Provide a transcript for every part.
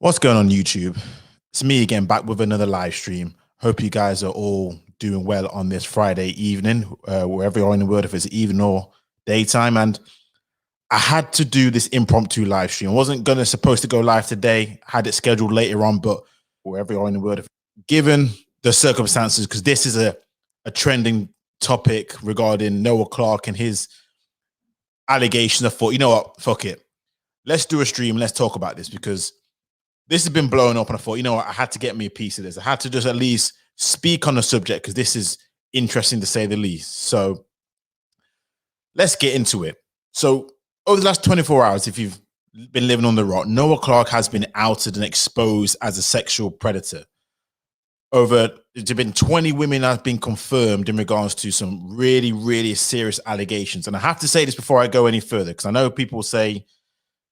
What's going on YouTube? It's me again, back with another live stream. Hope you guys are all doing well on this Friday evening, wherever you are in the world, if it's evening or daytime. And I had to do this impromptu live stream. I wasn't supposed to go live today. Had it scheduled later on, but wherever you are in the world, given the circumstances, because this is a trending topic regarding Noel Clarke and his allegations, I thought, you know what, fuck it. Let's do a stream. Let's talk about this because this has been blown up, and I thought, you know what, I had to get me a piece of this. I had to just at least speak on the subject because this is interesting to say the least. So let's get into it. So over the last 24 hours, if you've been living on the rock, Noel Clarke has been outed and exposed as a sexual predator. There's been 20 women that have been confirmed in regards to some really, really serious allegations. And I have to say this before I go any further, because I know people say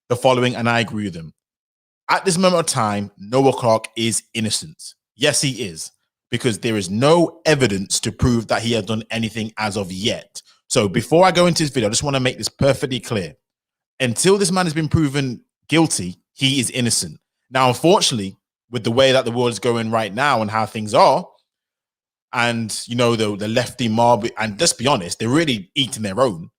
the following, and I agree with them. At this moment of time, Noel Clarke is innocent. Yes, he is, because there is no evidence to prove that he has done anything as of yet. So before I go into this video, I just want to make this perfectly clear. Until this man has been proven guilty, he is innocent. Now, unfortunately, with the way that the world is going right now and how things are, and, you know, the lefty mob, and let's be honest, they're really eating their own.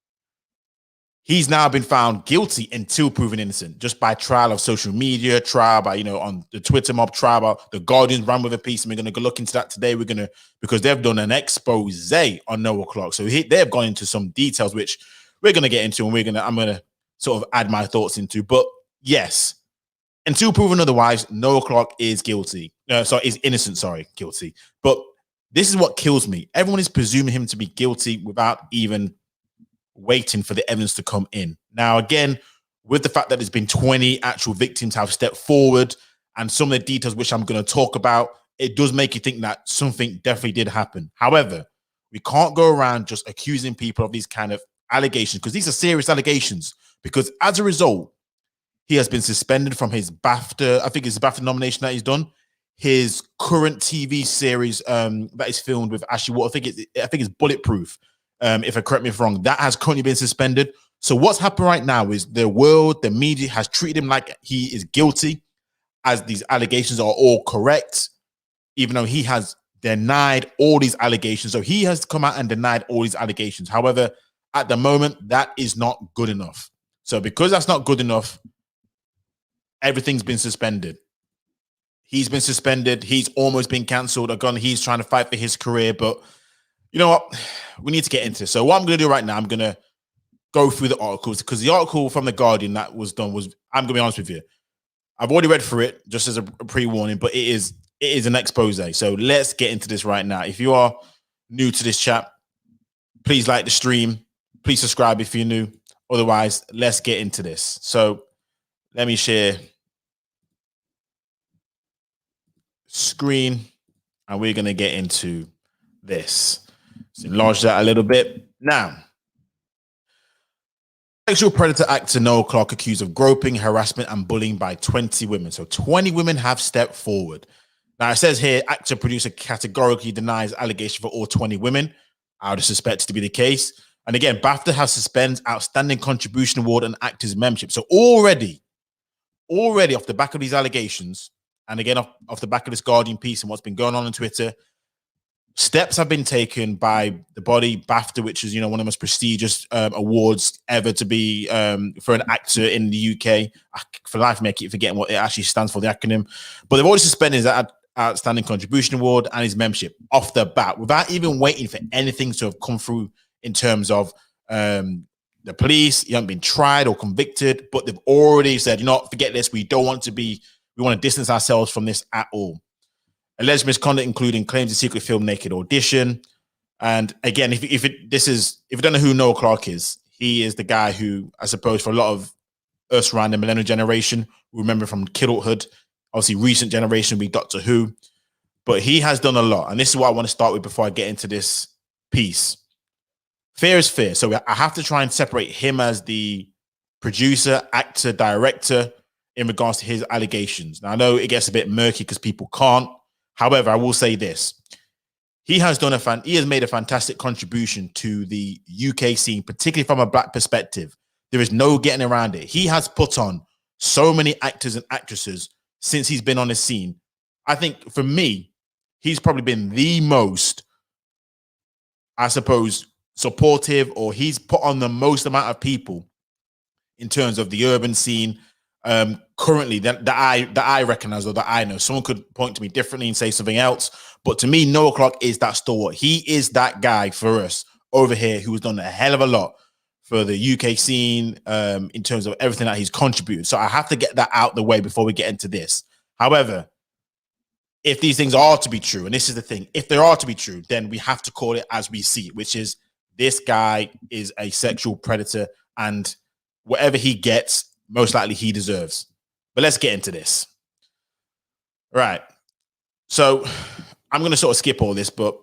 He's now been found guilty until proven innocent, just by trial of social media, trial by, you know, on the Twitter mob, trial by the Guardians ran with a piece, and we're going to go look into that today. Because they've done an expose on Noel Clarke. So they've gone into some details, which we're going to get into, and I'm going to sort of add my thoughts into. But yes, until proven otherwise, Noel Clarke is guilty. Is innocent, guilty. But this is what kills me. Everyone is presuming him to be guilty without even waiting for the evidence to come in. Now, again, with the fact that there's been 20 actual victims have stepped forward and some of the details which I'm going to talk about, it does make you think that something definitely did happen. However, we can't go around just accusing people of these kind of allegations, because these are serious allegations, because as a result, he has been suspended from his Bafta, I think it's the Bafta nomination that he's done, his current TV series that is filmed with Ashley Watt, I think it's Bulletproof. If I correct me if wrong, that has currently been suspended. So what's happened right now is the world, the media has treated him like he is guilty, as these allegations are all correct, even though he has denied all these allegations. So he has come out and denied all these allegations. However, at the moment, that is not good enough. So because that's not good enough, everything's been suspended. He's been suspended. He's almost been cancelled. Again, he's trying to fight for his career, but you know what? We need to get into this. So what I'm going to do right now, I'm going to go through the articles, because the article from The Guardian that was done was, I'm going to be honest with you, I've already read through it just as a pre-warning, but it is an expose. So let's get into this right now. If you are new to this chat, please like the stream. Please subscribe if you're new. Otherwise, let's get into this. So let me share screen, and we're going to get into this. Let's enlarge that a little bit. Now, sexual predator actor Noel Clarke accused of groping, harassment, and bullying by 20 women. So 20 women have stepped forward. Now, it says here, actor producer categorically denies allegation for all 20 women. I would suspect it to be the case. And again, Bafta has suspended Outstanding Contribution Award and actors membership. So already off the back of these allegations, and again, off the back of this Guardian piece and what's been going on Twitter, steps have been taken by the body Bafta, which is, you know, one of the most prestigious awards ever to be for an actor in the UK. For life, I keep forgetting what it actually stands for, the acronym. But they've already suspended his Outstanding Contribution Award and his membership off the bat, without even waiting for anything to have come through in terms of the police. You haven't been tried or convicted, but they've already said, you know what, forget this. We want to distance ourselves from this at all. Alleged misconduct, including claims of secret film Naked Audition. And again, if you don't know who Noel Clarke is, he is the guy who, I suppose, for a lot of us around the millennial generation, we remember from Kidulthood. Obviously, recent generation will be Doctor Who. But he has done a lot. And this is what I want to start with before I get into this piece. Fear is fear. So I have to try and separate him as the producer, actor, director in regards to his allegations. Now, I know it gets a bit murky because people can't. However, I will say this. He has made a fantastic contribution to the UK scene, particularly from a Black perspective. There is no getting around it. He has put on so many actors and actresses since he's been on the scene. I think for me, he's probably been the most, I suppose, supportive, or he's put on the most amount of people in terms of the urban scene currently that I recognize or that I know. Someone could point to me differently and say something else, but to me, Noel Clarke is that stalwart. He is that guy for us over here who's done a hell of a lot for the UK scene in terms of everything that he's contributed. So I have to get that out the way before we get into this. However, if these things are to be true, and this is the thing, if they are to be true, then we have to call it as we see it, which is this guy is a sexual predator, and whatever he gets, most likely he deserves. But let's get into this. Right. So I'm going to sort of skip all this, but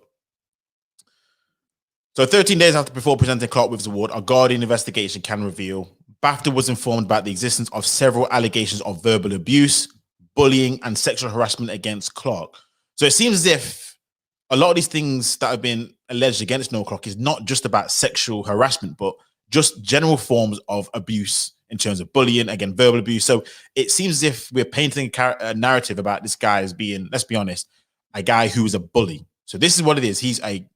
so 13 days before presenting Clarke with his award, a Guardian investigation can reveal Bafta was informed about the existence of several allegations of verbal abuse, bullying, and sexual harassment against Clarke. So it seems as if a lot of these things that have been alleged against Noel Clarke is not just about sexual harassment, but just general forms of abuse in terms of bullying, again, verbal abuse. So it seems as if we're painting a narrative about this guy as being, let's be honest, a guy who is a bully. So this is what it is. He's a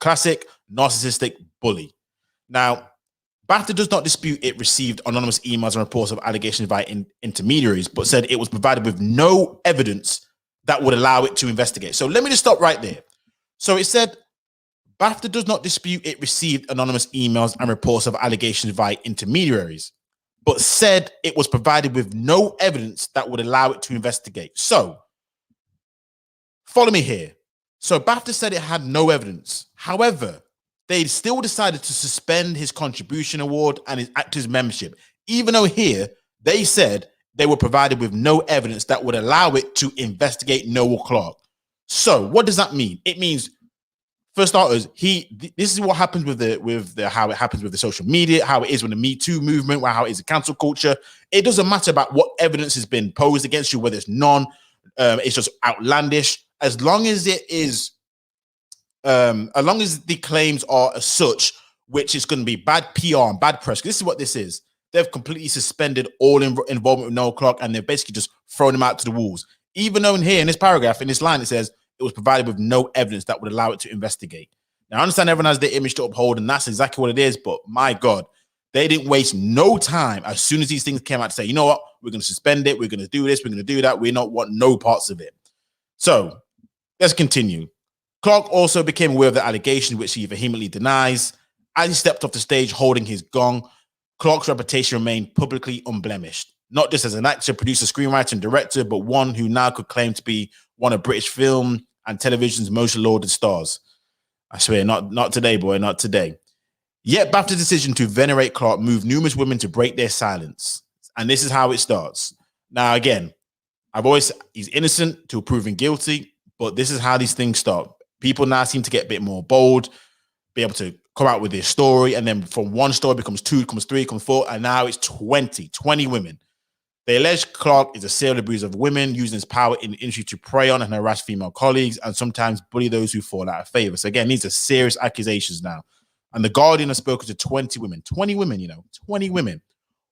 classic narcissistic bully. Now, Bafta does not dispute it received anonymous emails and reports of allegations by intermediaries, but said it was provided with no evidence that would allow it to investigate. So let me just stop right there. So it said Bafta does not dispute it received anonymous emails and reports of allegations via intermediaries, but said it was provided with no evidence that would allow it to investigate. So follow me here. So Bafta said it had no evidence. However, they still decided to suspend his contribution award and his actors membership, even though here they said they were provided with no evidence that would allow it to investigate Noel Clarke. So what does that mean? It means, for starters, this is what happens with the how it happens with the social media, how it is with the MeToo movement, how it is a cancel culture. It doesn't matter about what evidence has been posed against you, whether it's none, it's just outlandish. As long as it is as long as the claims are as such, which is going to be bad PR and bad press. This is what this is. They've completely suspended all involvement with Noel Clarke, and they've basically just thrown him out to the wolves. Even though in this paragraph, in this line, it says it was provided with no evidence that would allow it to investigate. Now, I understand everyone has their image to uphold, and that's exactly what it is. But my God, they didn't waste no time. As soon as these things came out to say, you know what, we're going to suspend it. We're going to do this. We're going to do that. We don't want no parts of it. So let's continue. Clarke also became aware of the allegation, which he vehemently denies. As he stepped off the stage holding his gong, Clarke's reputation remained publicly unblemished, not just as an actor, producer, screenwriter, and director, but one who now could claim to be one of British film and television's most lauded stars. I swear, not today, boy, not today. Yet Bafta's decision to venerate Clarke moved numerous women to break their silence. And this is how it starts. Now, again, he's innocent till proven guilty, but this is how these things start. People now seem to get a bit more bold, be able to come out with their story, and then from one story becomes 2, becomes 3, becomes 4, and now it's 20 women. They allege Clarke is a serial abuser of women, using his power in the industry to prey on and harass female colleagues, and sometimes bully those who fall out of favor. So again, these are serious accusations now. And the Guardian has spoken to 20 women, 20 women,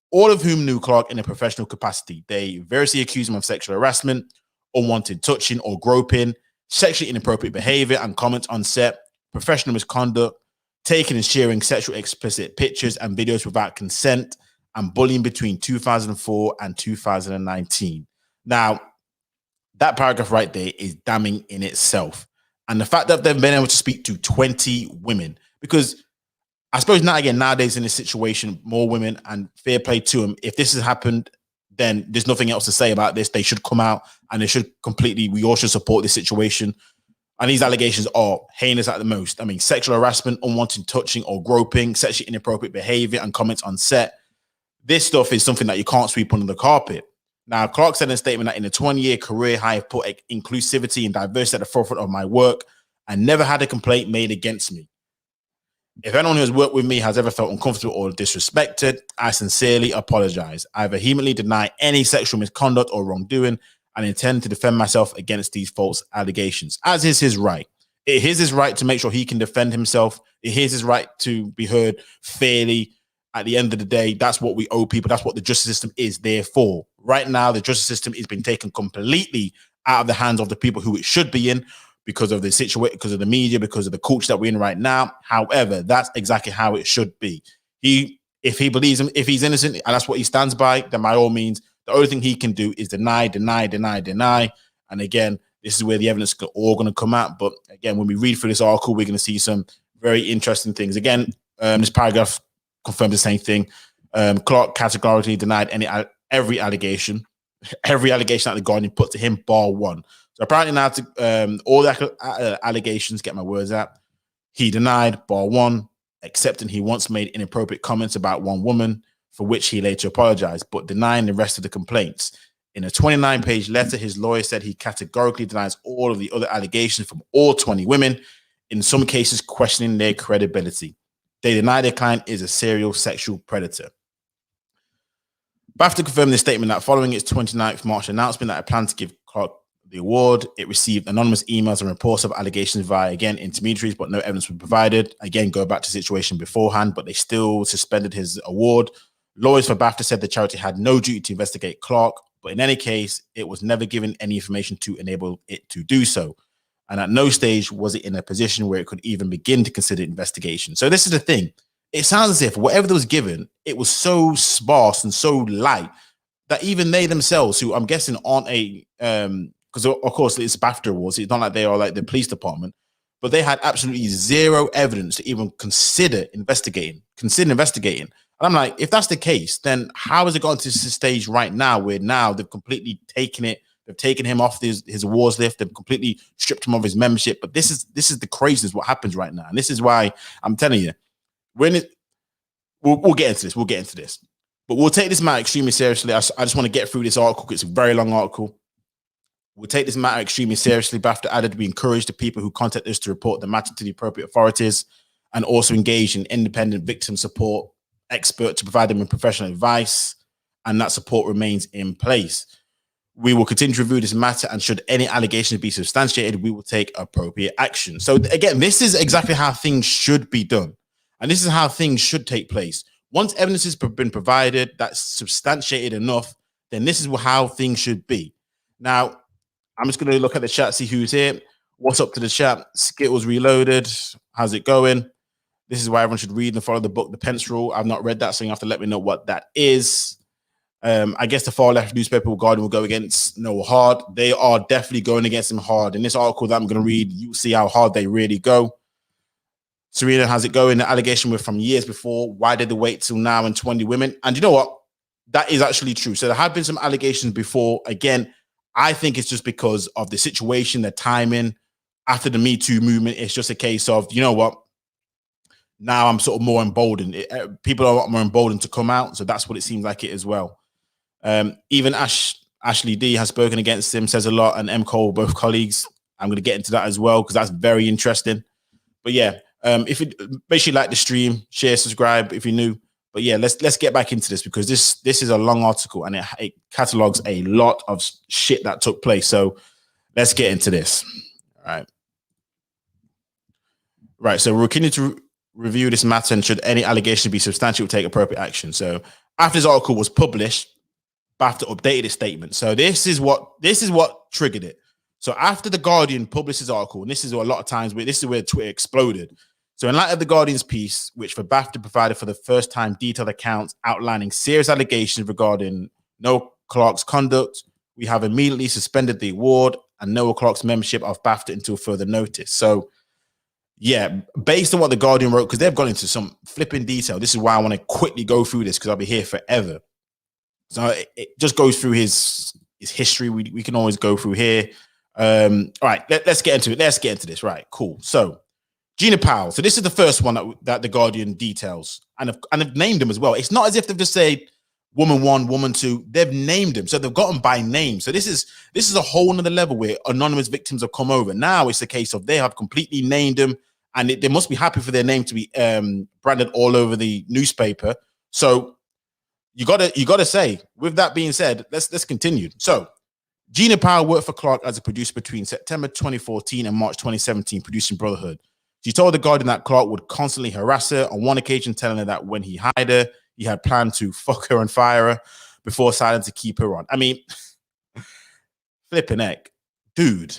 all of whom knew Clarke in a professional capacity. They variously accuse him of sexual harassment, unwanted touching or groping, sexually inappropriate behavior and comments on set, professional misconduct, taking and sharing sexual explicit pictures and videos without consent, and bullying between 2004 and 2019. Now, that paragraph right there is damning in itself. And the fact that they've been able to speak to 20 women, because I suppose nowadays in this situation, more women, and fair play to them, if this has happened, then there's nothing else to say about this. They should come out and we all should support this situation. And these allegations are heinous at the most. I mean, sexual harassment, unwanted touching or groping, sexually inappropriate behavior and comments on set. This stuff is something that you can't sweep under the carpet. Now, Clarke said in a statement that in a 20-year career, I have put inclusivity and diversity at the forefront of my work and never had a complaint made against me. If anyone who has worked with me has ever felt uncomfortable or disrespected, I sincerely apologize. I vehemently deny any sexual misconduct or wrongdoing and intend to defend myself against these false allegations, as is his right. It is his right to make sure he can defend himself. It is his right to be heard fairly at the end of the day, that's what we owe people. That's what the justice system is there for. Right now, the justice system is being taken completely out of the hands of the people who it should be in because of the situation, because of the media, because of the culture that we're in right now. However, that's exactly how it should be. If he believes him, if he's innocent, and that's what he stands by, then by all means, the only thing he can do is deny. And again, this is where the evidence is all going to come out. But again, when we read through this article, we're going to see some very interesting things. Again, this paragraph confirms the same thing. Clarke categorically denied every allegation that the Guardian put to him, bar one. So apparently now, all the allegations, get my words out, he denied, bar one, accepting he once made inappropriate comments about one woman, for which he later apologized, but denying the rest of the complaints. In a 29-page letter, his lawyer said he categorically denies all of the other allegations from all 20 women, in some cases questioning their credibility. They deny their client is a serial sexual predator. Bafta confirmed this statement that following its 29th March announcement that it planned to give Clarke the award, it received anonymous emails and reports of allegations via, again, intermediaries, but no evidence was provided. Again, go back to the situation beforehand, but they still suspended his award. Lawyers for Bafta said the charity had no duty to investigate Clarke, but in any case, it was never given any information to enable it to do so. And at no stage was it in a position where it could even begin to consider investigation. So this is the thing. It sounds as if whatever that was given, it was so sparse and so light that even they themselves, who I'm guessing aren't because of course it's BAFTA awards, it's not like they are like the police department, but they had absolutely zero evidence to even consider investigating. And I'm like, if that's the case, then how has it gotten to this stage right now where now they've completely taken it? They've taken him off his awards list. They've completely stripped him of his membership. But this is the craziness what happens right now, and this is why I'm telling you, we'll get into this. We'll get into this, but we'll take this matter extremely seriously. I just want to get through this article because it's a very long article. We'll take this matter extremely seriously. Bafta added, we encourage the people who contact us to report the matter to the appropriate authorities and also engage in independent victim support expert to provide them with professional advice, and that support remains in place. We will continue to review this matter, and should any allegations be substantiated, we will take appropriate action. So again, this is exactly how things should be done, and this is how things should take place. Once evidence has been provided that's substantiated enough, then this is how things should be. Now, I'm just going to look at the chat, see who's here. What's up to the chat? Skittles Reloaded. How's it going? This is why everyone should read and follow the book, The Pence Rule. I've not read that, so you have to let me know what that is. I guess the far left newspaper Guardian will go against Noel hard. They are definitely going against him hard. In this article that I'm going to read, you'll see how hard they really go. Serena, how's it going? The allegation was from years before. Why did they wait till now and 20 women? And you know what? That is actually true. So there have been some allegations before. Again, I think it's just because of the situation, the timing. After the MeToo movement, it's just a case of, you know what? Now I'm sort of more emboldened. People are a lot more emboldened to come out. So that's what it seems like it as well. Even Ashley D has spoken against him, says a lot, and M. Cole, both colleagues. I'm going to get into that as well because that's very interesting. But yeah, if you basically like the stream, share, subscribe if you're new. But yeah, let's get back into this because this is a long article and it catalogs a lot of shit that took place. So let's get into this. All right. So we'll continue to review this matter, and should any allegation be substantial, take appropriate action. So after this article was published, BAFTA updated its statement. So this is what triggered it. So after the Guardian published this article, and this is a lot of times where this is where Twitter exploded. So in light of the Guardian's piece, which for BAFTA provided for the first time detailed accounts outlining serious allegations regarding Noel Clarke's conduct, we have immediately suspended the award and Noel Clarke's membership of BAFTA until further notice. So yeah, based on what the Guardian wrote, because they've gone into some flipping detail. This is why I want to quickly go through this because I'll be here forever. So it just goes through his history. We can always go through here. All right, let's get into it. Let's get into this. Right, cool. So Gina Powell. So this is the first one that the Guardian details, and have named them as well. It's not as if they've just said woman one, woman two. They've named them, so they've got them by name. So this is a whole nother level where anonymous victims have come over. Now it's a case of they have completely named them, and they must be happy for their name to be branded all over the newspaper. So you gotta say. With that being said, let's continue. So Gina Powell worked for Clarke as a producer between September 2014 and March 2017, producing Brotherhood. She told The Guardian that Clarke would constantly harass her, on one occasion telling her that when he hired her, he had planned to fuck her and fire her before deciding to keep her on. I mean, flipping heck, dude.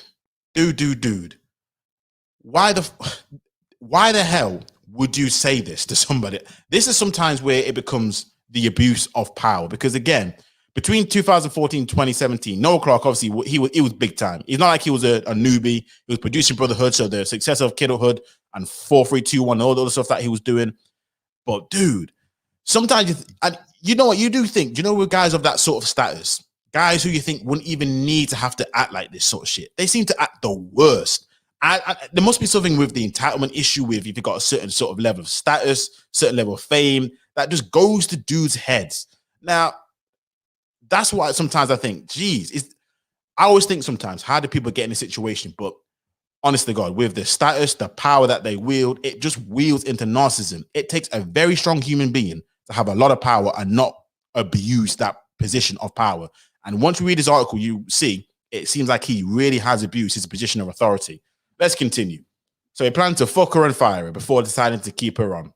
Why the hell would you say this to somebody? This is sometimes where it becomes the abuse of power, because again, between 2014 and 2017, Noel Clarke, obviously, he was big time. He's not like he was a newbie. He was producing Brotherhood, so the success of Kidulthood and 4321, all the other stuff that he was doing. But dude, sometimes you know what you do think. Do you know, with guys of that sort of status, guys who you think wouldn't even need to have to act like this sort of shit, they seem to act the worst. There must be something with the entitlement issue with, if you've got a certain sort of level of status, certain level of fame, that just goes to dudes' heads. Now, that's why sometimes I think, geez, I always think sometimes, how do people get in a situation? But honest to God, with the status, the power that they wield, it just wields into narcissism. It takes a very strong human being to have a lot of power and not abuse that position of power. And once you read this article, you see it seems like he really has abused his position of authority. Let's continue. So he planned to fuck her and fire her before deciding to keep her on.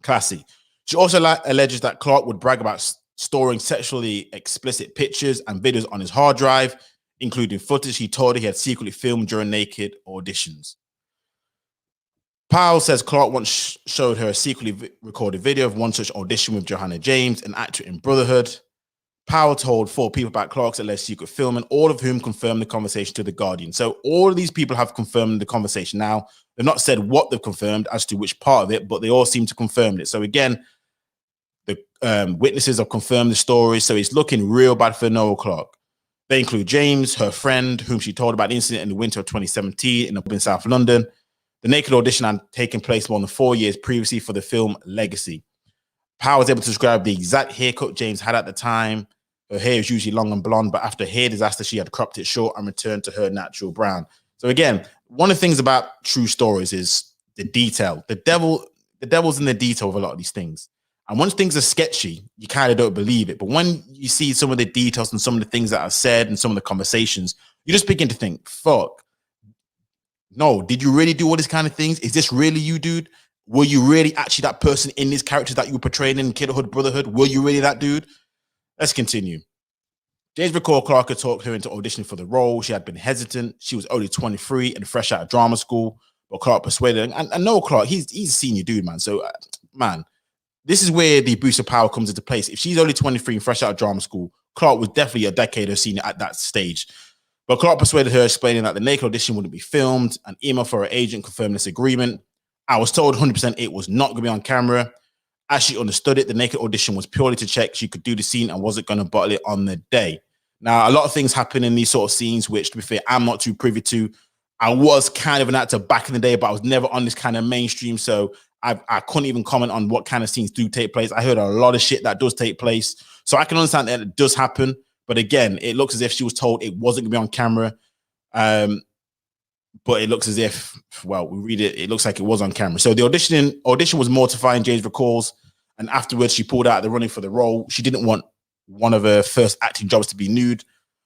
Classy. She also alleges that Clarke would brag about storing sexually explicit pictures and videos on his hard drive, including footage he told her he had secretly filmed during naked auditions. Powell says Clarke once showed her a secretly recorded video of one such audition with Johanna James, an actor in Brotherhood. Powell told 4 people about Clarke's alleged secret filming, all of whom confirmed the conversation to The Guardian. So all of these people have confirmed the conversation. Now, they've not said what they've confirmed as to which part of it, but they all seem to confirm it. So again, the witnesses have confirmed the story. So it's looking real bad for Noel Clarke. They include James, her friend, whom she told about the incident in the winter of 2017 in a pub in South London. The naked audition had taken place more than 4 years previously for the film Legacy. Powell was able to describe the exact haircut James had at the time. Her hair is usually long and blonde, but after a hair disaster, she had cropped it short and returned to her natural brown. So again, one of the things about true stories is the detail. The devil's in the detail of a lot of these things. And once things are sketchy, you kind of don't believe it. But when you see some of the details and some of the things that are said and some of the conversations, you just begin to think, fuck, no, did you really do all these kind of things? Is this really you, dude? Were you really actually that person in these characters that you were portraying in Kidulthood, Brotherhood? Were you really that dude? Let's continue. James recalled Clarke had talked her into auditioning for the role. She had been hesitant. She was only 23 and fresh out of drama school. But Clarke persuaded her. And Noel Clarke, he's a senior dude, man. So, man, this is where the abuse of power comes into place. If she's only 23 and fresh out of drama school, Clarke was definitely a decade her senior at that stage. But Clarke persuaded her, explaining that the naked audition wouldn't be filmed. An email for her agent confirmed this agreement. I was told 100% it was not going to be on camera. As she understood it, the naked audition was purely to check she could do the scene and wasn't going to bottle it on the day. Now, a lot of things happen in these sort of scenes, which, to be fair, I'm not too privy to. I was kind of an actor back in the day, but I was never on this kind of mainstream, so I couldn't even comment on what kind of scenes do take place. I heard a lot of shit that does take place, so I can understand that it does happen. But again, it looks as if she was told it wasn't going to be on camera. But it looks as if, well, we read it, it looks like it was on camera. So the audition was mortifying, James recalls, and afterwards she pulled out of the running for the role. She didn't want one of her first acting jobs to be nude.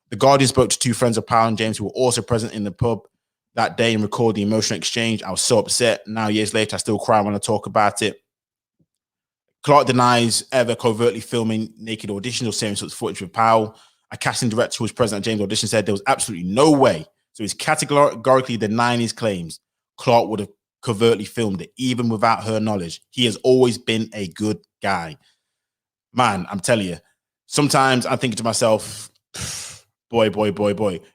The Guardian spoke to 2 friends of Powell and James who were also present in the pub that day and recorded the emotional exchange. I was so upset. Now, years later, I still cry when I talk about it. Clarke denies ever covertly filming naked auditions or sharing such footage with Powell. A casting director who was present at James' audition said there was absolutely no way. So he's categorically denying his claims Clarke would have covertly filmed it, even without her knowledge. He has always been a good guy. Man, I'm telling you, sometimes I'm thinking to myself, boy.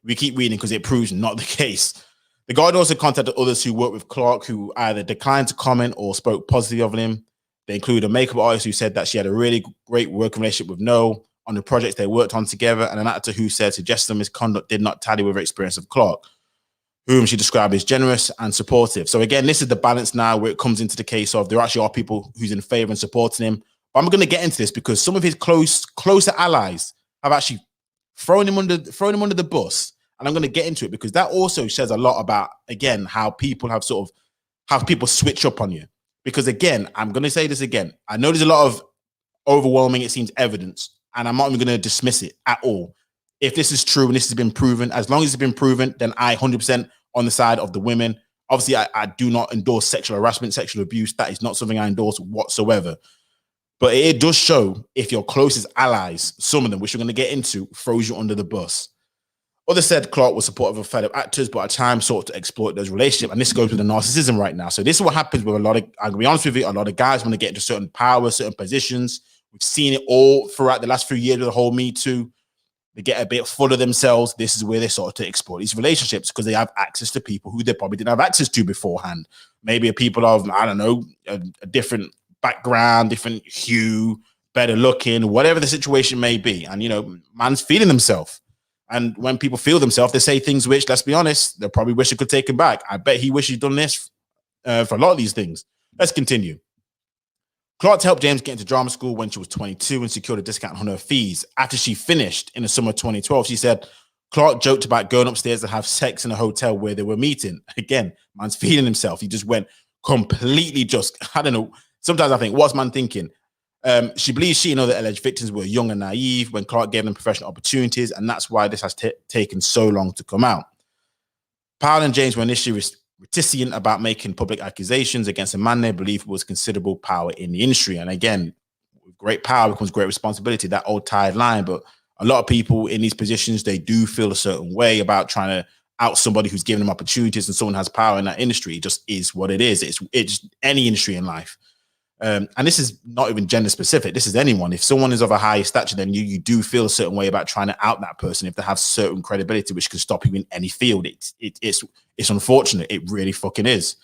We keep reading because it proves not the case. The Guardian also contacted others who worked with Clarke who either declined to comment or spoke positively of him. They include a makeup artist who said that she had a really great working relationship with Noel on the projects they worked on together, and an actor who said suggested misconduct did not tally with her experience of Clarke, whom she described as generous and supportive. So again, this is the balance now where it comes into the case of there actually are people who's in favor and supporting him. But I'm going to get into this because some of his closer allies have actually thrown him under the bus, and I'm going to get into it because that also says a lot about, again, how people have switch up on you. Because again, I'm going to say this again. I know there's a lot of overwhelming, it seems, evidence, and I'm not even going to dismiss it at all. If this is true and this has been proven, as long as it's been proven, then I 100% on the side of the women. Obviously, I do not endorse sexual harassment, sexual abuse. That is not something I endorse whatsoever. But it does show if your closest allies, some of them, which we're going to get into, throws you under the bus. Others said Clarke was supportive of fellow actors, but at times sought to exploit those relationships. And this goes with the narcissism right now. So this is what happens with a lot of, I'll be honest with you, a lot of guys want to get into certain power, certain positions. We've seen it all throughout the last few years with the whole MeToo. They get a bit full of themselves. This is where they sort of exploit these relationships because they have access to people who they probably didn't have access to beforehand. Maybe people of, I don't know, a different background, different hue, better looking, whatever the situation may be. And, you know, man's feeling himself. And when people feel themselves, they say things which, let's be honest, they probably wish he could take him back. I bet he wished he'd done this for a lot of these things. Let's continue. Clarke helped James get into drama school when she was 22 and secured a discount on her fees. After she finished in the summer of 2012, she said Clarke joked about going upstairs to have sex in a hotel where they were meeting. Again, man's feeling himself. He just went completely just, I don't know. Sometimes I think, what's man thinking? She believes she and other alleged victims were young and naive when Clarke gave them professional opportunities, and that's why this has taken so long to come out. Powell and James were initially reticent about making public accusations against a man they believed was considerable power in the industry. And again, with great power becomes great responsibility, that old tired line. But a lot of people in these positions, they do feel a certain way about trying to out somebody who's giving them opportunities, and someone has power in that industry. It just is what it is. It's any industry in life. And this is not even gender specific. This is anyone. If someone is of a higher stature than you, you do feel a certain way about trying to out that person if they have certain credibility, which can stop you in any field. It's unfortunate. It really fucking is.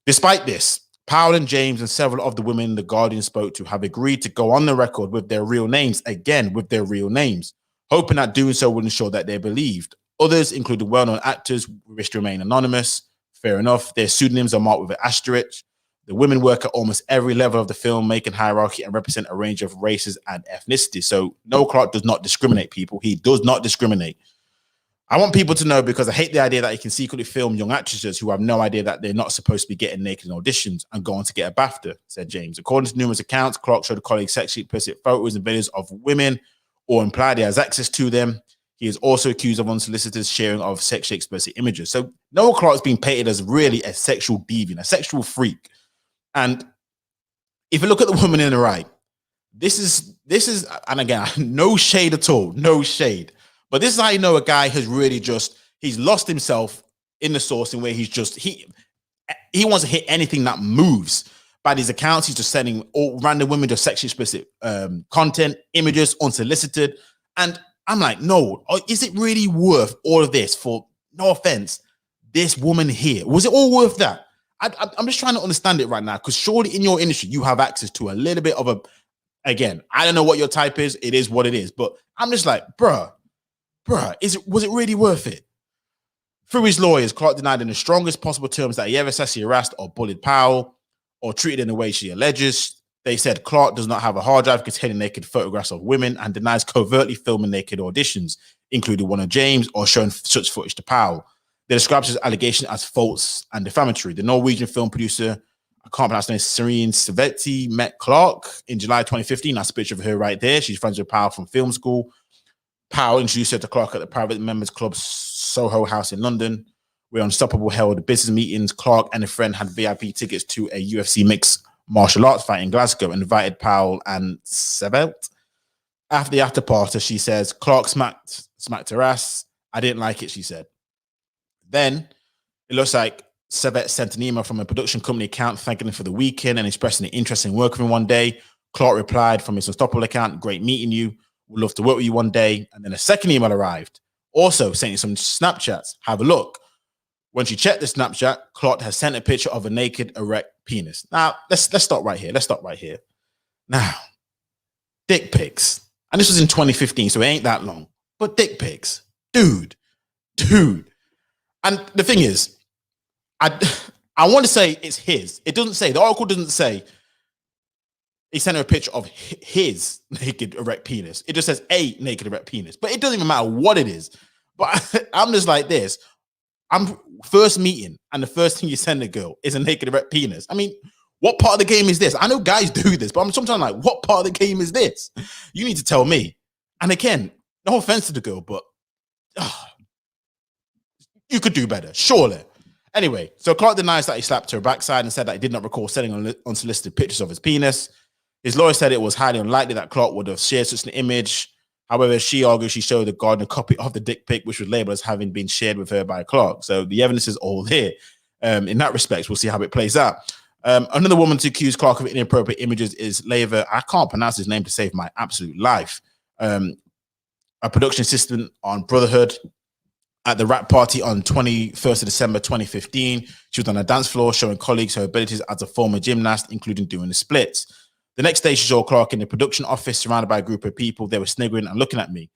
Despite this, Powell and James and several of the women The Guardian spoke to have agreed to go on the record with their real names, again, with their real names, hoping that doing so would ensure that they're believed. Others, including well-known actors, wish to remain anonymous. Fair enough. Their pseudonyms are marked with an asterisk. The women work at almost every level of the filmmaking hierarchy and represent a range of races and ethnicities. So Noel Clarke does not discriminate, people. He does not discriminate. I want people to know, because I hate the idea that he can secretly film young actresses who have no idea that they're not supposed to be getting naked in auditions and go on to get a Bafta, said James. According to numerous accounts, Clarke showed colleagues sexually explicit photos and videos of women or implied he has access to them. He is also accused of unsolicited sharing of sexually explicit images. So Noel Clarke's being painted as really a sexual deviant, a sexual freak. And if you look at the woman in the right, this is, and again, no shade at all, no shade. But this is how you know a guy has really just, he's lost himself in the source, in where he's just, he wants to hit anything that moves. By these accounts, he's just sending all random women to sexually explicit content, images, unsolicited. And I'm like, no, is it really worth all of this for, no offense, this woman here? Was it all worth that? I'm just trying to understand it right now, because surely in your industry, you have access to a little bit of a, again, I don't know what your type is. It is what it is. But I'm just like, bruh, was it really worth it? Through his lawyers, Clarke denied in the strongest possible terms that he ever sexually harassed or bullied Powell or treated in the way she alleges. They said Clarke does not have a hard drive containing naked photographs of women and denies covertly filming naked auditions, including one of James, or showing such footage to Powell. They described his allegation as false and defamatory. The Norwegian film producer, I can't pronounce her name, Serene Svetti, met Clarke in July 2015. That's a picture of her right there. She's friends with Powell from film school. Powell introduced her to Clarke at the private members club Soho House in London, where Unstoppable held business meetings. Clarke and a friend had VIP tickets to a UFC mixed martial arts fight in Glasgow and invited Powell and Svetti. After the after party, she says, Clarke smacked her ass. I didn't like it, she said. Then it looks like Svetti sent an email from a production company account thanking him for the weekend and expressing an interest in working with him one day. Clarke replied from his Unstoppable account, great meeting you. Would love to work with you one day. And then a second email arrived, also sending some Snapchats. Have a look. When she checked the Snapchat, Clarke has sent a picture of a naked, erect penis. Now, let's stop right here. Let's stop right here. Now, dick pics. And this was in 2015, so it ain't that long. But dick pics. Dude. And the thing is, I want to say it's his. It doesn't say, the article doesn't say he sent her a picture of his naked erect penis. It just says a naked erect penis. But it doesn't even matter what it is. But I'm just like this. I'm first meeting, and the first thing you send a girl is a naked erect penis. I mean, what part of the game is this? I know guys do this, but I'm sometimes like, what part of the game is this? You need to tell me. And again, no offense to the girl, but you could do better, surely. Anyway, so Clarke denies that he slapped her backside and said that he did not recall sending unsolicited pictures of his penis. His lawyer said it was highly unlikely that Clarke would have shared such an image. However, she argued she showed the Guardian a copy of the dick pic, which was labeled as having been shared with her by Clarke. So the evidence is all there. In that respect, we'll see how it plays out. Another woman to accuse Clarke of inappropriate images is Leva. I can't pronounce his name to save my absolute life. A production assistant on Brotherhood. At the rap party on 21st of December 2015, she was on a dance floor showing colleagues her abilities as a former gymnast, including doing the splits. The next day, she saw Clarke in the production office surrounded by a group of people. They were sniggering and looking at me.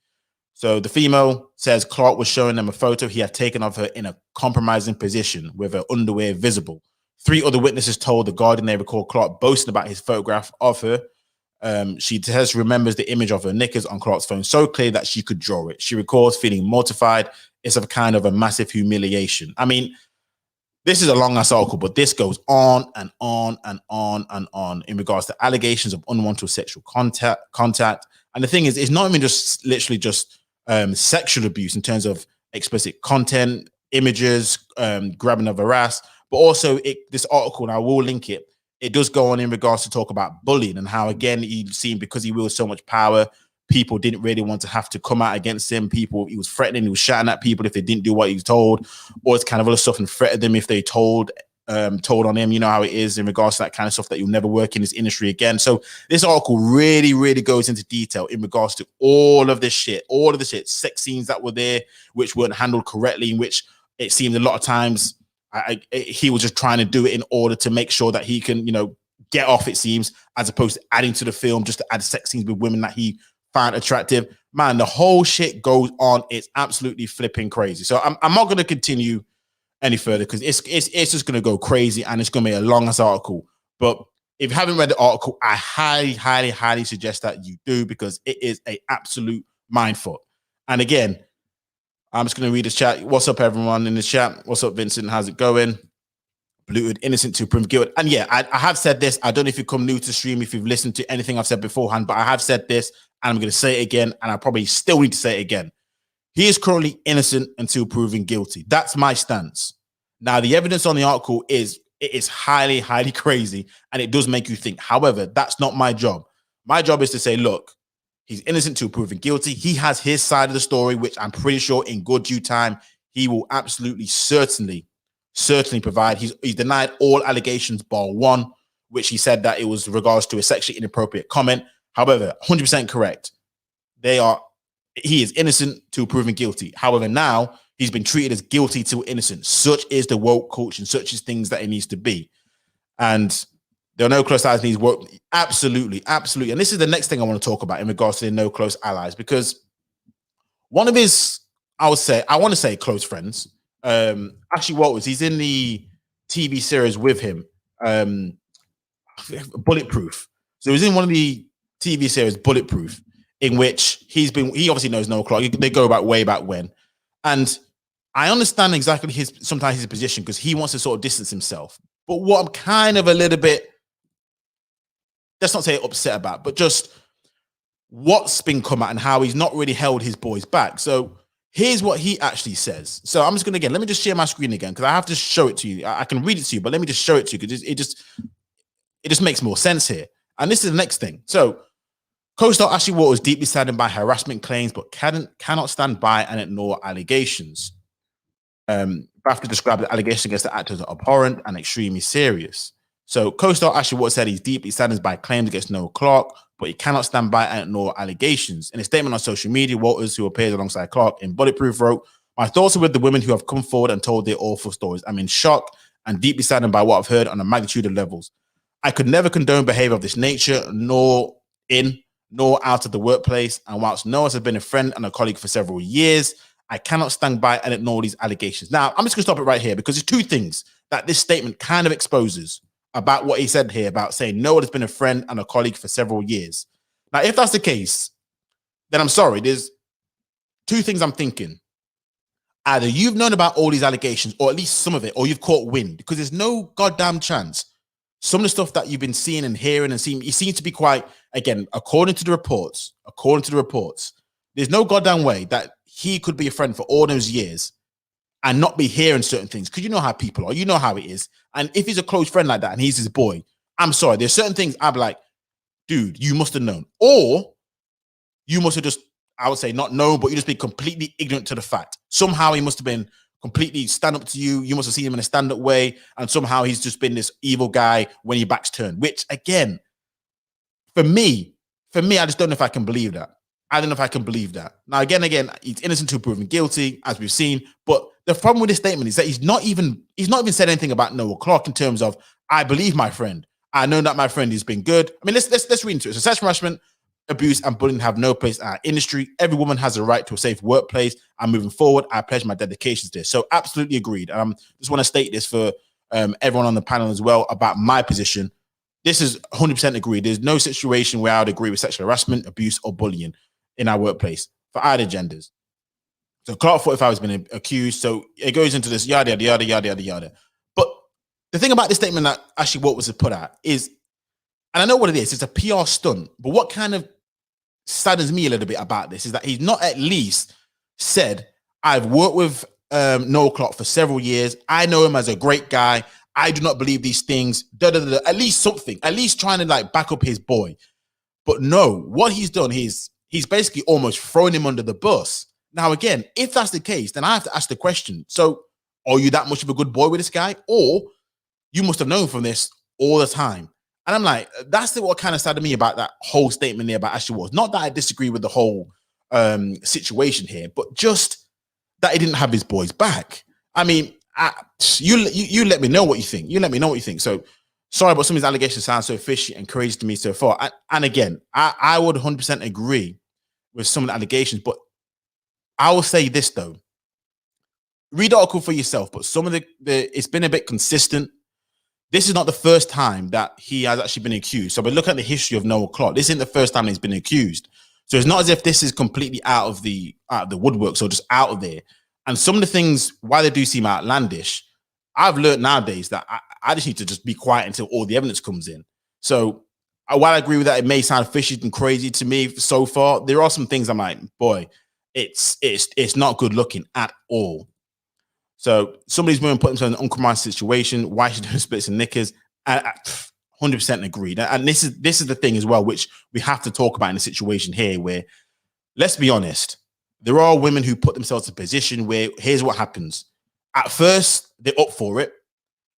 So the female says Clarke was showing them a photo he had taken of her in a compromising position with her underwear visible. 3 other witnesses told The Guardian they recall Clarke boasting about his photograph of her. She says remembers the image of her knickers on Clarke's phone so clear that she could draw it. She recalls feeling mortified. It's a kind of a massive humiliation. I mean, this is a long ass article, but this goes on and on and on and on in regards to allegations of unwanted sexual contact. And the thing is, it's not even just literally just sexual abuse in terms of explicit content, images, grabbing of a ass, but also this article, and I will link it, it does go on in regards to talk about bullying and how, again, he seemed because he wields so much power, people didn't really want to have to come out against him. People, he was threatening, he was shouting at people if they didn't do what he was told, or it's kind of other stuff and threatened them if they told on him. You know how it is in regards to that kind of stuff, that you'll never work in this industry again. So this article really, really goes into detail in regards to all of the shit, sex scenes that were there, which weren't handled correctly, in which it seemed a lot of times he was just trying to do it in order to make sure that he can, get off, it seems, as opposed to adding to the film just to add sex scenes with women that he found attractive. Man, the whole shit goes on. It's absolutely flipping crazy. So I'm not going to continue any further because it's just going to go crazy and it's going to be a long ass article. But if you haven't read the article, I highly, highly, highly suggest that you do, because it is an absolute mindfuck. And again, I'm just going to read this chat. What's up, everyone in the chat? What's up, Vincent? How's it going? Polluted, innocent to proven guilty. And yeah, I have said this. I don't know if you come new to stream, if you've listened to anything I've said beforehand, but I have said this and I'm going to say it again, and I probably still need to say it again. He is currently innocent until proven guilty. That's my stance. Now, the evidence on the article is highly, highly crazy, and it does make you think. However, that's not my job. My job is to say, look, he's innocent till proven guilty. He has his side of the story, which I'm pretty sure in good due time, he will absolutely certainly provide. He's denied all allegations bar one, which he said that it was regards to a sexually inappropriate comment. However, 100% correct. He is innocent till proven guilty. However, now he's been treated as guilty till innocent. Such is the woke culture and such is things that it needs to be. And there are no close allies needs work. Absolutely, absolutely. And this is the next thing I want to talk about in regards to the no close allies, because one of his, I want to say close friends, Ashley Walters, he's in the TV series with him, Bulletproof. So he's in one of the TV series Bulletproof, in which he obviously knows Noel Clarke. They go back way back when. And I understand exactly sometimes his position, because he wants to sort of distance himself. But what I'm kind of a little bit, let's not say upset about, but just what's been come out and how he's not really held his boys back. So here's what he actually says. So I'm just going to, let me just share my screen again, because I have to show it to you. I can read it to you, but let me just show it to you, because it just makes more sense here. And this is the next thing. So co-star Ashley Walters deeply saddened by harassment claims, but cannot stand by and ignore allegations. Bafta described the allegations against the actor as abhorrent and extremely serious. So co-star Ashley Watts said he's deeply saddened by claims against Noel Clarke, but he cannot stand by and ignore allegations. In a statement on social media, Walters, who appears alongside Clarke in Bulletproof, wrote, "My thoughts are with the women who have come forward and told their awful stories. I'm in shock and deeply saddened by what I've heard on a magnitude of levels. I could never condone behavior of this nature, nor in nor out of the workplace. And whilst Noel has been a friend and a colleague for several years, I cannot stand by and ignore these allegations." Now, I'm just going to stop it right here, because there's two things that this statement kind of exposes about what he said here about saying Noel has been a friend and a colleague for several years. Now, if that's the case, then I'm sorry. There's two things I'm thinking. Either you've known about all these allegations, or at least some of it, or you've caught wind, because there's no goddamn chance. Some of the stuff that you've been seeing and hearing and seeing, it seems to be quite, again, according to the reports, there's no goddamn way that he could be a friend for all those years and not be hearing certain things, because you know how people are, you know how it is. And if he's a close friend like that and he's his boy, I'm sorry, there's certain things I'd be like, dude, you must have known. Or you must have just, I would say not known, but you just been completely ignorant to the fact. Somehow he must have been completely stand up to you. You must have seen him in a stand-up way. And somehow he's just been this evil guy when your back's turned, which again, for me, I just don't know if I can believe that. I don't know if I can believe that. Now, again, he's innocent until proven guilty, as we've seen. But the problem with this statement is that he's not even said anything about Noel Clarke in terms of, I believe my friend. I know that my friend has been good. I mean, let's read into it. So sexual harassment, abuse, and bullying have no place in our industry. Every woman has a right to a safe workplace. And moving forward, I pledge my dedication to this. So absolutely agreed. Just want to state this for everyone on the panel as well about my position. This is 100% agreed. There's no situation where I would agree with sexual harassment, abuse, or bullying in our workplace for either genders. So Clarke 45 has been accused. So it goes into this yada, yada, yada, yada, yada, yada. But the thing about this statement that actually what was put out is, and I know what it is, it's a PR stunt, but what kind of saddens me a little bit about this is that he's not at least said, I've worked with Noel Clarke for several years. I know him as a great guy. I do not believe these things. At least something, at least trying to like back up his boy. But no, what he's done, he's basically almost thrown him under the bus. Now, again, if that's the case, then I have to ask the question. So are you that much of a good boy with this guy? Or you must have known from this all the time. And I'm like, that's what kind of saddened me about that whole statement there about Ashley Walls. Not that I disagree with the whole situation here, but just that he didn't have his boys back. I mean, you let me know what you think. You let me know what you think. So sorry, but some of these allegations sound so fishy and crazy to me so far. And again, I would 100% agree with some of the allegations, but I will say this though. Read the article for yourself, but some of the it's been a bit consistent. This is not the first time that he has actually been accused. So we look at the history of Noel Clarke. This isn't the first time he's been accused. So it's not as if this is completely out of the woodwork, so just out of there. And some of the things, why they do seem outlandish, I've learned nowadays that I just need to just be quiet until all the evidence comes in. So while I agree with that, it may sound fishy and crazy to me so far. There are some things I'm like, boy, it's not good looking at all. So somebody's women put themselves in an uncompromised situation. Why should do splits and knickers? 100% agreed. And this is the thing as well, which we have to talk about in a situation here where, let's be honest, there are women who put themselves in a position where here's what happens. At first, they're up for it.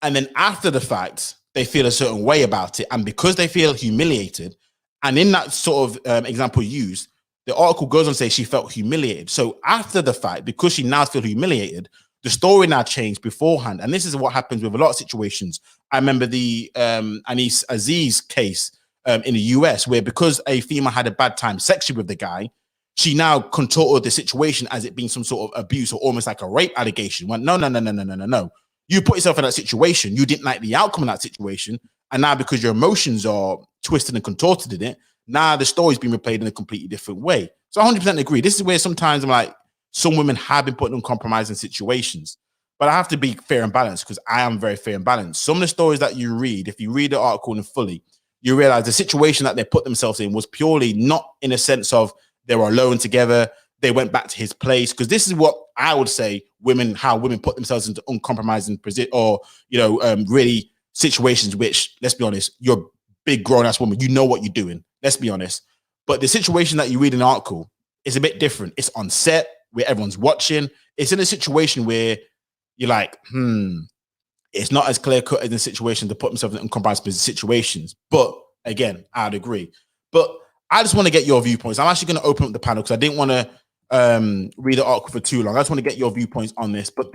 And then after the fact, they feel a certain way about it. And because they feel humiliated, and in that sort of example used, the article goes on to say she felt humiliated. So after the fact, because she now feels humiliated, the story now changed beforehand. And this is what happens with a lot of situations. I remember the Anis Aziz case in the US, where because a female had a bad time sexually with the guy, she now contorted the situation as it being some sort of abuse or almost like a rape allegation. Went, no. You put yourself in that situation. You didn't like the outcome of that situation. And now because your emotions are twisted and contorted in it, now the story's been replayed in a completely different way. So 100% agree. This is where sometimes I'm like, some women have been put in compromising situations. But I have to be fair and balanced because I am very fair and balanced. Some of the stories that you read, if you read the article in fully, you realize the situation that they put themselves in was purely not in a sense of they were alone together. They went back to his place, because this is what I would say how women put themselves into uncompromising position, or really situations which, let's be honest, you're a big grown ass woman, you know what you're doing. Let's be honest. But the situation that you read in the article is a bit different. It's on set where everyone's watching. It's in a situation where you're like, it's not as clear cut as a situation to put themselves in uncompromising situations. But again, I'd agree. But I just want to get your viewpoints. I'm actually going to open up the panel because I didn't want to read the article for too long. I just want to get your viewpoints on this. But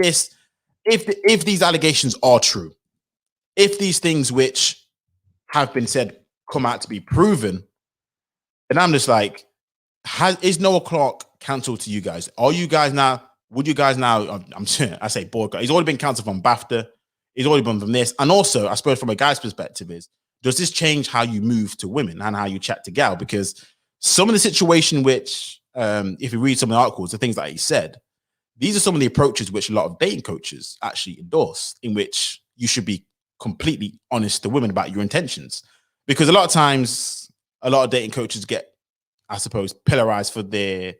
if these allegations are true, if these things which have been said come out to be proven, then I'm just like, is Noel Clarke cancelled to you guys? Are you guys now? Would you guys now? I say boycott. He's already been cancelled from Bafta. He's already been from this, and also, I suppose, from a guy's perspective, does this change how you move to women and how you chat to gal? Because some of the situation which, if you read some of the articles, the things that he said, these are some of the approaches which a lot of dating coaches actually endorse, in which you should be completely honest to women about your intentions. Because a lot of times, a lot of dating coaches get, I suppose, pillarized for their,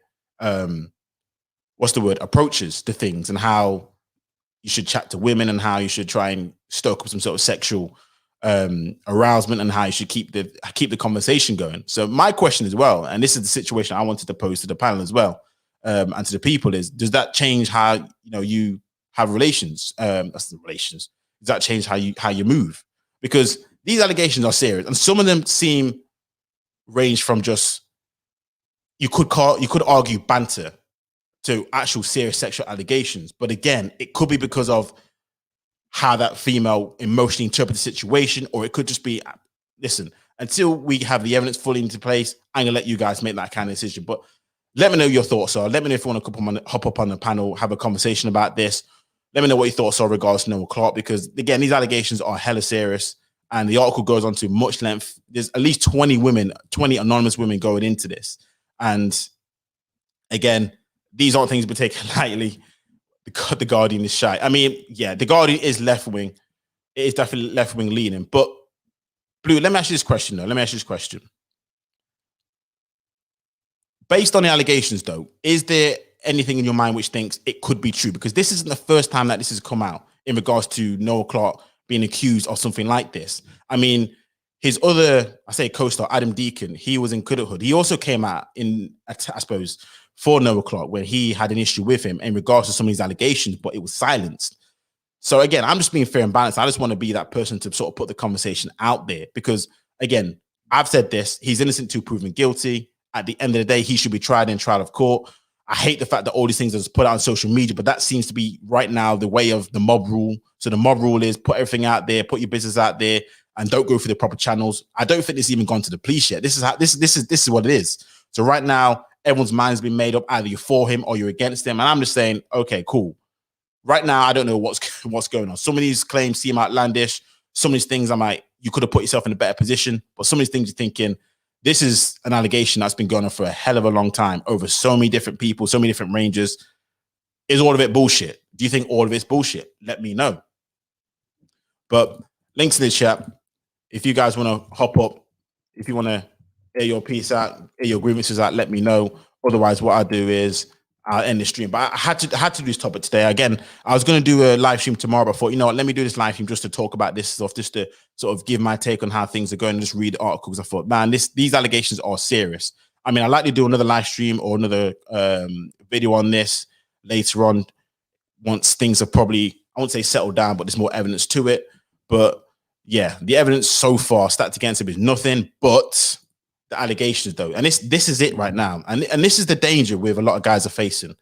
approaches to things and how you should chat to women and how you should try and stoke up some sort of sexual arousement and how you should keep the conversation going. So my question as well, and this is the situation I wanted to pose to the panel as well, and to the people, is does that change how you have relations? That's the relations. Does that change how you move? Because these allegations are serious, and some of them seem range from just you could argue banter to actual serious sexual allegations. But again, it could be because of how that female emotionally interprets the situation, or it could just be, listen, until we have the evidence fully into place, I'm gonna let you guys make that kind of decision. But let me know your thoughts are. Let me know if you want to hop up on the panel, have a conversation about this. Let me know what your thoughts are regards to Noel Clarke, because again, these allegations are hella serious. And the article goes on to much length. There's at least 20 anonymous women going into this. And again, these aren't things to be taken lightly. The Guardian is shy. I mean, yeah, the Guardian is left wing. It is definitely left wing leaning. But Blue, let me ask you this question though. Based on the allegations though, is there anything in your mind which thinks it could be true? Because this isn't the first time that this has come out in regards to Noel Clarke being accused of something like this. I mean, his other, co-star, Adam Deacon, he was in Critichood. He also came out for Noel Clarke when he had an issue with him in regards to some of these allegations, but it was silenced. So again, I'm just being fair and balanced. I just want to be that person to sort of put the conversation out there, because again, I've said this, he's innocent until proven guilty. At the end of the day, he should be tried in trial of court. I hate the fact that all these things are just put out on social media, but that seems to be right now the way of the mob rule. So the mob rule is put everything out there, put your business out there, and don't go through the proper channels. I don't think it's even gone to the police yet. This is what it is. So right now, everyone's mind's been made up. Either you're for him or you're against him. And I'm just saying, okay, cool. Right now, I don't know what's going on. Some of these claims seem outlandish. Some of these things, you could have put yourself in a better position. But some of these things you're thinking, this is an allegation that's been going on for a hell of a long time over so many different people, so many different ranges. Is all of it bullshit? Do you think all of it's bullshit? Let me know. But links in the chat. If you guys want to hop up, if you want to air your piece out, air your grievances out, let me know. Otherwise, what I'll do is I'll end the stream. But I had to do this topic today. Again, I was going to do a live stream tomorrow, but I thought, you know what, let me do this live stream just to talk about this stuff, just to sort of give my take on how things are going and just read the articles. I thought, man, these allegations are serious. I mean, I'd like to do another live stream or another video on this later on once things are probably, I won't say settled down, but there's more evidence to it. But yeah, the evidence so far stacked against him is nothing but the allegations though. And this is it right now. And this is the danger with a lot of guys are facing,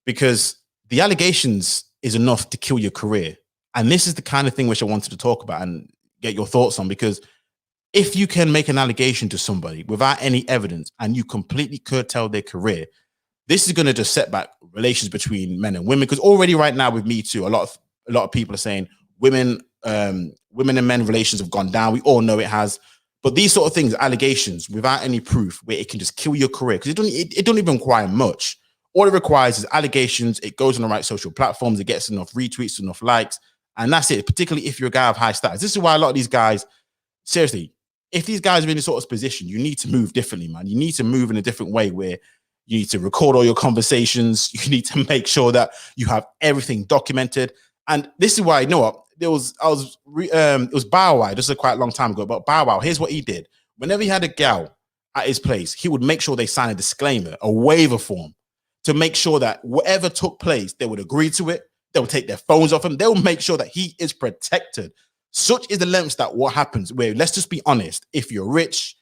because the allegations is enough to kill your career. And this is the kind of thing which I wanted to talk about and get your thoughts on, because if you can make an allegation to somebody without any evidence and you completely curtail their career, this is going to just set back relations between men and women. Because already right now with MeToo, a lot of people are saying women and men relations have gone down. We all know it has. But these sort of things, allegations without any proof, where it can just kill your career, because it don't even require much. All it requires is allegations. It goes on the right social platforms. It gets enough retweets, enough likes, and that's it. Particularly if you're a guy of high status. This is why a lot of these guys, seriously, if these guys are in this sort of position, you need to move differently, man. You need to move in a different way, where you need to record all your conversations. You need to make sure that you have everything documented. And this is why, you know what? It was Bow Wow, this is quite a long time ago, but Bow Wow, here's what he did. Whenever he had a gal at his place, he would make sure they signed a disclaimer, a waiver form, to make sure that whatever took place, they would agree to it. They would take their phones off him. They will make sure that he is protected. Such is the lengths that what happens, where, let's just be honest, if you're rich,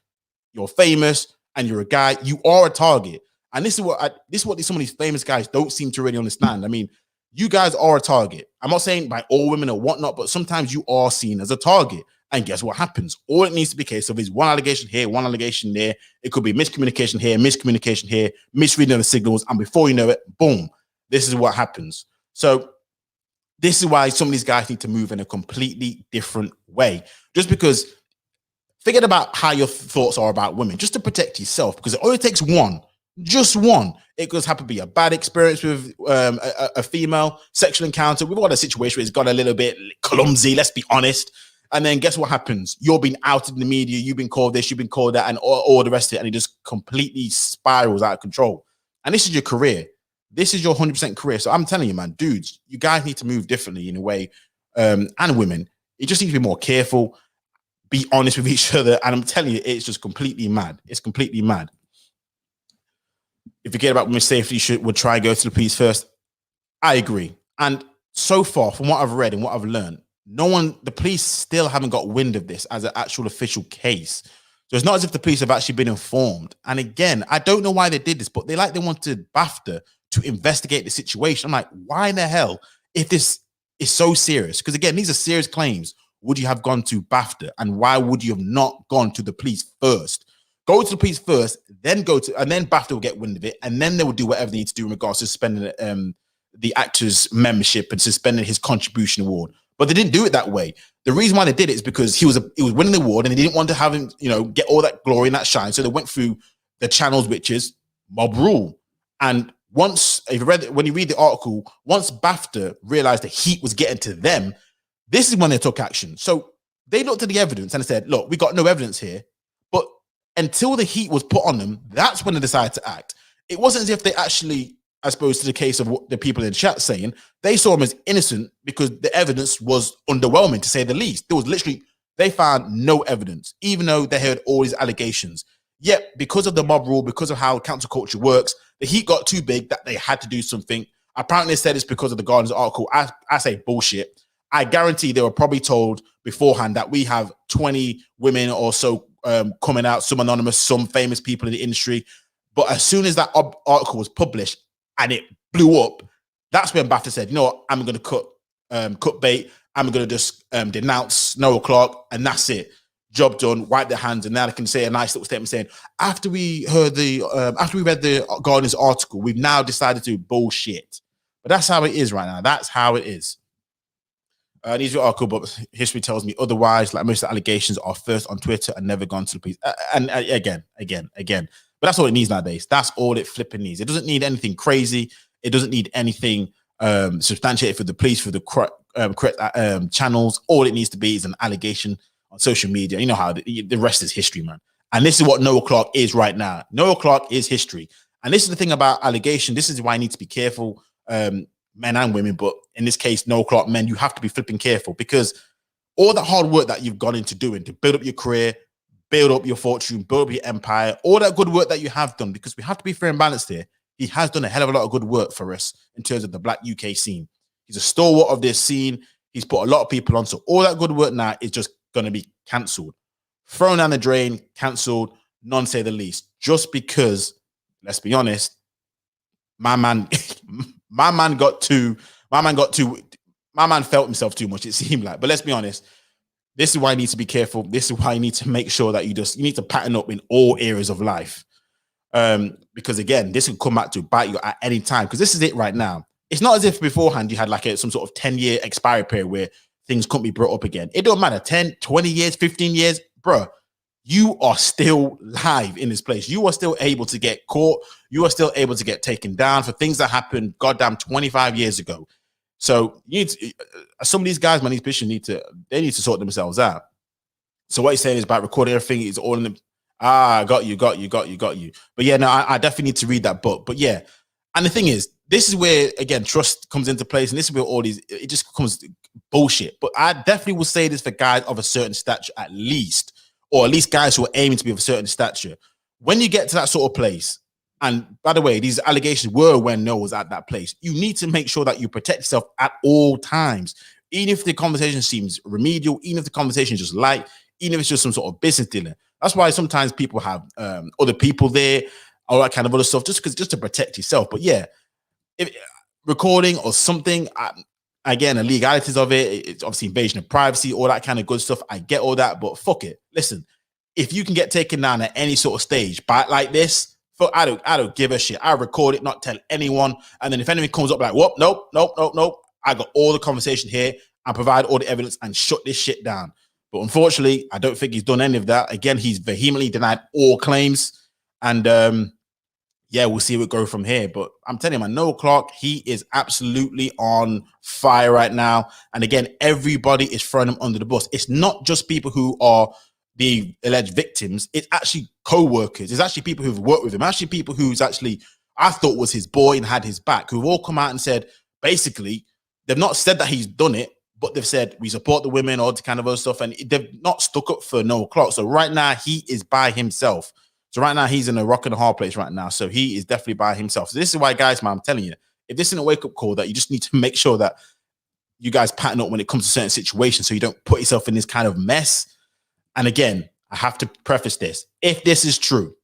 you're famous, and you're a guy, you are a target. And this is what some of these famous guys don't seem to really understand. I mean, you guys are a target. I'm not saying by all women or whatnot, but sometimes you are seen as a target. And guess what happens? All it needs to be a case of is one allegation here, one allegation there. It could be miscommunication here, misreading of the signals. And before you know it, boom, this is what happens. So this is why some of these guys need to move in a completely different way. Just because, forget about how your thoughts are about women, just to protect yourself, because it only takes one. Just one. It could happen to be a bad experience with a female sexual encounter. We've got a situation where it's got a little bit clumsy, let's be honest. And then guess what happens? You're being outed in the media. You've been called this, you've been called that, and all the rest of it. And it just completely spirals out of control. And this is your career. This is your 100% career. So I'm telling you, man, dudes, you guys need to move differently in a way. And women, you just need to be more careful. be honest with each other. And I'm telling you, it's just completely mad. It's completely mad. If you care about women's safety, would try and go to the police first. I agree. And so far, from what I've read and what I've learned, the police still haven't got wind of this as an actual official case. So it's not as if the police have actually been informed. And again, I don't know why they did this, but they wanted Bafta to investigate the situation. I'm like, why in the hell, if this is so serious? Because again, these are serious claims. Would you have gone to Bafta? And why would you have not gone to the police first? Go to the police first, then and then Bafta will get wind of it, and then they will do whatever they need to do in regards to suspending the actor's membership and suspending his contribution award. But they didn't do it that way. The reason why they did it is because he was winning the award, and they didn't want to have him, get all that glory and that shine. So they went through the channels, which is mob rule. And when you read the article, once Bafta realized the heat was getting to them, this is when they took action. So they looked at the evidence and said, look, we got no evidence here. But until the heat was put on them, that's when they decided to act. It wasn't as if they actually, as opposed to the case of what the people in the chat saying, they saw him as innocent because the evidence was underwhelming, to say the least. They found no evidence, even though they heard all these allegations. Yet, because of the mob rule, because of how cancel culture works, the heat got too big that they had to do something. Apparently, they said it's because of the Guardian's article. I say bullshit. I guarantee they were probably told beforehand that we have 20 women or so coming out, some anonymous, some famous people in the industry. But as soon as that article was published and it blew up, that's when Bafta said, you know what, I'm going to cut bait. I'm going to just denounce Noel Clarke, and that's it. Job done, wipe their hands, and now they can say a nice little statement saying, after we read the Guardian's article, we've now decided to bullshit. But that's how it is right now. That's how it is. These are article, but history tells me otherwise. Like, most of the allegations are first on Twitter and never gone to the police. And again. But that's all it needs nowadays. That's all it flipping needs. It doesn't need anything crazy. It doesn't need anything substantiated for the police, for the correct channels. All it needs to be is an allegation on social media. You know how the rest is history, man. And this is what Noel Clarke is right now. Noel Clarke is history. And this is the thing about allegation. This is why I need to be careful, men and women. But in this case, Noel Clarke, men, you have to be flipping careful, because all the hard work that you've gone into doing to build up your career, build up your fortune, build up your empire, all that good work that you have done, because we have to be fair and balanced here. He has done a hell of a lot of good work for us in terms of the Black UK scene. He's a stalwart of this scene. He's put a lot of people on. So all that good work now is just going to be cancelled, thrown down the drain, cancelled, none say the least. Just because, let's be honest, my man felt himself too much, it seemed like. But let's be honest, this is why you need to be careful. This is why you need to make sure that you need to pattern up in all areas of life. Because again, this can come back to bite you at any time, because this is it right now. It's not as if beforehand you had like some sort of 10-year expiry period where things couldn't be brought up again. It don't matter, 10, 20 years, 15 years, bro. You are still live in this place. You are still able to get caught. You are still able to get taken down for things that happened goddamn 25 years ago. So you need to, some of these guys, man, these bishops need to sort themselves out. So what he's saying is about recording everything is all in the got you. But yeah, no, I definitely need to read that book. But yeah, and the thing is, this is where again trust comes into place, and this is where all these it just becomes bullshit. But I definitely will say this for guys of a certain stature, at least, or at least guys who are aiming to be of a certain stature. When you get to that sort of place, and by the way, these allegations were when Noel was at that place, you need to make sure that you protect yourself at all times, even if the conversation seems remedial, even if the conversation is just light, even if it's just some sort of business dealing. That's why sometimes people have other people there, all that kind of other stuff, just to protect yourself. But yeah, if recording or something, again, the legalities of it's obviously invasion of privacy, all that kind of good stuff. I get all that, but fuck it. Listen, if you can get taken down at any sort of stage, like this, I don't give a shit. I record it, not tell anyone, and then if anything comes up like, whoop, nope, I got all the conversation here and provide all the evidence and shut this shit down. But unfortunately, I don't think he's done any of that. Again, he's vehemently denied all claims. And yeah, we'll see what go from here. But I'm telling you, man, Noel Clarke, he is absolutely on fire right now. And again, everybody is throwing him under the bus. It's not just people who are the alleged victims. It's actually co-workers. It's actually people who've worked with him. Actually people who's actually, I thought was his boy and had his back, who've all come out and said, basically, they've not said that he's done it, but they've said we support the women, all the kind of other stuff, and they've not stuck up for Noel Clarke. So right now he is by himself. So right now he's in a rock and a hard place right now. So he is definitely by himself. So this is why, guys, man, I'm telling you, if this isn't a wake up call, that you just need to make sure that you guys pattern up when it comes to certain situations, so you don't put yourself in this kind of mess. And again, I have to preface this: if this is true,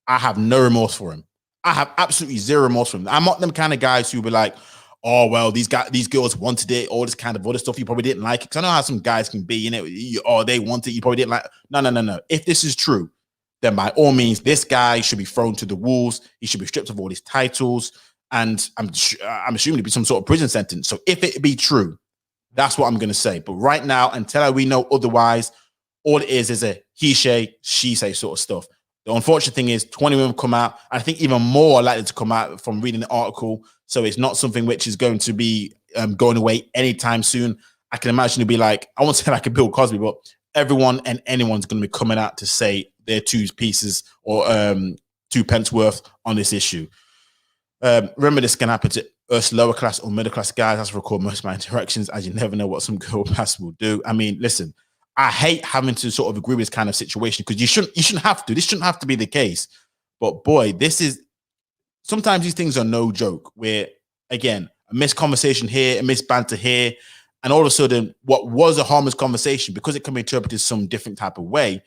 I have no remorse for him. I have absolutely zero remorse for him. I'm not them kind of guys who be like, oh, well, these girls wanted it, all this kind of other stuff. You probably didn't like it. Because I know how some guys can be, you know, oh, they want it, you probably didn't like it. No. If this is true, then by all means, this guy should be thrown to the wolves. He should be stripped of all his titles. And I'm assuming it'd be some sort of prison sentence. So if it be true, that's what I'm going to say. But right now, until we know otherwise, all it is a he say, she say sort of stuff. The unfortunate thing is 20 women come out. I think even more are likely to come out from reading the article. So it's not something which is going to be going away anytime soon. I can imagine it'd be like, I won't say like a Bill Cosby, but everyone and anyone's going to be coming out to say their two pieces or 2 pence worth on this issue. Remember, this can happen to us lower class or middle class guys. That's record most of my interactions, as you never know what some girl pass will do. I mean, listen, I hate having to sort of agree with this kind of situation because you shouldn't have to. This shouldn't have to be the case. But boy, this is sometimes these things are no joke. Where again, a missed conversation here, a missed banter here, and all of a sudden, what was a harmless conversation, because it can be interpreted some different type of way,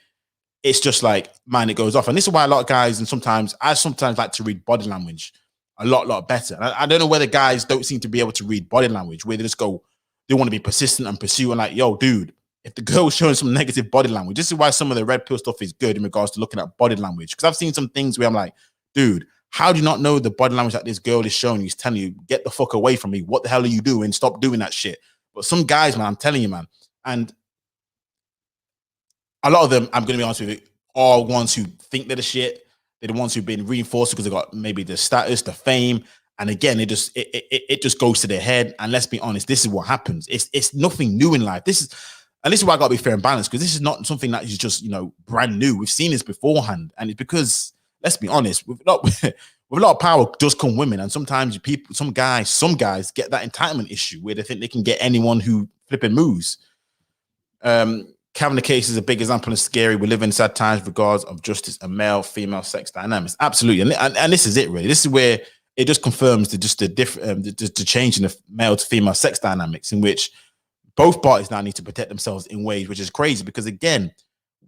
it's just like, man, it goes off. And this is why a lot of guys, and I sometimes like to read body language a lot better. I don't know whether guys don't seem to be able to read body language, where they just go, they want to be persistent and pursue, and like, yo, dude, if the girl's showing some negative body language, this is why some of the red pill stuff is good in regards to looking at body language. Because I've seen some things where I'm like, dude, how do you not know the body language that this girl is showing you? He's telling you, get the fuck away from me. What the hell are you doing? Stop doing that shit. But some guys, man, I'm telling you, man, and a lot of them, I'm going to be honest with you, are ones who think they're the shit. They're the ones who've been reinforced because they got maybe the status, the fame. And again, it just goes to their head. And let's be honest, this is what happens. It's nothing new in life. This is why I got to be fair and balanced, because this is not something that is just, brand new. We've seen this beforehand. And it's because, let's be honest, with a lot of power does come women. And sometimes some guys get that entitlement issue where they think they can get anyone who flipping moves. Kavanaugh case is a big example of scary. We live in sad times regards of justice and male-female sex dynamics. Absolutely. And this is it, really. This is where it just confirms the change in the male to female sex dynamics, in which both parties now need to protect themselves in ways which is crazy. Because again,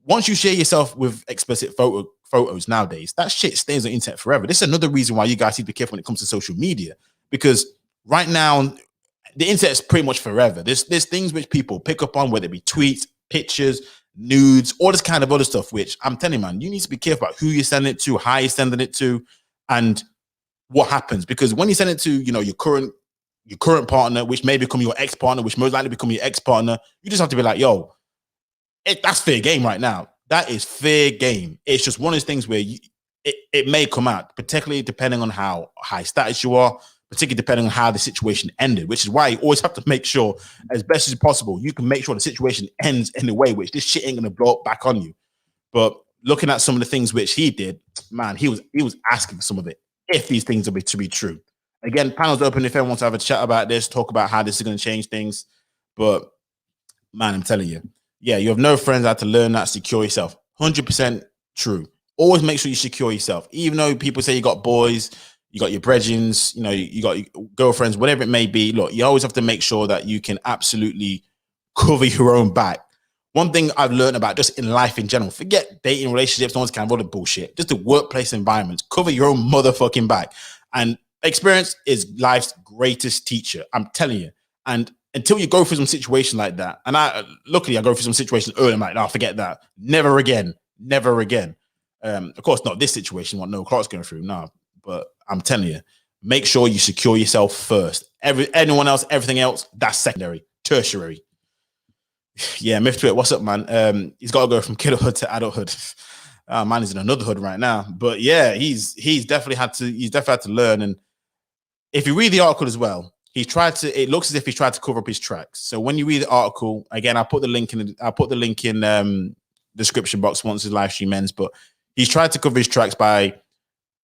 once you share yourself with explicit photos nowadays, that shit stays on the internet forever. This is another reason why you guys need to be careful when it comes to social media, because right now the internet is pretty much forever. There's things which people pick up on, whether it be tweets, pictures, nudes, all this kind of other stuff, which I'm telling you, man, you need to be careful about who you're sending it to, how you're sending it to, and what happens. Because when you send it to, your current partner, which may become your ex-partner, which most likely become your ex-partner, you just have to be like, yo, that's fair game right now. That is fair game. It's just one of those things where it may come out, particularly depending on how high status you are, particularly depending on how the situation ended, which is why you always have to make sure, as best as possible, you can make sure the situation ends in a way which this shit ain't going to blow up back on you. But looking at some of the things which he did, man, he was asking for some of it, if these things are to be true. Again, panel's open if anyone wants to have a chat about this, talk about how this is going to change things. But man, I'm telling you, yeah, you have no friends. I had to learn that. Secure yourself. 100% true. Always make sure you secure yourself. Even though people say you got boys, you got your brethrens, you got your girlfriends, whatever it may be. Look, you always have to make sure that you can absolutely cover your own back. One thing I've learned about just in life in general, forget dating, relationships, all this kind of other bullshit. Just the workplace environment. Cover your own motherfucking back. And experience is life's greatest teacher. I'm telling you. And until you go through some situation like that, and luckily I go through some situations early, I'm like, no, forget that. Never again. Never again. Of course, not this situation, what Noel Clarke's going through. No, but I'm telling you, make sure you secure yourself first. Anyone else, everything else, that's secondary, tertiary. Yeah, Myth to it. What's up, man? He's got to go from kidhood to adulthood. Man, he's in another hood right now. But yeah, he's definitely had to learn. And if you read the article as well, it looks as if he tried to cover up his tracks. So when you read the article, again, I'll put the link in description box once the live stream ends. But he's tried to cover his tracks by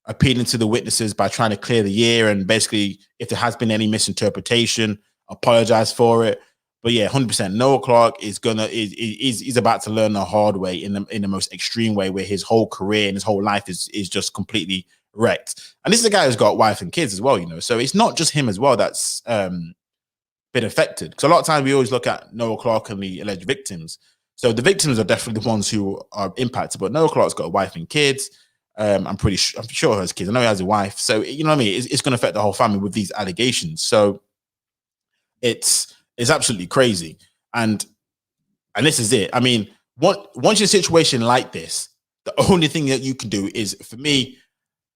appealing to the witnesses, by trying to clear the air, and basically, if there has been any misinterpretation apologize for it. But yeah, 100%. Noel Clarke is he's about to learn the hard way in the most extreme way, where his whole career and his whole life is just completely wrecked. And this is a guy who's got wife and kids as well, so it's not just him as well that's been affected. Because a lot of times we always look at Noel Clarke and the alleged victims. So the victims are definitely the ones who are impacted. But Noel Clarke's got a wife and kids. I'm sure he has kids. I know he has a wife. So you know what I mean. It's going to affect the whole family with these allegations. So it's absolutely crazy. And this is it. I mean, once you're in a situation like this, the only thing that you can do is, for me,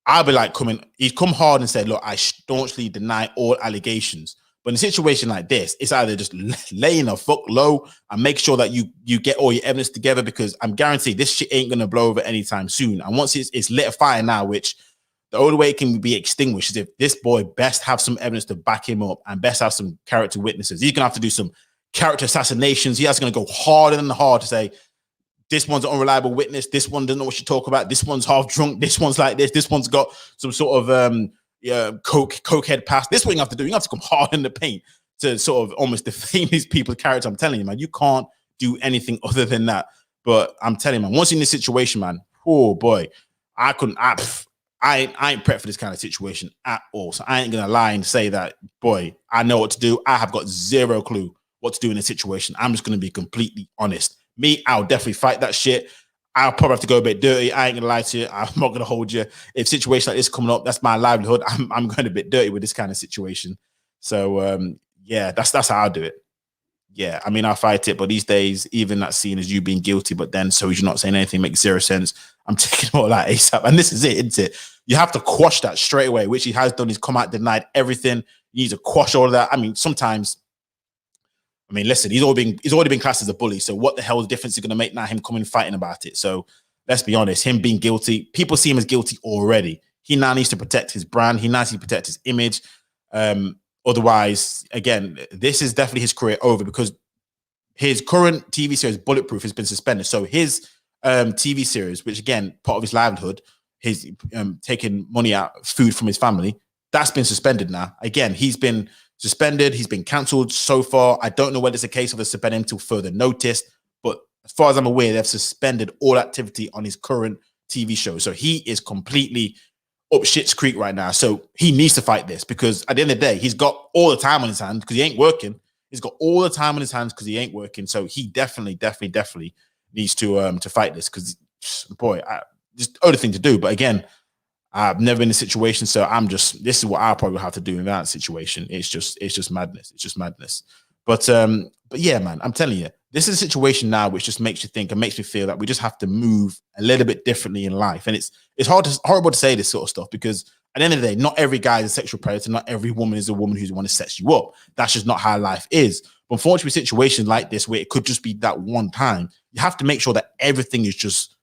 I'll be like he's come hard and said, look, I staunchly deny all allegations. But in a situation like this, it's either just laying the fuck low and make sure that you get all your evidence together, because I'm guaranteed this shit ain't gonna blow over anytime soon. And once it's lit a fire now, which the only way it can be extinguished is if this boy best have some evidence to back him up and best have some character witnesses. He's gonna have to do some character assassinations. He has to go harder than hard to say, this one's an unreliable witness. This one doesn't know what you talk about. This one's half drunk. This one's like this. This one's got some sort of cokehead past. This is what you have to do. You have to come hard in the paint to sort of almost defame these people's character. I'm telling you, man, you can't do anything other than that. But I'm telling you, man, once in this situation, man, oh boy, I ain't prepped for this kind of situation at all. So I ain't gonna lie and say that, boy, I know what to do. I have got zero clue what to do in this situation. I'm just gonna be completely honest. Me, I'll definitely fight that shit. I'll probably have to go a bit dirty. I ain't gonna lie to you. I'm not gonna hold you. If situation like this coming up, that's my livelihood. I'm going a bit dirty with this kind of situation. So yeah, that's how I'll do it. Yeah, I mean, I'll fight it, but these days, even that scene as you being guilty, but then so you're not saying anything makes zero sense. I'm taking all that ASAP. And this is it, isn't it? You have to quash that straight away, which he has done. He's come out, denied everything. You need to quash all of that. I mean, sometimes, I mean, listen, he's already been classed as a bully. So what the hell is the difference is going to make now him coming fighting about it? So let's be honest, him being guilty, people see him as guilty already. He now needs to protect his brand. He now needs to protect his image. Otherwise, again, this is definitely his career over, because his current TV series, Bulletproof, has been suspended. So his TV series, which again, part of his livelihood, his taking money out, food from his family, that's been suspended now. Again, he's been suspended. He's been cancelled so far. I don't know whether it's a case of a suspending until further notice, but as far as I'm aware, they've suspended all activity on his current TV show. So he is completely up shit's creek right now. So he needs to fight this, because at the end of the day, he's got all the time on his hands because he ain't working. He's got all the time on his hands because he ain't working. So he definitely needs to fight this, because, boy, just other thing to do. But again, I've never been in a situation, so this is what I'll probably have to do in that situation. It's just madness. It's just madness. But yeah, man, I'm telling you, this is a situation now which just makes you think and makes me feel that we just have to move a little bit differently in life. And it's horrible to say this sort of stuff, because at the end of the day, not every guy is a sexual predator. Not every woman is a woman who's the one to set you up. That's just not how life is. But unfortunately, situations like this, where it could just be that one time, you have to make sure that everything is just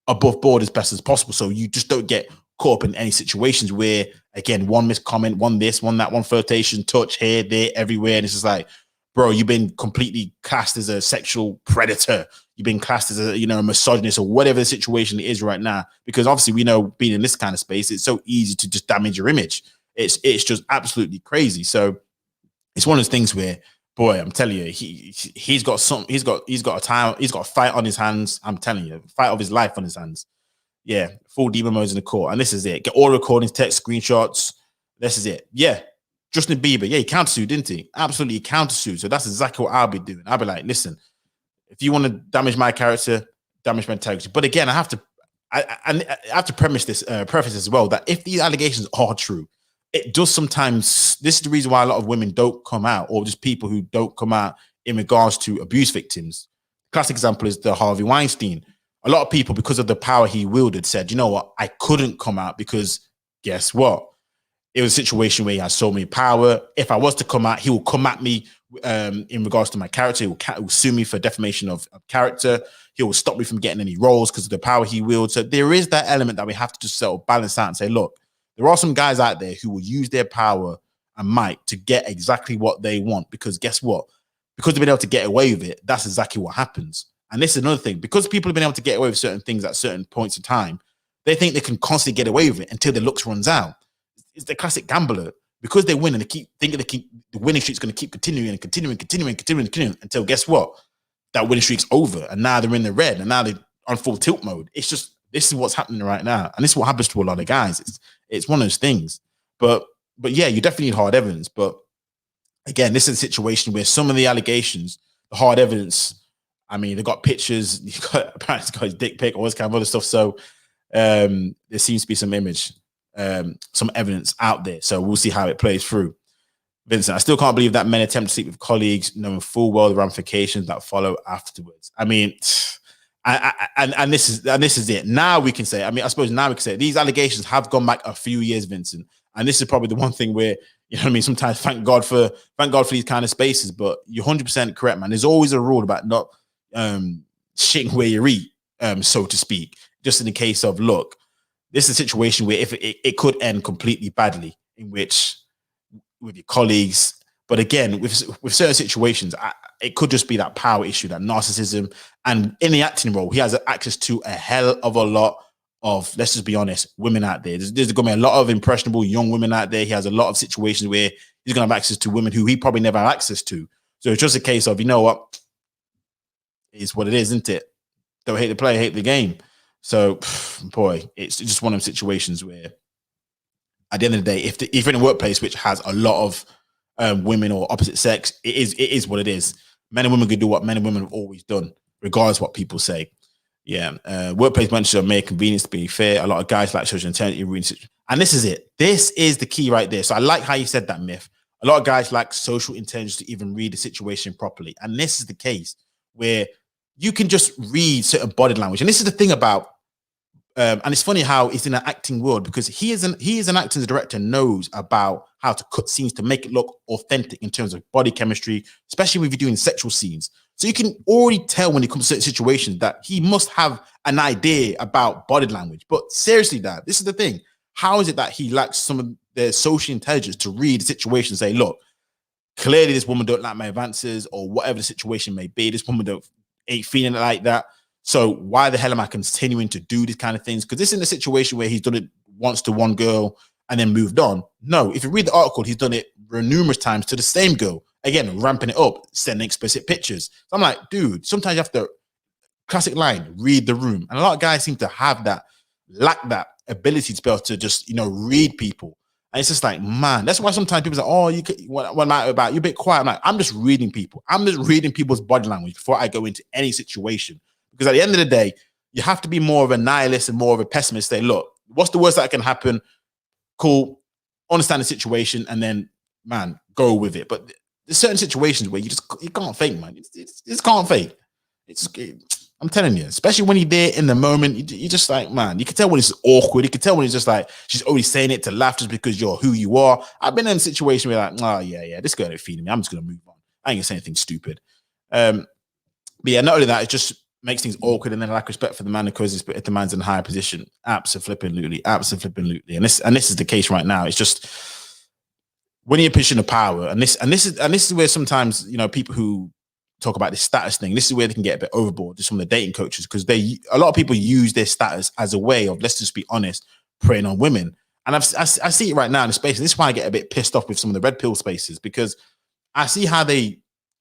above board as best as possible, so you just don't get caught up in any situations where, again, one miscomment, one this, one that, one flirtation, touch here, there, everywhere. And it's just like, bro, you've been completely classed as a sexual predator. You've been classed as a misogynist, or whatever the situation is right now. Because obviously we know, being in this kind of space, it's so easy to just damage your image. It's just absolutely crazy. So it's one of those things where, boy, I'm telling you, he's got a fight on his hands. I'm telling you, fight of his life on his hands. Yeah, full demon modes in the court. And this is it. Get all recordings, text, screenshots. This is it. Yeah. Justin Bieber, yeah, he countersued, didn't he? Absolutely, he countersued. So that's exactly what I'll be doing. I'll be like, listen, if you want to damage my character, damage my integrity. But again, I have to preface this as well, that if these allegations are true, it does sometimes, this is the reason why a lot of women don't come out, or just people who don't come out in regards to abuse victims. Classic example is the Harvey Weinstein. A lot of people, because of the power he wielded, said, you know what, I couldn't come out because guess what? It was a situation where he has so many power. If I was to come out, he will come at me in regards to my character. He will sue me for defamation of character. He will stop me from getting any roles because of the power he wields. So there is that element that we have to just sort of balance out and say, look, there are some guys out there who will use their power and might to get exactly what they want. Because guess what? Because they've been able to get away with it, that's exactly what happens. And this is another thing. Because people have been able to get away with certain things at certain points in time, they think they can constantly get away with it until their looks runs out. It's the classic gambler. because they win and they keep thinking the winning streak's going to keep continuing until guess what? That winning streak's over, and now they're in the red, and now they're on full tilt mode. It's just this is what's happening right now, and this is what happens to a lot of guys. It's one of those things, but yeah, you definitely need hard evidence. But again, this is a situation where some of the allegations, the hard evidence, I mean, they've got pictures, apparently got his dick pic, all this kind of other stuff. So there seems to be some some evidence out there. So we'll see how it plays through. Vincent, I still can't believe that men attempt to sleep with colleagues, knowing full well the ramifications that follow afterwards. I mean, and this is it. Now we can say, I mean, I suppose now we can say these allegations have gone back a few years, Vincent. And this is probably the one thing where, you know what I mean, sometimes thank God for these kind of spaces, but you're 100% correct, man. There's always a rule about not shitting where you eat, so to speak, just in the case of, look, this is a situation where if it could end completely badly, in which with your colleagues, but again, with certain situations, it could just be that power issue, that narcissism. And in the acting role, he has access to a hell of a lot of, let's just be honest, women out there. There's going to be a lot of impressionable young women out there. He has a lot of situations where he's going to have access to women who he probably never had access to. So it's just a case of, you know what, it's what it is, isn't it? Don't hate the player, hate the game. So, boy, it's just one of those situations where, at the end of the day, if you're in a workplace which has a lot of women or opposite sex, it is what it is. Men and women can do what men and women have always done, regardless of what people say. Yeah, workplace managers are made convenience to be fair. A lot of guys like social intensity, and this is it. This is the key right there. So I like how you said that, Myth. A lot of guys lack social intelligence to even read the situation properly, and this is the case where you can just read certain body language. And this is the thing about, and it's funny how it's in an acting world, because he is an actor and director, knows about how to cut scenes to make it look authentic in terms of body chemistry, especially when you're doing sexual scenes. So you can already tell when it comes to certain situations that he must have an idea about body language. But seriously, Dad, this is the thing. How is it that he lacks some of the social intelligence to read the situation and say, look, clearly this woman don't like my advances, or whatever the situation may be. This woman ain't feeling it like that. So why the hell am I continuing to do these kind of things? Because this isn't a situation where he's done it once to one girl and then moved on. No, if you read the article, he's done it numerous times to the same girl. Again, ramping it up, sending explicit pictures. So I'm like, dude, sometimes you have to, classic line, read the room. And a lot of guys seem to lack that ability to be able to just, read people. And it's just like, man, that's why sometimes people say, oh, what am I about? You're a bit quiet. I'm like, I'm just reading people. I'm just reading people's body language before I go into any situation. Because at the end of the day, you have to be more of a nihilist and more of a pessimist. Say, look, what's the worst that can happen? Cool, understand the situation, and then, man, go with it. But there's certain situations where you can't fake, man. It's can't fake. I'm telling you, especially when you're there in the moment, you're just like, man, you can tell when it's awkward. You can tell when it's just like, she's always saying it to laugh just because you're who you are. I've been in a situation where like, oh, yeah, this girl ain't feeding me. I'm just going to move on. I ain't going to say anything stupid. But yeah, not only that, it just makes things awkward, and then lack respect for the man because it demands in a higher position. Absolutely. And this is the case right now. It's just when you're in a position of power, and this is where sometimes people who talk about this status thing, this is where they can get a bit overboard. Just from the dating coaches, because a lot of people use their status as a way of, let's just be honest, preying on women. And I see it right now in the space, and this is why I get a bit pissed off with some of the red pill spaces, because I see how they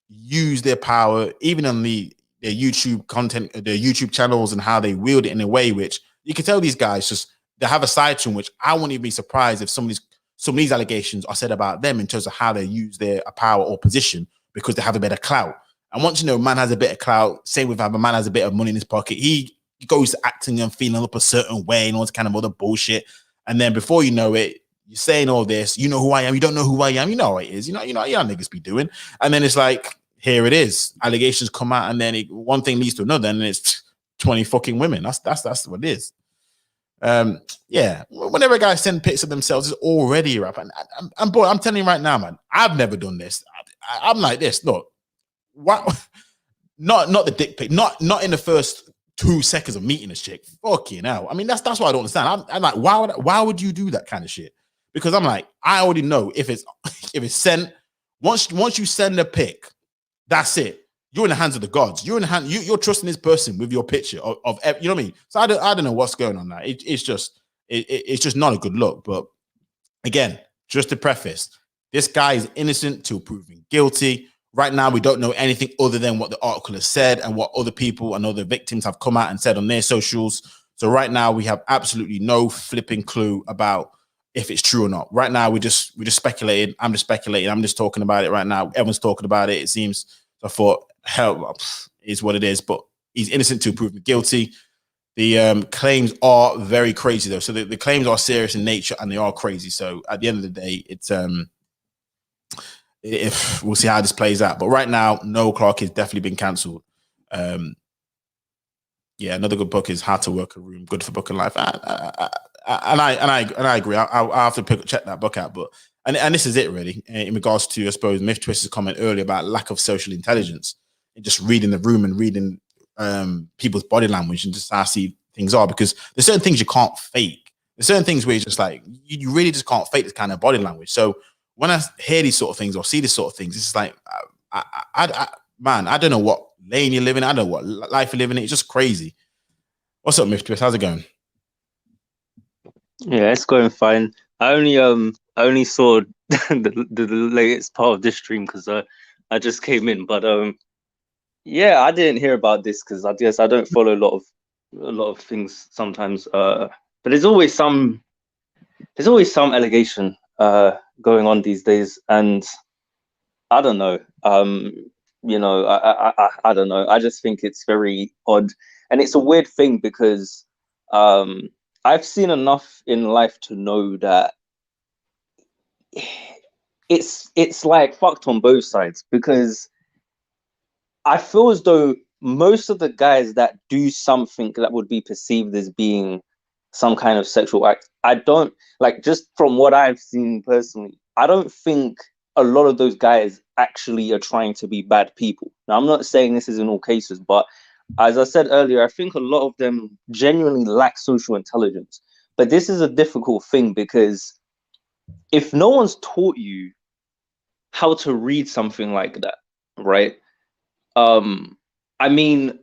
use their power, even on their YouTube content, their YouTube channels, and how they wield it in a way which you can tell these guys they have a side to them, which I wouldn't even be surprised if some of these allegations are said about them in terms of how they use their power or position because they have a bit of clout. And once man has a bit of clout, same with if a man has a bit of money in his pocket, he goes to acting and feeling up a certain way and all this kind of other bullshit. And then before you know it, you're saying all this, you know who I am, you don't know who I am, you know what it is, you know niggas be doing. And then it's like, here it is. Allegations come out, and then one thing leads to another, and it's 20 fucking women. That's what it is. Yeah. Whenever a guy sends pics of themselves, it's already a rap. And boy, I'm telling you right now, man, I've never done this. I'm like this. Look, what? Not the dick pic. Not in the first 2 seconds of meeting this chick. Fucking hell. I mean, that's what I don't understand. I'm like, why would you do that kind of shit? Because I'm like, I already know if it's sent. Once you send a pic, that's it. You're in the hands of the gods. You're trusting this person with your picture of you know what I mean? So I don't know what's going on there. It's just not a good look. But again, just to preface, this guy is innocent till proven guilty. Right now, we don't know anything other than what the article has said and what other people and other victims have come out and said on their socials. So right now, we have absolutely no flipping clue about if it's true or not. Right now, we're just speculating. I'm just speculating. I'm just talking about it right now. Everyone's talking about it. It seems. I thought, hell, is what it is. But he's innocent till proven guilty. The claims are very crazy, though. So the claims are serious in nature and they are crazy. So at the end of the day, it's if we'll see how this plays out. But right now, Noel Clarke has definitely been cancelled. Yeah, another good book is How to Work a Room. Good for book and life. And I agree. I'll have to check that book out. But and this is it really in regards to, I suppose, Myth Twister's comment earlier about lack of social intelligence and just reading the room and reading people's body language and just how I see things are, because there's certain things you can't fake. There's certain things where you're just like, you really just can't fake this kind of body language. So when I hear these sort of things or see these sort of things, it's just like, man, I don't know what lane you're living. I don't know what life you're living. It's just crazy. What's up, Myth Twist? How's it going? Yeah, it's going fine. I only saw the latest part of this stream because I just came in, but yeah, I didn't hear about this because I guess I don't follow a lot of things sometimes. But there's always some allegation going on these days, and I don't know. You know, I don't know. I just think it's very odd, and it's a weird thing because I've seen enough in life to know that it's like fucked on both sides, because I feel as though most of the guys that do something that would be perceived as being some kind of sexual act, I don't like, just from what I've seen personally, I don't think a lot of those guys actually are trying to be bad people. Now, I'm not saying this is in all cases, but as I said earlier, I think a lot of them genuinely lack social intelligence. But this is a difficult thing because if no one's taught you how to read something like that, right? I mean,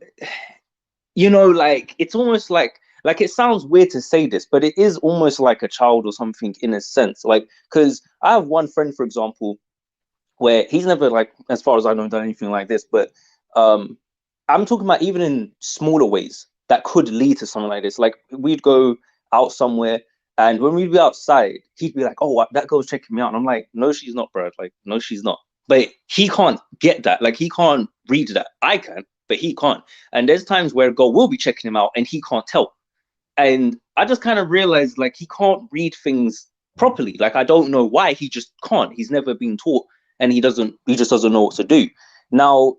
you know, like it's almost like it sounds weird to say this, but it is almost like a child or something in a sense. Like, because I have one friend, for example, where he's never, like, as far as I know, done anything like this, but I'm talking about even in smaller ways that could lead to something like this. Like, we'd go out somewhere, and when we'd be outside, he'd be like, "Oh, that girl's checking me out," and I'm like, "No, she's not, bro. Like, no, she's not." But he can't get that. Like, he can't read that. I can, but he can't. And there's times where a girl will be checking him out, and he can't tell. And I just kind of realized, like, he can't read things properly. Like, I don't know why. He just can't. He's never been taught, and he just doesn't know what to do. Now,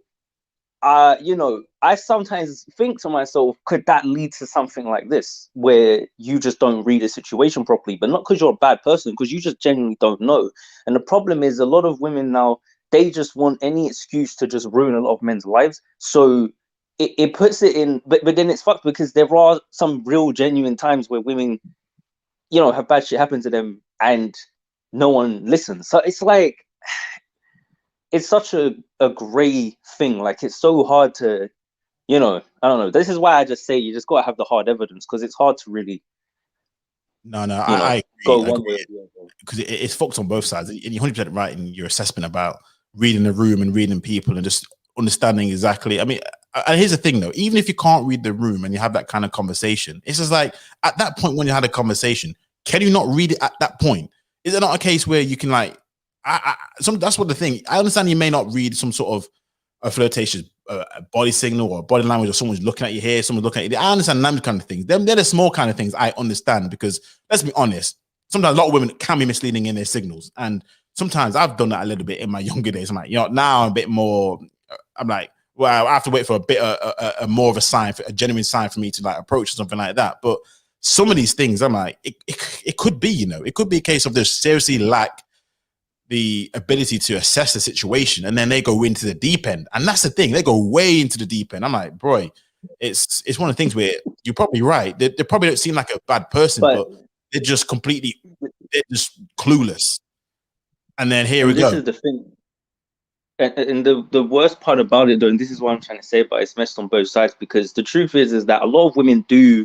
you know, I sometimes think to myself, could that lead to something like this, where you just don't read a situation properly, but not because you're a bad person, because you just genuinely don't know. And the problem is, a lot of women now, they just want any excuse to just ruin a lot of men's lives. So it puts it in, but then it's fucked, because there are some real genuine times where women, you know, have bad shit happen to them and no one listens. So it's like, it's such a gray thing. Like, it's so hard to, you know, I don't know. This is why I just say you just got to have the hard evidence, because it's hard to really, No, I agree. go one way or the other. Because it's fucked on both sides. And you're 100% right in your assessment about reading the room and reading people and just understanding exactly. I mean, and here's the thing though, even if you can't read the room and you have that kind of conversation, it's just like at that point when you had a conversation, can you not read it at that point? Is it not a case where you can, like, that's what the thing. I understand you may not read some sort of a flirtatious body signal or body language, or someone's looking at your hair, someone's looking at you. I understand those kind of things. They're the small kind of things I understand, because let's be honest, sometimes a lot of women can be misleading in their signals. And sometimes I've done that a little bit in my younger days. I'm like, you know, now I'm a bit more, I'm like, well, I have to wait for a bit a more of a sign, a genuine sign for me to, like, approach or something like that. But some of these things, I'm like, it could be, you know, it could be a case of they seriously lack the ability to assess the situation, and then they go into the deep end. And that's the thing, they go way into the deep end. I'm like, boy, it's one of the things where you're probably right. They probably don't seem like a bad person, but they're just they're just clueless. And then here we go. This is the thing. And the worst part about it, though, and this is what I'm trying to say, but it's messed on both sides, because the truth is that a lot of women do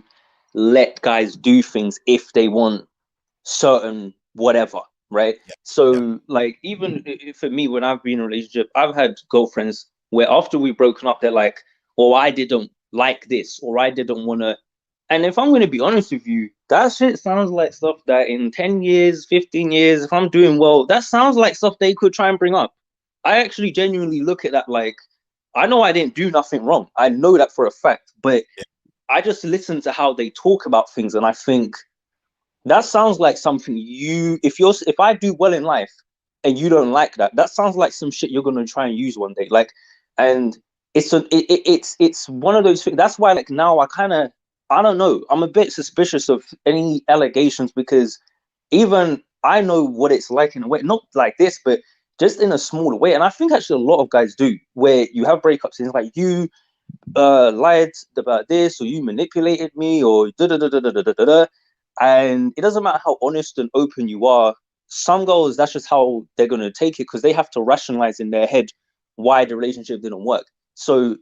let guys do things if they want certain whatever. right? Yeah. Yeah. So like even for me, when I've been in a relationship, I've had girlfriends where after we've broken up, they're like, "Oh, I didn't like this, or I didn't want to." And if I'm going to be honest with you, that shit sounds like stuff that in 10 years, 15 years, if I'm doing well, that sounds like stuff they could try and bring up. I actually genuinely look at that like, I know I didn't do nothing wrong. I know that for a fact, but I just listen to how they talk about things and I think that sounds like something if I do well in life and you don't like that, that sounds like some shit you're gonna try and use one day. Like, and it's one of those things. That's why like now I don't know. I'm a bit suspicious of any allegations because even I know what it's like in a way, not like this, but just in a smaller way. And I think actually a lot of guys do, where you have breakups and it's like you lied about this or you manipulated me or da da da da da da da da. And it doesn't matter how honest and open you are. Some girls, that's just how they're gonna take it because they have to rationalize in their head why the relationship didn't work. So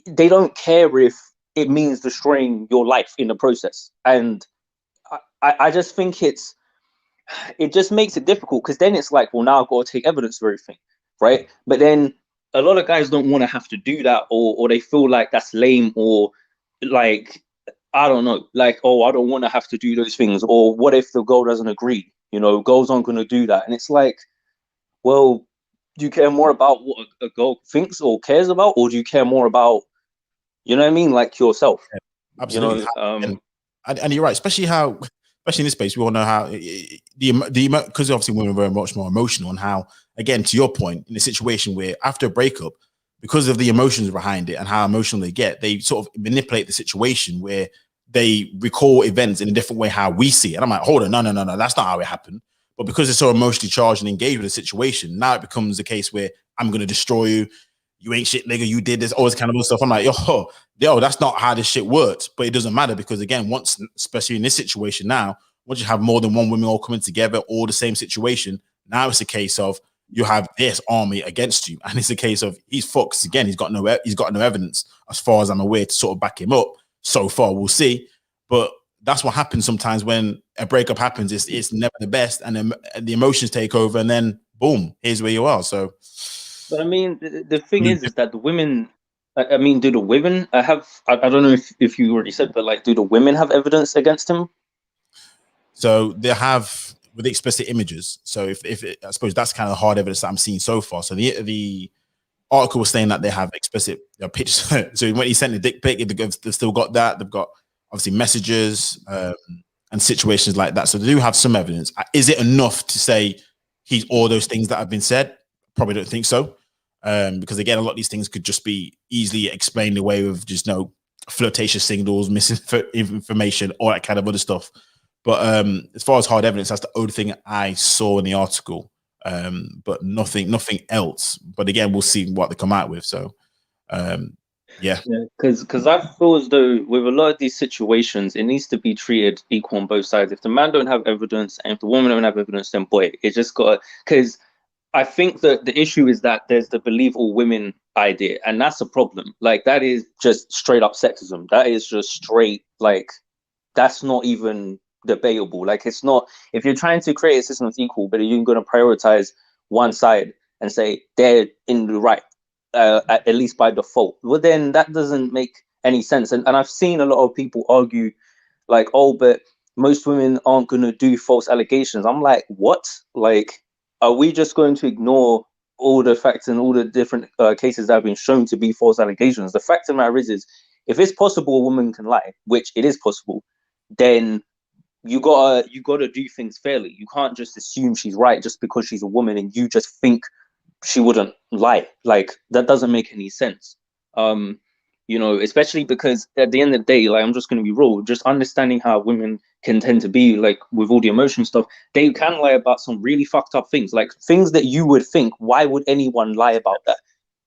they don't care if it means destroying your life in the process. And I just think it just makes it difficult because then it's like, well, now I've got to take evidence for everything, right? But then a lot of guys don't want to have to do that, or they feel like that's lame, or like I don't know, like oh, I don't want to have to do those things, or what if the girl doesn't agree? You know, girls aren't going to do that, and it's like, well, do you care more about what a girl thinks or cares about, or do you care more about, you know what I mean, like yourself? You Absolutely. know, And you're right, especially in this space, we all know how because obviously women are very much more emotional, and how, again, to your point, in a situation where after a breakup, because of the emotions behind it and how emotional they get, they sort of manipulate the situation where they recall events in a different way how we see it. And I'm like, hold on, no, that's not how it happened. But because it's so emotionally charged and engaged with the situation, now it becomes a case where I'm going to destroy you. You ain't shit, nigga. You did this, all this kind of stuff. I'm like, yo, that's not how this shit works. But it doesn't matter because, again, once, especially in this situation now, once you have more than one woman all coming together, all the same situation, now it's a case of you have this army against you, and it's a case of he's fucked again. He's got no evidence, as far as I'm aware, to sort of back him up. So far, we'll see. But that's what happens sometimes when a breakup happens. It's never the best, and then the emotions take over, and then boom, here's where you are. So. but I mean, the thing is that the women. I mean, do the women have? I don't know if you already said, but like, do the women have evidence against him? So they have with the explicit images. So if I suppose that's kind of the hard evidence that I'm seeing so far. So the article was saying that they have explicit pictures. So when he sent the dick pic, they've still got that. They've got obviously messages and situations like that. So they do have some evidence. Is it enough to say he's all those things that have been said? Probably don't think so. Because again, a lot of these things could just be easily explained away with just flirtatious signals, missing information, all that kind of other stuff. But as far as hard evidence, that's the only thing I saw in the article. But nothing else. But again, we'll see what they come out with. So yeah, because I feel as though with a lot of these situations, it needs to be treated equal on both sides. If the man don't have evidence and if the woman don't have evidence, then boy, it just got because I think that the issue is that there's the believe all women idea, and that's a problem. Like that is just straight up sexism. That is just straight like that's not even debatable. Like it's not if you're trying to create a system that's equal, but you're going to prioritize one side and say they're in the right, at least by default. Well, then that doesn't make any sense. And I've seen a lot of people argue like, oh, but most women aren't going to do false allegations. I'm like, what? Like, are we just going to ignore all the facts and all the different cases that have been shown to be false allegations? The fact of the matter is if it's possible a woman can lie, which it is possible, then you gotta do things fairly. You can't just assume she's right just because she's a woman and you just think she wouldn't lie. Like that doesn't make any sense. Um, especially because at the end of the day, like I'm just gonna be real, just understanding how women can tend to be like with all the emotion stuff, they can lie about some really fucked up things, like things that you would think, why would anyone lie about that?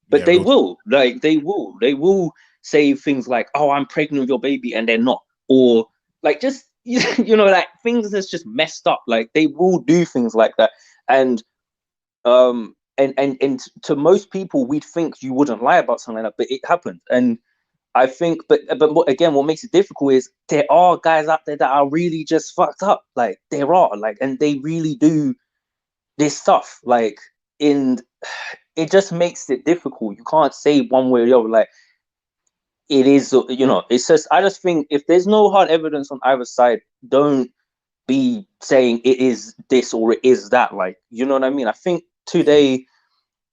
But yeah, they will, like they will say things like, "Oh, I'm pregnant with your baby," and they're not, or like just like things that's just messed up. Like they will do things like that, and and to most people, we'd think you wouldn't lie about something like that, but it happened, and I think, but again, what makes it difficult is there are guys out there that are really just fucked up. Like there are, like, and they really do this stuff. Like, in it just makes it difficult. You can't say one way or the other. Like it is, it's just. I just think if there's no hard evidence on either side, don't be saying it is this or it is that. Like, you know what I mean? I think today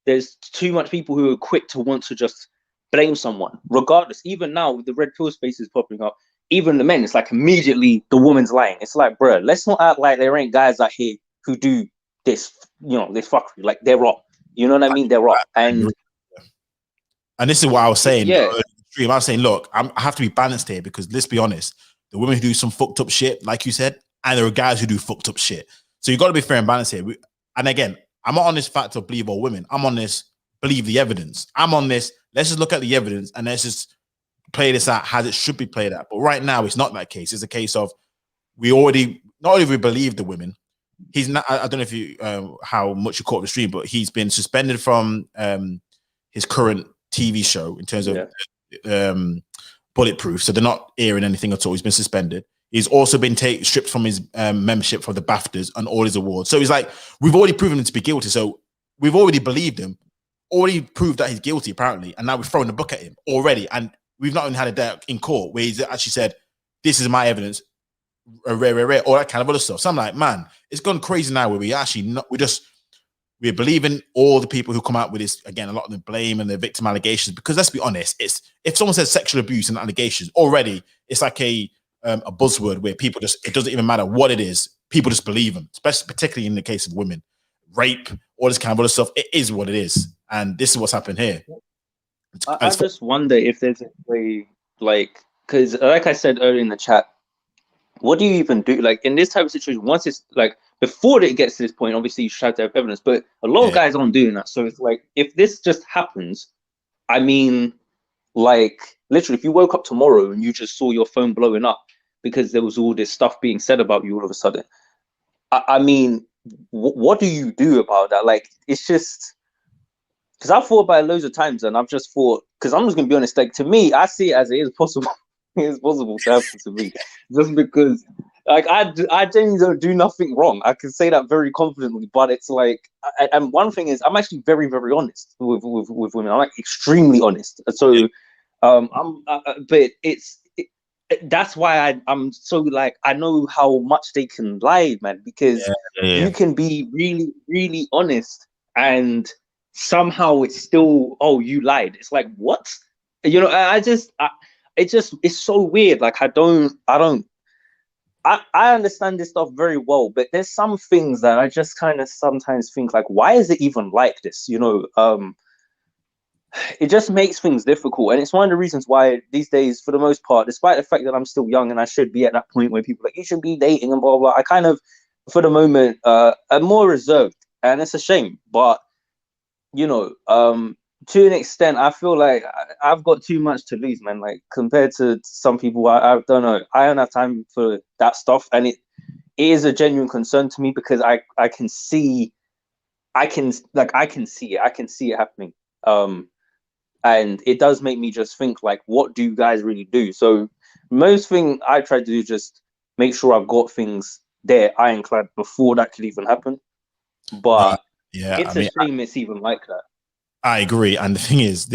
there's too much people who are quick to want to just blame someone, regardless. Even now with the red pill spaces popping up, even the men, it's like immediately the woman's lying. It's like, bro, let's not act like there ain't guys out here who do this, this fuckery. Like they're wrong. You know what I mean? They're wrong. And this is what I was saying. Yeah. I was saying, look, I have to be balanced here because let's be honest, the women who do some fucked up shit, like you said, and there are guys who do fucked up shit. So you got to be fair and balanced here. And again, I'm not on this fact of believe all women. I'm on this believe the evidence. I'm on this. Let's just look at the evidence and let's just play this out as it should be played out. But right now, it's not that case. It's a case of we already not only we believe the women. He's not. I don't know if you how much you caught the stream, but he's been suspended from his current TV show in terms of Bulletproof. So they're not airing anything at all. He's been suspended. He's also been stripped from his membership for the Baftas and all his awards. So he's like, we've already proven him to be guilty. So we've already believed him, already proved that he's guilty, apparently. And now we've thrown the book at him already. And we've not even had a day in court where he's actually said, this is my evidence, all that kind of other stuff. So I'm like, man, it's gone crazy now where we're believing all the people who come out with this, again, a lot of the blame and the victim allegations, because let's be honest, if someone says sexual abuse and allegations already, it's like a buzzword where people it doesn't even matter what it is, people just believe them, especially particularly in the case of women, rape, all this kind of other stuff. It is what it is. And this is what's happened here. I just wonder if there's a way, like, because like I said earlier in the chat, what do you even do? Like in this type of situation, once it's like, before it gets to this point, obviously you should have to have evidence, but a lot of guys aren't doing that. So it's like, if this just happens, I mean, like, literally, if you woke up tomorrow and you just saw your phone blowing up because there was all this stuff being said about you all of a sudden, I mean, what do you do about that? Like, it's just, because I've thought about it loads of times and I've just thought, because I'm just going to be honest, like, to me, I see it as it is possible. It is possible to happen to me, just because, like, I genuinely don't do nothing wrong. I can say that very confidently, but it's like, and one thing is, I'm actually very, very honest with women. I'm like extremely honest. So, but that's why I'm so, like, I know how much they can lie, man, because you can be really, really honest and somehow it's still, oh, you lied. It's like, what? It's so weird. Like, I understand this stuff very well, but there's some things that I just kind of sometimes think, like, why is it even like this? It just makes things difficult. And it's one of the reasons why these days, for the most part, despite the fact that I'm still young and I should be at that point where people are like, you should be dating and blah, blah, I kind of, for the moment, am more reserved. And it's a shame. But, to an extent, I feel like I've got too much to lose, man. Like, compared to some people, I don't know. I don't have time for that stuff. And it is a genuine concern to me because I can see it happening. And it does make me just think, like, what do you guys really do? So most thing I try to do is just make sure I've got things there ironclad before that could even happen. But it's a shame it's even like that. I agree. And the thing is,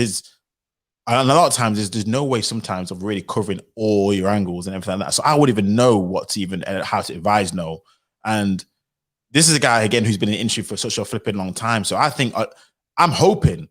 and a lot of times there's no way sometimes of really covering all your angles and everything like that. So I wouldn't even know how to advise Noel. And this is a guy, again, who's been in the industry for such a flipping long time. So I think I'm hoping,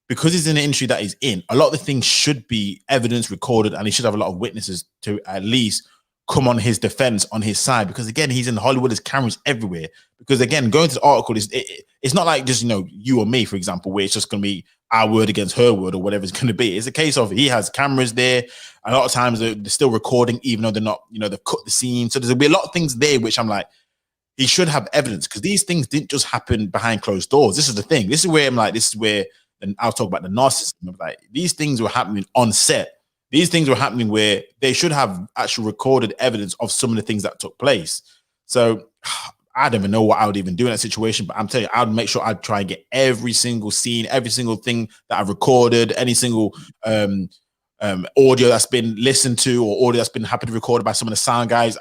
because he's in the industry that he's in, a lot of the things should be evidence recorded and he should have a lot of witnesses to at least come on his defense, on his side, because again, he's in Hollywood, there's cameras everywhere. Because again, going to the article, it's not like just, you or me, for example, where it's just going to be our word against her word or whatever it's going to be. It's a case of he has cameras there. A lot of times they're still recording, even though they're not, they've cut the scene. So there's be a lot of things there, which I'm like, he should have evidence, because these things didn't just happen behind closed doors. This is the thing. This is where and I'll talk about the narcissism of, like, these things were happening on set. These things were happening where they should have actually recorded evidence of some of the things that took place. So I don't even know what I would even do in that situation, but I'm telling you, I'd make sure I'd try and get every single scene, every single thing that I've recorded, any single audio that's been listened to or audio that's been happily recorded by some of the sound guys.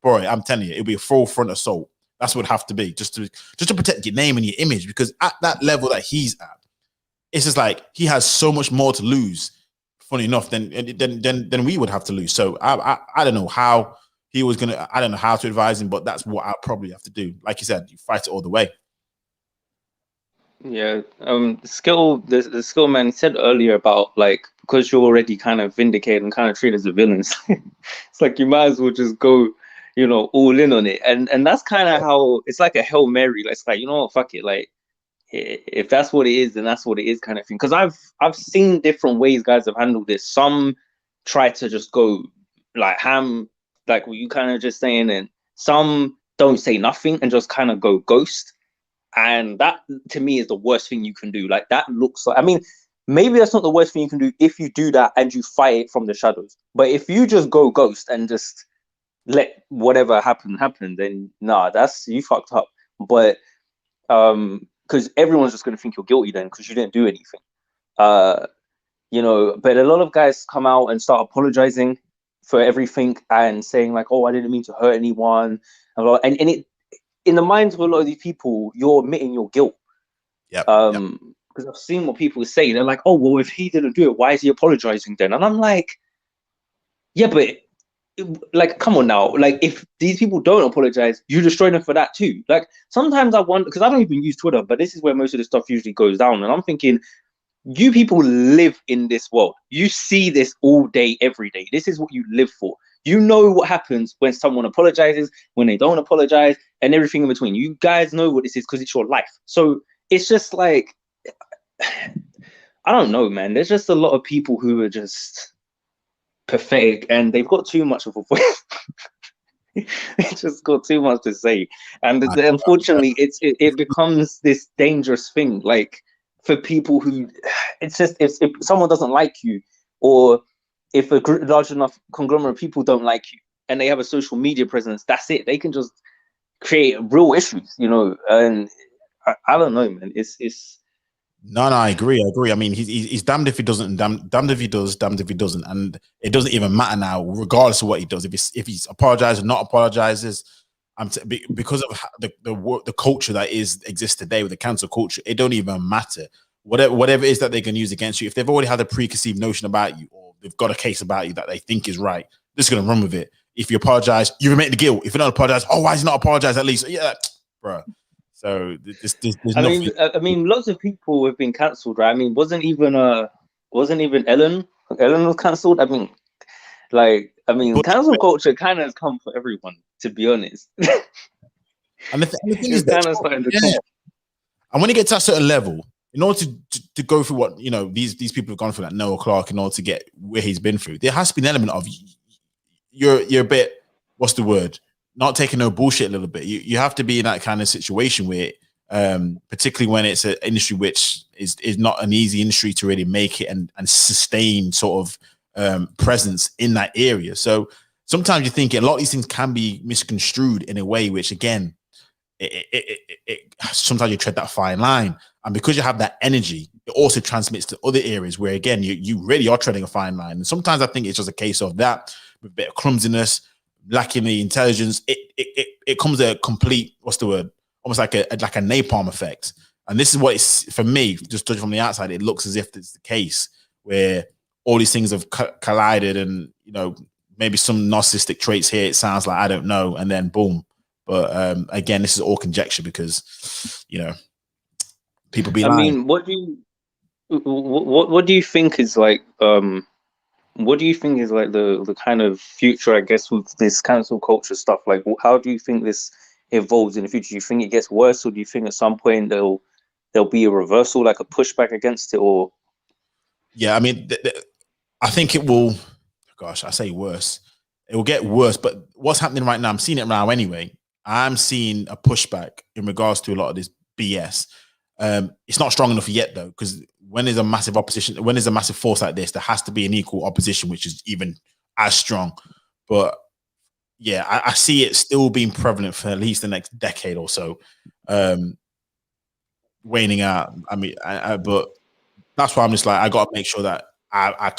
Bro, I'm telling you, it'll be a full front assault. That's what it would have to be just to protect your name and your image, because at that level that he's at, it's just like he has so much more to lose. Funny enough, than we would have to lose. So I don't know how he was gonna. I don't know how to advise him, but that's what I'll probably have to do. Like you said, you fight it all the way. Yeah, the skill man said earlier about like, because you're already kind of vindicated and kind of treated as a villain, it's like you might as well just go, all in on it, and that's kind of how it's like a Hail Mary. Like, it's like, what, fuck it, like if that's what it is, then that's what it is, kind of thing. Because I've seen different ways guys have handled this. Some try to just go like ham, like what you kind of just saying, and some don't say nothing and just kind of go ghost. And that to me is the worst thing you can do. Like, that looks like, I mean, maybe that's not the worst thing you can do if you do that and you fight it from the shadows. But if you just go ghost and just let whatever happen, then nah, that's, you fucked up. But because everyone's just gonna think you're guilty then because you didn't do anything. But a lot of guys come out and start apologizing for everything and saying like, oh, I didn't mean to hurt anyone. And it, in the minds of a lot of these people, you're admitting your guilt. Yeah. Because I've seen what people say. They're like, oh, well, if he didn't do it, why is he apologizing then? And I'm like, yeah, but like, come on now. Like, if these people don't apologize, you destroy them for that too. Like, sometimes I wonder, because I don't even use Twitter, but this is where most of the stuff usually goes down. And I'm thinking, you people live in this world. You see this all day, every day. This is what you live for. You know what happens when someone apologizes, when they don't apologize, and everything in between. You guys know what this is because it's your life. So it's just like, I don't know, man. There's just a lot of people who are just pathetic and they've got too much of a voice. They just got too much to say. And unfortunately, it becomes this dangerous thing. Like, for people who, it's just, if someone doesn't like you, or if a large enough conglomerate of people don't like you and they have a social media presence, that's it. They can just create real issues, and I don't know, man. It's No, I agree. I mean, he's damned if he doesn't, damned if he does, damned if he doesn't, and it doesn't even matter now, regardless of what he does. If he's apologizes or not apologizes, because of the culture that exists today with the cancel culture, it don't even matter. Whatever it is that they can use against you, if they've already had a preconceived notion about you, or they've got a case about you that they think is right, they're just gonna run with it. If you apologize, you admit the guilt. If you don't apologize, oh, why is he not apologize at least? Yeah, bro. So there's nothing. I mean, lots of people have been cancelled, right? I mean, wasn't even Ellen? Ellen was cancelled. I mean, cancel culture kind of has come for everyone, to be honest. And the thing is It's kind of starting to come. And when you get to a certain level, in order to go through what these people have gone through, like Noel Clarke, in order to get where he's been through, there has to be an element of you're a bit, what's the word? Not taking no bullshit a little bit. You have to be in that kind of situation where, particularly when it's an industry which is not an easy industry to really make it and sustain sort of presence in that area. So sometimes you think a lot of these things can be misconstrued in a way which, again, sometimes you tread that fine line. And because you have that energy, it also transmits to other areas where, again, you really are treading a fine line. And sometimes I think it's just a case of that, with a bit of clumsiness, lacking the intelligence, it comes a complete, what's the word? Almost like a napalm effect. And this is what it's, for me, just judging from the outside, it looks as if it's the case where all these things have collided, and maybe some narcissistic traits here, it sounds like, I don't know, and then boom. But again, this is all conjecture because people be lying. I mean, what do you think is like what do you think is like the kind of future, I guess, with this cancel culture stuff? Like, how do you think this evolves in the future? Do you think it gets worse, or do you think at some point there'll be a reversal, like a pushback against it? Or yeah, I mean, I think it will. Gosh, I say worse. It will get worse. But what's happening right now? I'm seeing it now anyway. I'm seeing a pushback in regards to a lot of this BS. It's not strong enough yet, though, because when there's a massive opposition, when there's a massive force like this, there has to be an equal opposition, which is even as strong. But yeah, I see it still being prevalent for at least the next decade or so, waning out. I mean, but that's why I'm just like, I got to make sure that I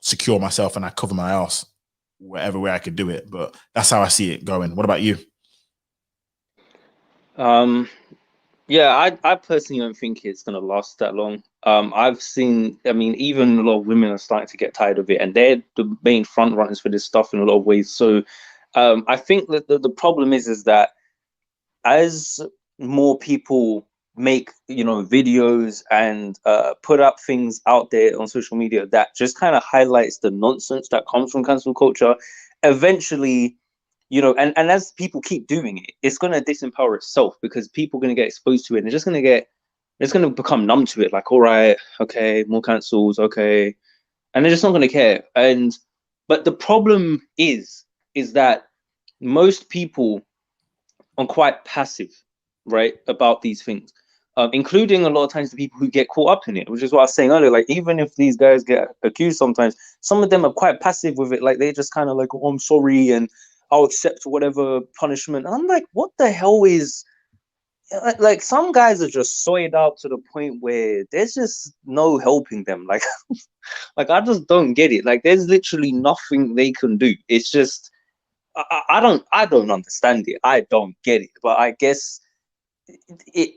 secure myself and I cover my ass wherever way I could do it. But that's how I see it going. What about you? Yeah, I personally don't think it's gonna last that long. I've seen, I mean, even a lot of women are starting to get tired of it, and they're the main front runners for this stuff in a lot of ways. So, I think that the problem is that as more people make, you know, videos and put up things out there on social media that just kind of highlights the nonsense that comes from cancel culture, eventually, you know, and as people keep doing it, it's going to disempower itself because people are going to get exposed to it and they're just going to get, it's going to become numb to it. Like, all right, okay, more cancels, okay. And they're just not going to care. And, but the problem is that most people are quite passive, right, about these things, including a lot of times the people who get caught up in it, which is what I was saying earlier. Like, even if these guys get accused sometimes, some of them are quite passive with it. Like, they just kind of like, oh, I'm sorry, and I'll accept whatever punishment. And I'm like, what the hell is, like some guys are just soyed out to the point where there's just no helping them. Like, like I just don't get it. Like, there's literally nothing they can do. It's just, I don't understand it. I don't get it. But I guess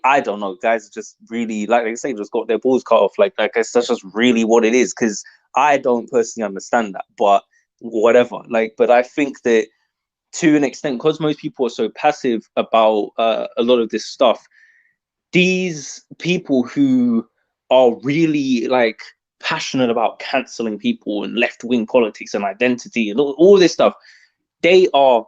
I don't know. Guys just really, like they say, just got their balls cut off. Like I guess that's just really what it is. Because I don't personally understand that. But whatever. Like, but I think that to an extent, because most people are so passive about a lot of this stuff, these people who are really like passionate about canceling people and left wing politics and identity and all this stuff, they are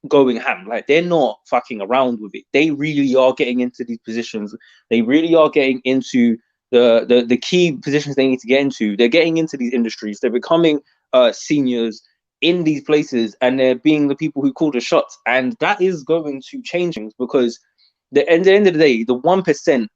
going ham. Like, they're not fucking around with it. They really are getting into these positions. They really are getting into the key positions they need to get into. They're getting into these industries. They're becoming seniors in these places, and they're being the people who call the shots. And that is going to change things because at the end of the day, the 1%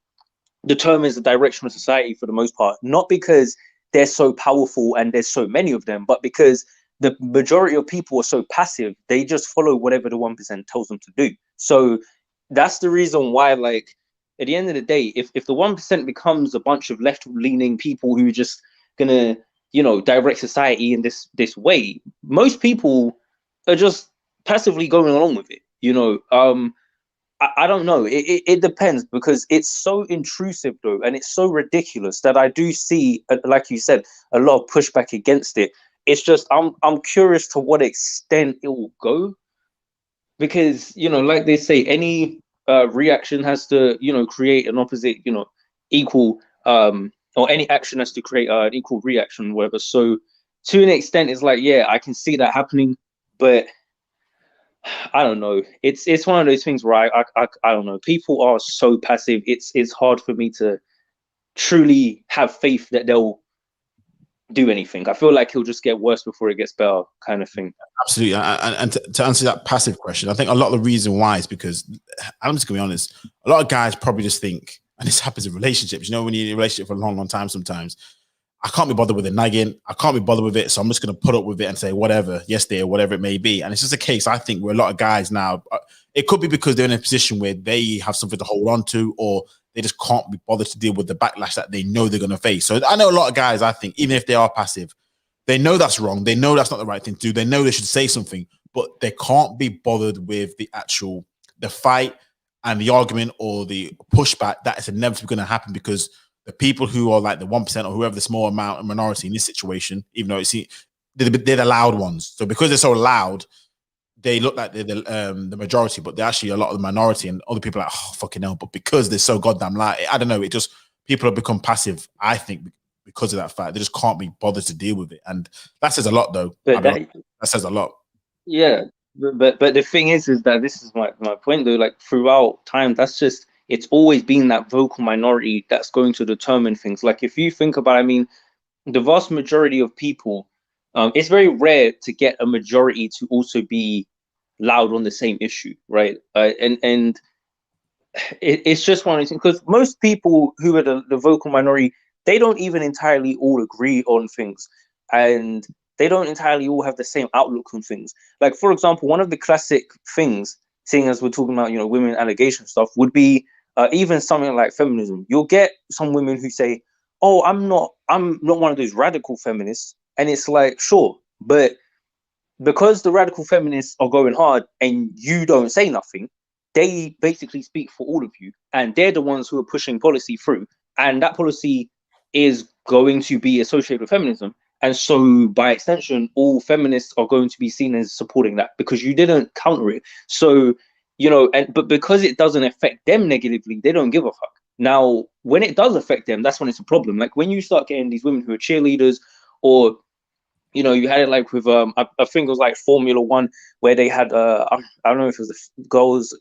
determines the direction of society for the most part, not because they're so powerful and there's so many of them, but because the majority of people are so passive, they just follow whatever the 1% tells them to do. So that's the reason why, like, at the end of the day, if the 1% becomes a bunch of left-leaning people who are just gonna, you know, direct society in this way, most people are just passively going along with it, you know. I don't know. It depends because it's so intrusive though, and it's so ridiculous that I do see, like you said, a lot of pushback against it. It's just I'm curious to what extent it will go because, you know, like they say, any reaction has to, you know, create an opposite, you know, equal or any action has to create an equal reaction, whatever. So to an extent, it's like, yeah, I can see that happening, but I don't know. It's one of those things where I don't know. People are so passive. It's hard for me to truly have faith that they'll do anything. I feel like he'll just get worse before it gets better, kind of thing. Absolutely. And to answer that passive question, I think a lot of the reason why is because I'm just gonna be honest. A lot of guys probably just think, and this happens in relationships. You know, when you're in a relationship for a long, long time, sometimes I can't be bothered with the nagging. I can't be bothered with it. So I'm just going to put up with it and say, whatever, yes, dear, whatever it may be. And it's just a case, I think, where a lot of guys now, it could be because they're in a position where they have something to hold on to, or they just can't be bothered to deal with the backlash that they know they're going to face. So I know a lot of guys, I think, even if they are passive, they know that's wrong. They know that's not the right thing to do. They know they should say something, but they can't be bothered with the fight and the argument or the pushback that is inevitably going to happen because the people who are like the 1% or whoever the small amount of minority in this situation, even though they're the loud ones. So because they're so loud, they look like they're the majority, but they're actually a lot of the minority, and other people are like, oh, fucking hell. But because they're so goddamn loud, I don't know, it just, people have become passive, I think, because of that fact. They just can't be bothered to deal with it. And that says a lot, though. But that says a lot. yeah, but the thing is that this is my point though. Like, throughout time, that's just, it's always been that vocal minority that's going to determine things. Like, if you think about, I mean, the vast majority of people, it's very rare to get a majority to also be loud on the same issue, right? And it's just one of those things because most people who are the vocal minority, they don't even entirely all agree on things, and they don't entirely all have the same outlook on things. Like, for example, one of the classic things, seeing as we're talking about, you know, women allegation stuff, would be even something like feminism. You'll get some women who say, "Oh, I'm not one of those radical feminists. And it's like, sure, but because the radical feminists are going hard and you don't say nothing, they basically speak for all of you, and they're the ones who are pushing policy through, and that policy is going to be associated with feminism. And so by extension, all feminists are going to be seen as supporting that because you didn't counter it. So, but because it doesn't affect them negatively, they don't give a fuck. Now, when it does affect them, that's when it's a problem. Like when you start getting these women who are cheerleaders, or you had it like with I think it was like Formula One, where they had I don't know if it was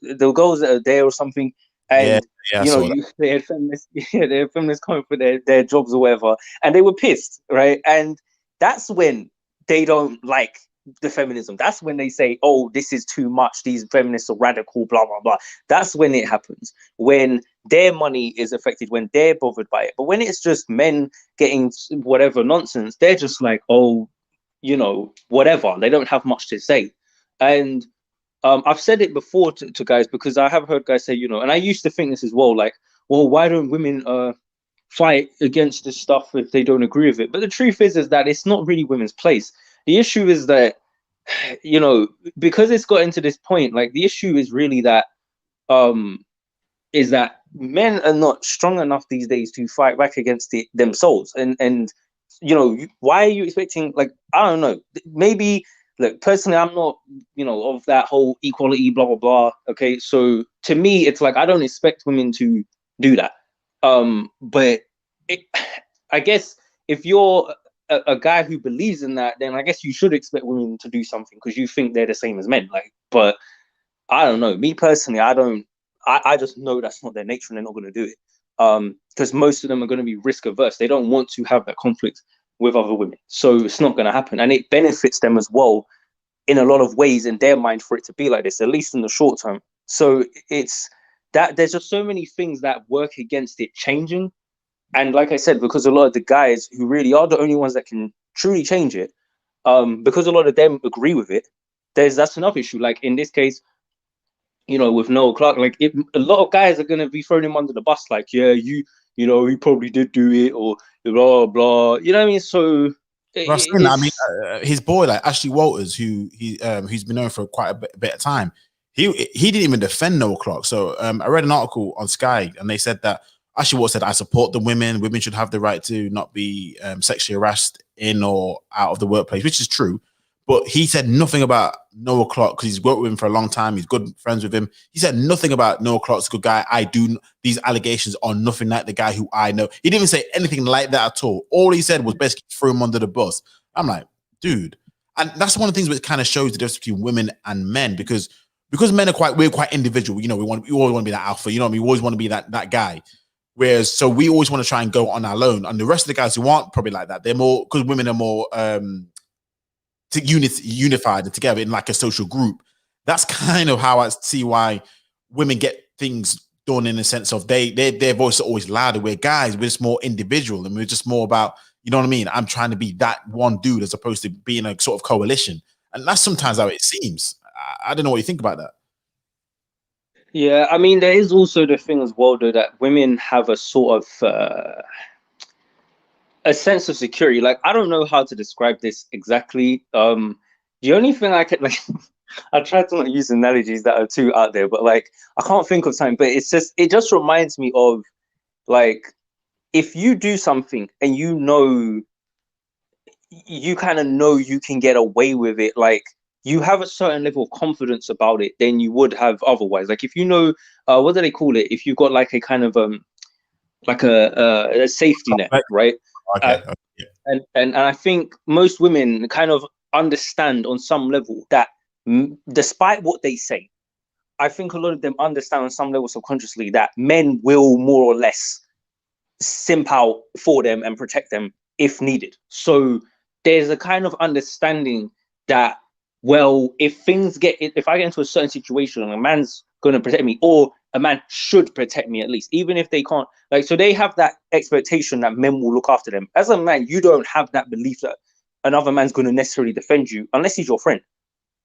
the girls that are there or something, Yeah, and yeah, I saw that. they had feminists, they had feminists coming for their jobs or whatever, and they were pissed, right? And that's when they don't like the feminism. That's when they say, oh, this is too much, these feminists are radical, blah blah blah. That's when it happens, when their money is affected, when they're bothered by it. But when it's just men getting whatever nonsense, they're just like, oh, whatever. They don't have much to say. And I've said it before to guys, because I have heard guys say, and I used to think this as well, like, well, why don't women fight against this stuff if they don't agree with it? But the truth is that it's not really women's place. The issue is that, because it's got into this point, like the issue is really that men are not strong enough these days to fight back against it themselves. And why are you expecting, like, I don't know, maybe, look, personally, I'm not, of that whole equality, blah, blah, blah. Okay. So to me, it's like, I don't expect women to do that. But I guess if you're a guy who believes in that, then I guess you should expect women to do something because you think they're the same as men. Like, but I don't know. Me personally, I just know that's not their nature and they're not going to do it. Because most of them are going to be risk averse. They don't want to have that conflict with other women. So it's not going to happen. And it benefits them as well in a lot of ways in their mind for it to be like this, at least in the short term. So it's that there's just so many things that work against it changing. And like I said, because a lot of the guys who really are the only ones that can truly change it, because a lot of them agree with it, that's another issue. Like in this case, with Noel Clarke, like a lot of guys are gonna be throwing him under the bus, like, yeah, he probably did do it, or blah blah. You know what I mean? So Well, I mean, it's his boy, like Ashley Walters, who's been known for quite a bit of time, he didn't even defend Noel Clarke. So I read an article on Sky, and they said that Ashley Walters said, "I support the women. Women should have the right to not be sexually harassed in or out of the workplace," which is true. But he said nothing about Noel Clarke because he's worked with him for a long time. He's good friends with him. He said nothing about Noel Clarke's a good guy. These allegations are nothing like the guy who I know. He didn't even say anything like that at all. All he said was basically throw him under the bus. I'm like, dude. And that's one of the things which kind of shows the difference between women and men, because men are we're quite individual. We always want to be that alpha. You know what I mean? We always want to be that guy. Whereas, so we always want to try and go on our own. And the rest of the guys who aren't probably like that, they're more, because women are more unified and together in like a social group. That's kind of how I see why women get things done, in a sense of their voice are always louder. We're guys, we're just more individual, and we're just more about, you know what I mean? I'm trying to be that one dude as opposed to being a sort of coalition. And that's sometimes how it seems. I don't know what you think about that. Yeah, I mean, there is also the thing as well, though, that women have a sort of a sense of security. Like, I don't know how to describe this exactly. The only thing I can, like, I try to not use analogies that are too out there, but like I can't think of something. But it just reminds me of, like, if you do something and you kind of know you can get away with it, like you have a certain level of confidence about it than you would have otherwise. Like if what do they call it? If you've got like a kind of like a safety net, right? Okay. Yeah. And I think most women kind of understand on some level that, despite what they say, I think a lot of them understand on some level subconsciously that men will more or less simp out for them and protect them if needed. So there's a kind of understanding that, well, if I get into a certain situation, a man's going to protect me, or a man should protect me at least, even if they can't. Like, so they have that expectation that men will look after them. As a man, you don't have that belief that another man's going to necessarily defend you unless he's your friend.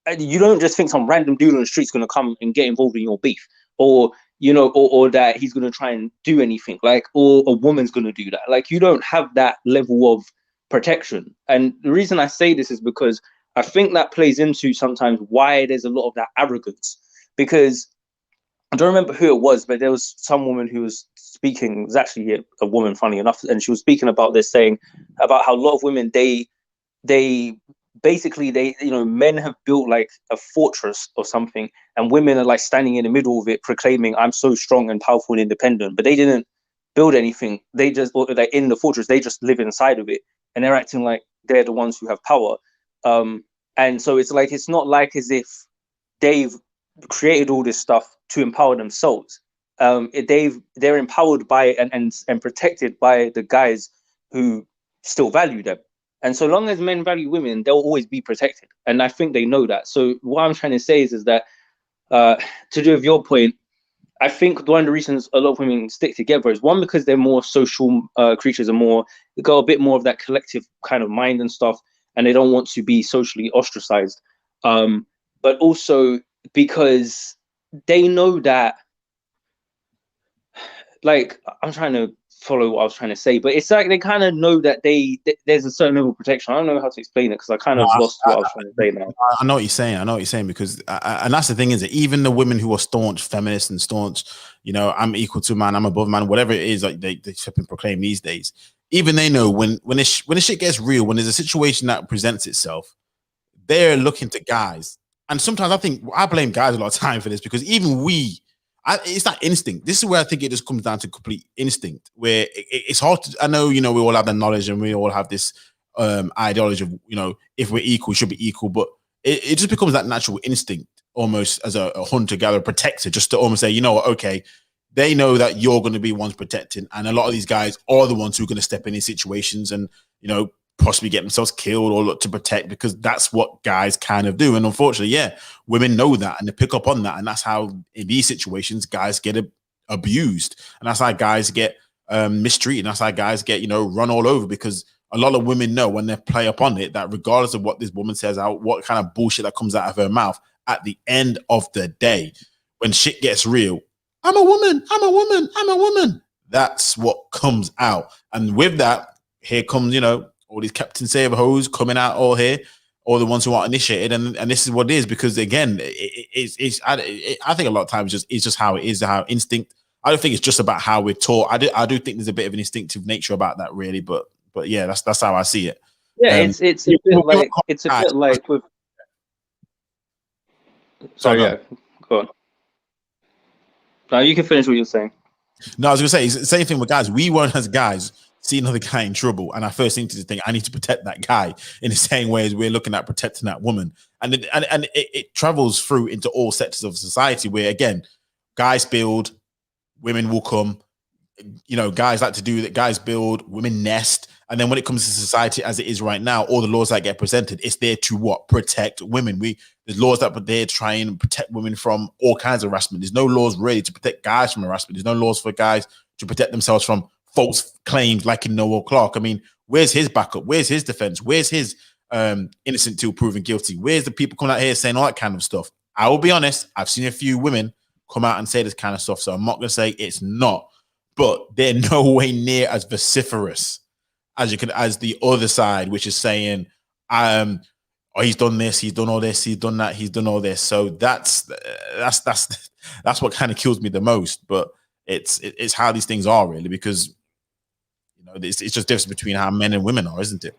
And you don't just think some random dude on the street's going to come and get involved in your beef, or or that he's going to try and do anything, like, or a woman's going to do that. Like, you don't have that level of protection. And the reason I say this is because I think that plays into sometimes why there's a lot of that arrogance. Because I don't remember who it was, but there was some woman who was speaking. It was actually a woman, funny enough, and she was speaking about this, saying about how a lot of women they basically men have built like a fortress or something, and women are like standing in the middle of it, proclaiming, "I'm so strong and powerful and independent," but they didn't build anything. They just, or they're in the fortress. They just live inside of it, and they're acting like they're the ones who have power. And so it's like, it's not like as if they've created all this stuff to empower themselves. They're empowered by and protected by the guys who still value them. And so long as men value women, they'll always be protected. And I think they know that. So what I'm trying to say is that to do with your point, I think one of the reasons a lot of women stick together is, one, because they're more social creatures, and they got a bit more of that collective kind of mind and stuff, and they don't want to be socially ostracized. But also because they know that, like, I'm trying to follow what I was trying to say, but it's like they kind of know that there's a certain level of protection. I don't know how to explain it because I kind of lost what I was trying to say now. I know what you're saying. I know what you're saying, because and that's the thing, is that even the women who are staunch feminists and staunch, I'm equal to man, I'm above man, whatever it is, like they flipping proclaim these days. Even they know when the shit gets real, when there's a situation that presents itself, they're looking to guys. And sometimes I think I blame guys a lot of time for this, because even it's that instinct. This is where I think it just comes down to complete instinct, where it's hard to, I know, we all have the knowledge and we all have this ideology of, if we're equal, we should be equal, but it just becomes that natural instinct, almost as a hunter-gatherer protector, just to almost say, okay, they know that you're going to be ones protecting, and a lot of these guys are the ones who are going to step in these situations and, possibly get themselves killed or look to protect, because that's what guys kind of do. And unfortunately, women know that and they pick up on that. And that's how in these situations, guys get abused. And that's how guys get mistreated. And that's how guys get, run all over, because a lot of women know when they play upon it that regardless of what this woman says, what kind of bullshit that comes out of her mouth, at the end of the day, when shit gets real, I'm a woman, I'm a woman, I'm a woman. That's what comes out. And with that, here comes, all these Captain Save hoes coming out all here, all the ones who aren't initiated, and this is what it is, because again, I think a lot of times it's just how it is, how instinct. I don't think it's just about how we're taught. I do think there's a bit of an instinctive nature about that, really, but yeah, that's how I see it. Yeah, it's a bit like with. Sorry, yeah, go on. Now you can finish what you're saying. No, I was gonna say it's the same thing with guys. We weren't, as guys, see another guy in trouble, and I first thing to think, I need to protect that guy, in the same way as we're looking at protecting that woman. And it travels through into all sectors of society, where again, guys build, women will come. Guys like to do that. Guys build, women nest. And then when it comes to society as it is right now, all the laws that get presented, it's there to what? Protect women. There's laws that are there to try and protect women from all kinds of harassment. There's no laws really to protect guys from harassment. There's no laws for guys to protect themselves from false claims, like in Noel Clarke. I mean, where's his backup? Where's his defense? Where's his innocent till proven guilty? Where's the people coming out here saying all that kind of stuff? I will be honest, I've seen a few women come out and say this kind of stuff, so I'm not going to say it's not, but they're no way near as vociferous as the other side, which is saying, oh, he's done this, he's done all this, he's done that, he's done all this. So that's what kind of kills me the most. But it's how these things are, really, because it's just difference between how men and women are, isn't it?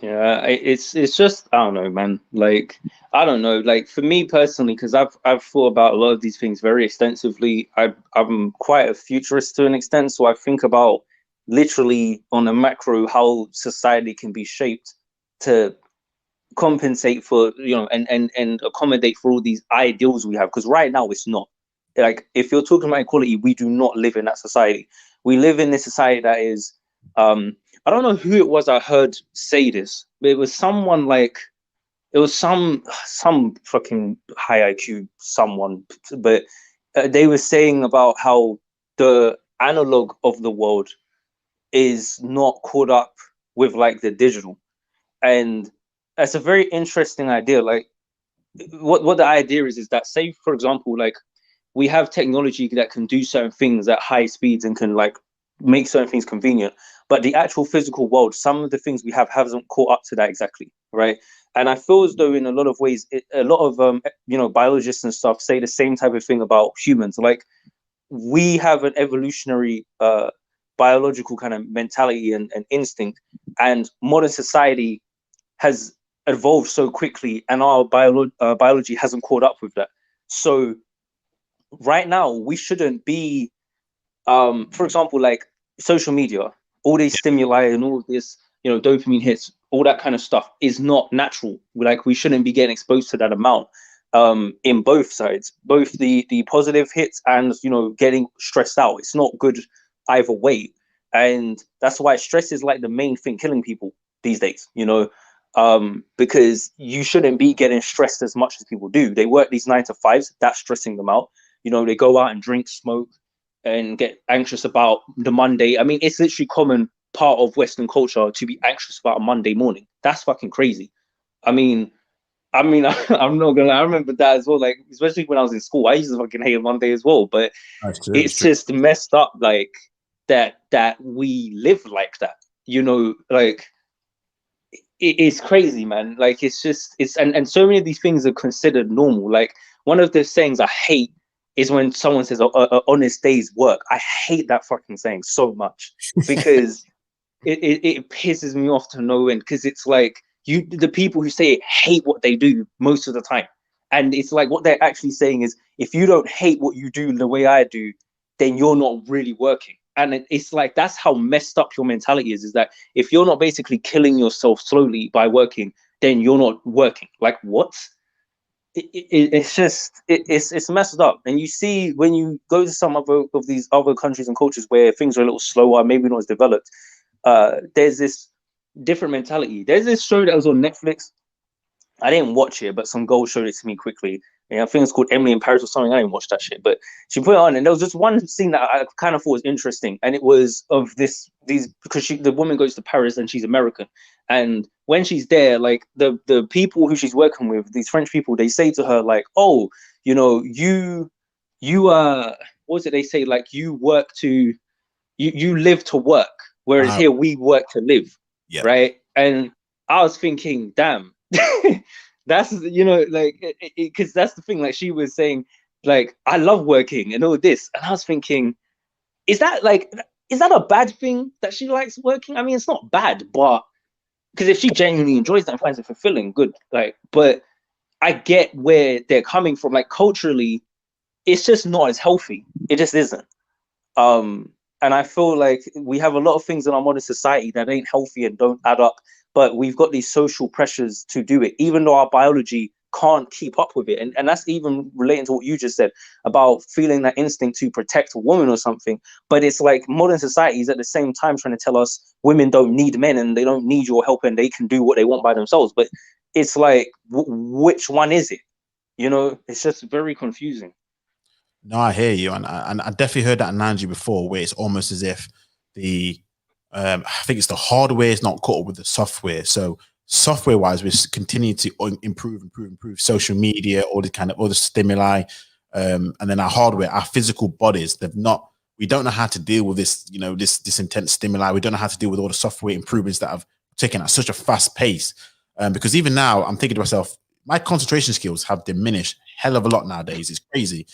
Yeah, it's just, I don't know, man. Like, I don't know. Like, for me personally, because I've thought about a lot of these things very extensively. I'm quite a futurist to an extent, so I think about literally on a macro how society can be shaped to compensate for, and accommodate for all these ideals we have. Because right now it's not. Like, if you're talking about equality, we do not live in that society. We live in this society that is, I don't know who it was I heard say this, but it was someone like, it was some fucking high IQ someone, but they were saying about how the analog of the world is not caught up with like the digital. And that's a very interesting idea. Like, what the idea is that, say, for example, like, we have technology that can do certain things at high speeds and can like make certain things convenient, but the actual physical world, some of the things we have hasn't caught up to that exactly, right? And I feel as though in a lot of ways, a lot of biologists and stuff say the same type of thing about humans. Like, we have an evolutionary biological kind of mentality and instinct, and modern society has evolved so quickly, and our biology hasn't caught up with that. So right now we shouldn't be, for example, like social media, all these stimuli and all of this, dopamine hits, all that kind of stuff is not natural. Like, we shouldn't be getting exposed to that amount, in both sides, both the positive hits and getting stressed out. It's not good either way, and that's why stress is like the main thing killing people these days. Because you shouldn't be getting stressed as much as people do. They work these 9 to 5s, that's stressing them out. They go out and drink, smoke, and get anxious about the Monday. I mean, it's literally common part of Western culture to be anxious about a Monday morning. That's fucking crazy. I mean, I'm not gonna lie, I remember that as well. Like, especially when I was in school, I used to fucking hate Monday as well. But That's true. it's just messed up, like that we live like that. Like, it's crazy, man. Like, and so many of these things are considered normal. Like, one of the sayings I hate is when someone says a honest day's work. I hate that fucking saying so much, because it pisses me off to no end, because it's like, the people who say it hate what they do most of the time. And it's like, what they're actually saying is, if you don't hate what you do the way I do, then you're not really working. And it's like, that's how messed up your mentality is that if you're not basically killing yourself slowly by working, then you're not working. Like, what? It's messed up. And you see, when you go to some other of these other countries and cultures where things are a little slower, maybe not as developed, there's this different mentality. There's this show that was on Netflix. I didn't watch it, but some girl showed it to me quickly. I think it's called Emily in Paris or something. I didn't watch that shit, but she put it on, and there was just one scene that I kind of thought was interesting, and it was of these because the woman goes to Paris and she's American, and when she's there, like, the people who she's working with, these French people, they say to her like, oh, you what was it they say, like, you live to work, whereas here we work to live. Yeah. Right. And I was thinking, damn. That's like, because that's the thing. Like, she was saying, like, I love working and all this, and I was thinking, is that a bad thing that she likes working? I mean, it's not bad, but because if she genuinely enjoys that and finds it fulfilling, good. Like, but I get where they're coming from. Like, culturally, it's just not as healthy. It just isn't. And I feel like we have a lot of things in our modern society that ain't healthy and don't add up, but we've got these social pressures to do it, even though our biology can't keep up with it. And that's even relating to what you just said about feeling that instinct to protect a woman or something. But it's like modern society is at the same time trying to tell us women don't need men and they don't need your help and they can do what they want by themselves. But it's like, which one is it? It's just very confusing. No, I hear you, and I definitely heard that analogy before, where it's almost as if I think it's the hardware is not caught up with the software. So software-wise, we continue to improve social media, all the kind of other stimuli, and then our hardware, our physical bodies, we don't know how to deal with this, this intense stimuli. We don't know how to deal with all the software improvements that have taken at such a fast pace. Because even now, I'm thinking to myself, my concentration skills have diminished hell of a lot nowadays. It's crazy.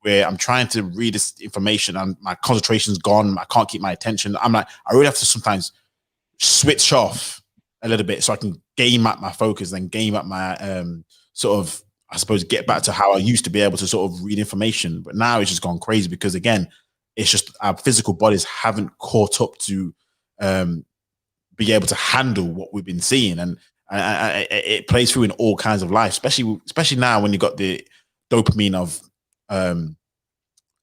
Where I'm trying to read this information and my concentration's gone. I can't keep my attention. I'm like, I really have to sometimes switch off a little bit so I can gain back my focus and gain back my sort of, I suppose, get back to how I used to be able to sort of read information. But now it's just gone crazy because, again, it's just our physical bodies haven't caught up to be able to handle what we've been seeing. And it plays through in all kinds of life, especially now when you've got the dopamine of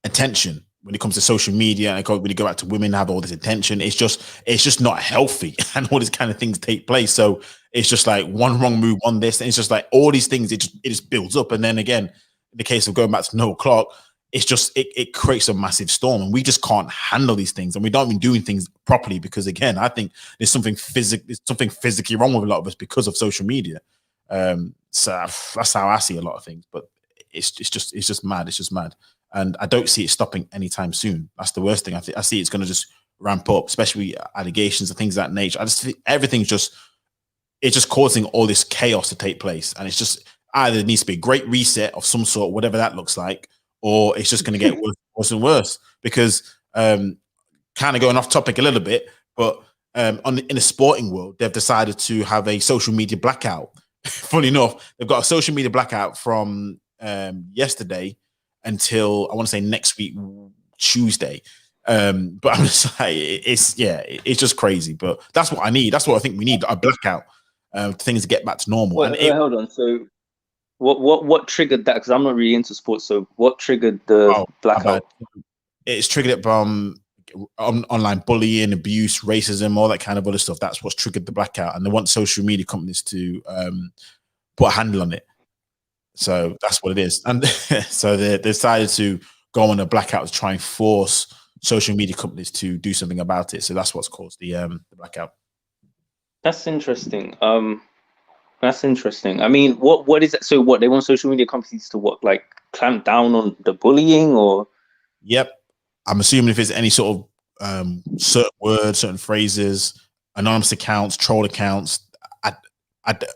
attention when it comes to social media, and when you go back to women have all this attention. It's just not healthy, and all these kind of things take place. So it's just like one wrong move on this, and it's just like all these things. It just builds up, and then again, in the case of going back to Noel Clarke, it's just it creates a massive storm, and we just can't handle these things, and we don't been doing things properly because, again, I think there's something physically wrong with a lot of us because of social media. So that's how I see a lot of things, but it's just mad. It's just mad. And I don't see it stopping anytime soon. That's the worst thing. I see it's going to just ramp up, especially allegations and things of that nature. I just think everything's just causing all this chaos to take place, and it's just either it needs to be a great reset of some sort, whatever that looks like, or it's just going to get worse and worse. Because kind of going off topic a little bit, but in the sporting world, they've decided to have a social media blackout. Funny enough, they've got a social media blackout from yesterday until I want to say next week Tuesday. But I'm just like, it's just crazy. But that's what I need. That's what I think we need, a blackout. Things to get back to normal. Well, hold on. So, what triggered that? Because I'm not really into sports. So, what triggered the blackout? It's triggered it from online bullying, abuse, racism, all that kind of other stuff. That's what's triggered the blackout, and they want social media companies to put a handle on it. So that's what it is. And so they decided to go on a blackout to try and force social media companies to do something about it. So that's what's caused the blackout. That's interesting. That's interesting. I mean, what is it? So what, they want social media companies to what, like clamp down on the bullying, or? Yep. I'm assuming if there's any sort of certain words, certain phrases, anonymous accounts, troll accounts.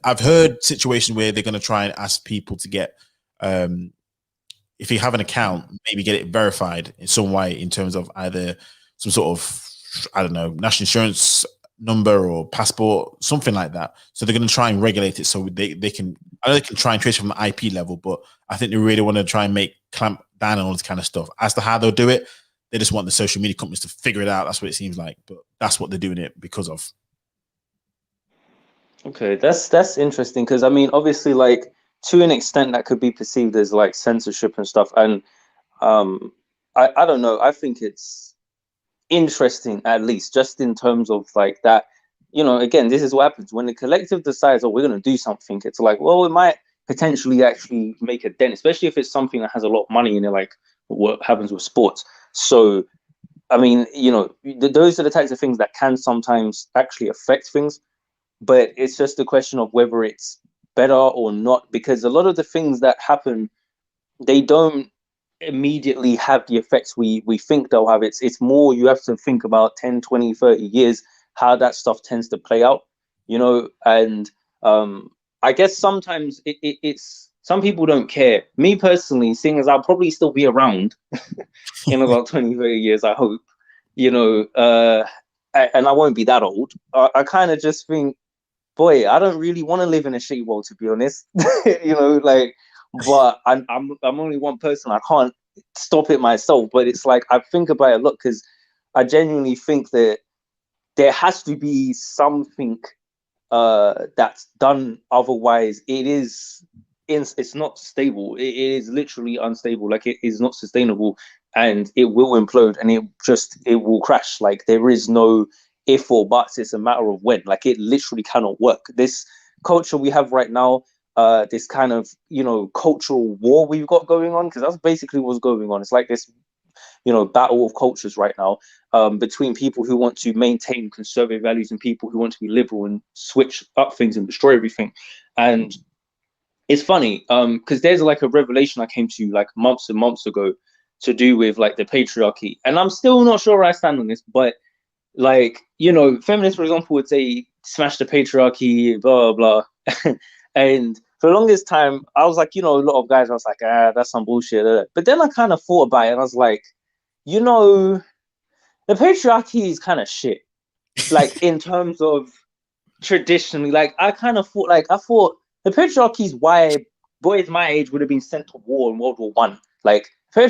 I've heard situations where they're going to try and ask people to get, if you have an account, maybe get it verified in some way in terms of either some sort of, I don't know, national insurance number or passport, something like that. So they're going to try and regulate it so they can, I know they can try and trace it from the IP level, but I think they really want to try and clamp down on all this kind of stuff. As to how they'll do it, they just want the social media companies to figure it out. That's what it seems like, but that's what they're doing it because of. Okay, that's interesting, because I mean, obviously, like, to an extent that could be perceived as like censorship and stuff, and I don't know, I think it's interesting, at least just in terms of like that, you know, again, this is what happens when the collective decides, oh, we're going to do something. It's like, well, it might potentially actually make a dent, especially if it's something that has a lot of money in it, like what happens with sports. So I mean, you know, those are the types of things that can sometimes actually affect things, but it's just a question of whether it's better or not, because a lot of the things that happen, they don't immediately have the effects we think they'll have. It's more, you have to think about 10, 20, 30 years how that stuff tends to play out, you know. And I guess sometimes it's some people don't care. Me personally, seeing as I'll probably still be around in about 20, 30 years, I hope, you know, and I won't be that old. I kind of just think, boy, I don't really want to live in a shitty world, to be honest. You know, like, but I'm only one person. I can't stop it myself. But it's like, I think about it a lot, because I genuinely think that there has to be something that's done. Otherwise, it's not stable. It is literally unstable. Like, it is not sustainable, and it will implode, and it will crash. Like, there is no if or buts. It's a matter of when. Like, it literally cannot work. This culture we have right now, this kind of, you know, cultural war we've got going on, because that's basically what's going on. It's like this, you know, battle of cultures right now, between people who want to maintain conservative values and people who want to be liberal and switch up things and destroy everything. And it's funny, because there's like a revelation I came to like months and months ago to do with like the patriarchy, and I'm still not sure where I stand on this, but like, you know, feminists, for example, would say smash the patriarchy, blah blah blah. And for the longest time I was like, you know, a lot of guys, I was like, that's some bullshit. But then I kind of thought about it, and I was like, you know, the patriarchy is kind of shit, like, in terms of traditionally. Like, I thought the patriarchy is why boys my age would have been sent to war in World War One. Like, the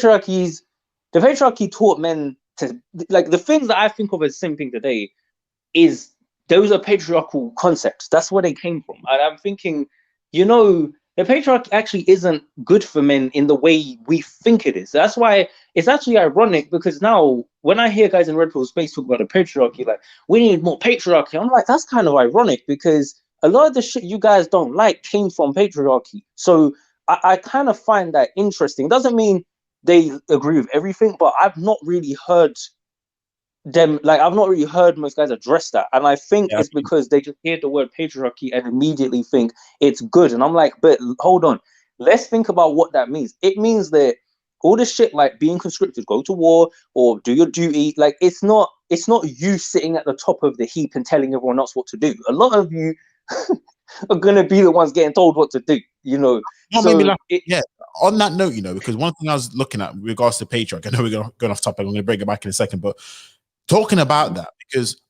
patriarchy taught men to, like, the things that I think of as simping today is, those are patriarchal concepts. That's where they came from. And I'm thinking, you know, the patriarchy actually isn't good for men in the way we think it is. That's why it's actually ironic, because now when I hear guys in Red Pill Space talk about the patriarchy, like, we need more patriarchy, I'm like, that's kind of ironic, because a lot of the shit you guys don't like came from patriarchy. So I kind of find that interesting. It doesn't mean they agree with everything, but I've not really heard most guys address that. And I think it's because they just hear the word patriarchy and immediately think it's good. And I'm like, but hold on, let's think about what that means. It means that all this shit, like being conscripted, go to war or do your duty, like, it's not it's not you sitting at the top of the heap and telling everyone else what to do. A lot of you are gonna be the ones getting told what to do, you know. What made me So laugh? Yeah. On that note, you know, because one thing I was looking at in regards to patriarchy, I know we're going off topic. I'm going to bring it back in a second, but talking about that, because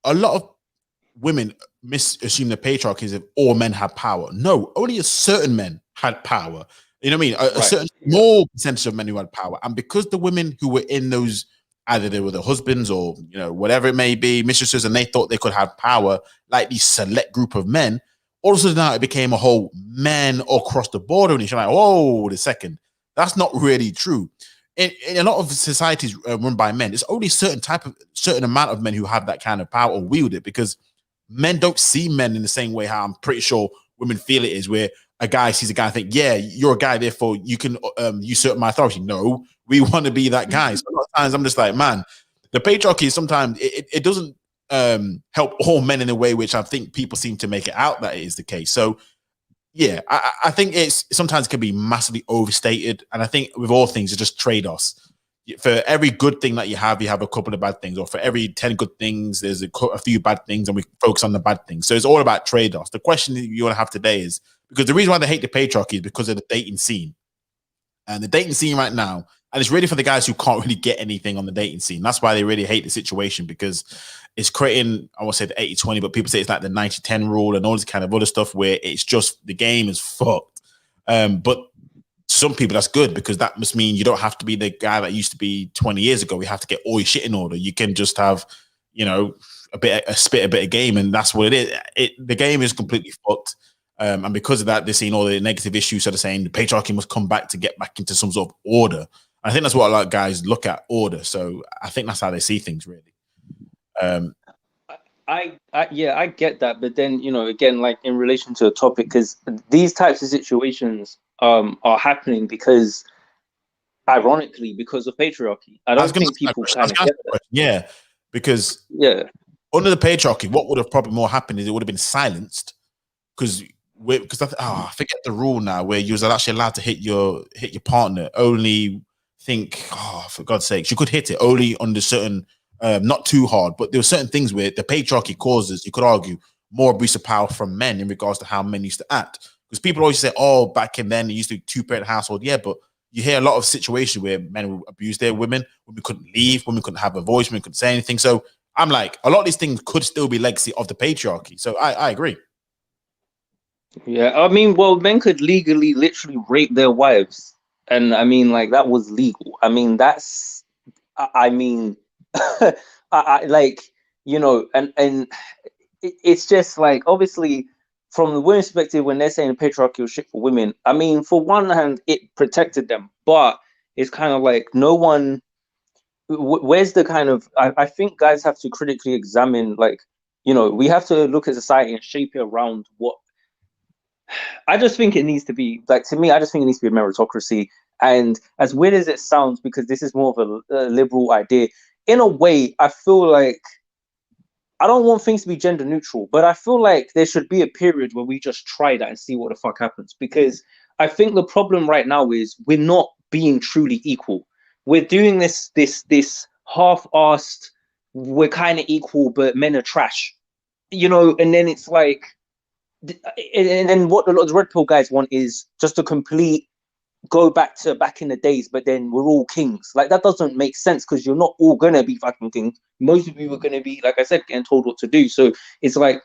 a lot of women assume the patriarchy is if all men had power. No, only a certain men had power. You know what I mean? A certain small percentage of men who had power, and because the women who were in those, either they were the husbands or you know whatever it may be, mistresses, and they thought they could have power, like these select group of men. All of a sudden now it became a whole men across the board, and you're like, whoa, the second. That's not really true. In a lot of societies run by men, it's only certain amount of men who have that kind of power or wield it, because men don't see men in the same way how I'm pretty sure women feel it is, where a guy sees a guy and think, yeah, you're a guy, therefore you can usurp my authority. No, we want to be that guy. So a lot of times I'm just like, man, the patriarchy sometimes it doesn't help all men in a way which I think people seem to make it out that it is the case. So yeah, I think it's sometimes it can be massively overstated, and I think with all things, it's just trade-offs. For every good thing that you have a couple of bad things, or for every 10 good things, there's a few bad things, and we focus on the bad things. So it's all about trade-offs. The question that you want to have today is, because the reason why they hate the patriarchy is because of the dating scene. And the dating scene right now, and it's really for the guys who can't really get anything on the dating scene. That's why they really hate the situation, because it's creating, I won't say the 80-20, but people say it's like the 90-10 rule and all this kind of other stuff where it's just the game is fucked. But some people that's good, because that must mean you don't have to be the guy that used to be 20 years ago. You have to get all your shit in order. You can just have, you know, a bit of game, and that's what it is. The game is completely fucked. And because of that, they're seeing all the negative issues. So they're saying the patriarchy must come back to get back into some sort of order. I think that's what a lot of guys look at, order. So I think that's how they see things, really. I get that, but then you know, again, like in relation to the topic, because these types of situations are happening because, ironically, because of patriarchy. I don't think people kind of get that. Yeah, because under the patriarchy, what would have probably more happened is it would have been silenced, because I forget the rule now, where you was actually allowed to hit your partner. Only for God's sake, you could hit it only under certain, not too hard, but there were certain things where the patriarchy causes, you could argue, more abuse of power from men in regards to how men used to act. Because people always say, oh, back in then it used to be two-parent household. Yeah, but you hear a lot of situations where men would abuse their women couldn't leave, women couldn't have a voice, women couldn't say anything. So I'm like, a lot of these things could still be legacy of the patriarchy. So I agree. Yeah, I mean, well, men could legally literally rape their wives, and I mean, like that was legal. I mean, I mean, I like, you know, and it's just like, obviously from the women's perspective, when they're saying patriarchal shit for women, I mean, for one hand, it protected them, but it's kind of like no one. Where's the kind of? I think guys have to critically examine, like, you know, we have to look at society and shape it around what. I just think it needs to be, like, to me, I just think it needs to be a meritocracy. And as weird as it sounds, because this is more of a liberal idea, in a way, I feel like I don't want things to be gender neutral, but I feel like there should be a period where we just try that and see what the fuck happens. Because I think the problem right now is we're not being truly equal. We're doing this half-assed, we're kind of equal, but men are trash, you know. And then it's like, and then what a lot of the red pill guys want is just a complete go back in the days, but then we're all kings. Like, that doesn't make sense, because you're not all gonna be fucking kings. Most of you are gonna be, like I said, getting told what to do. So it's like,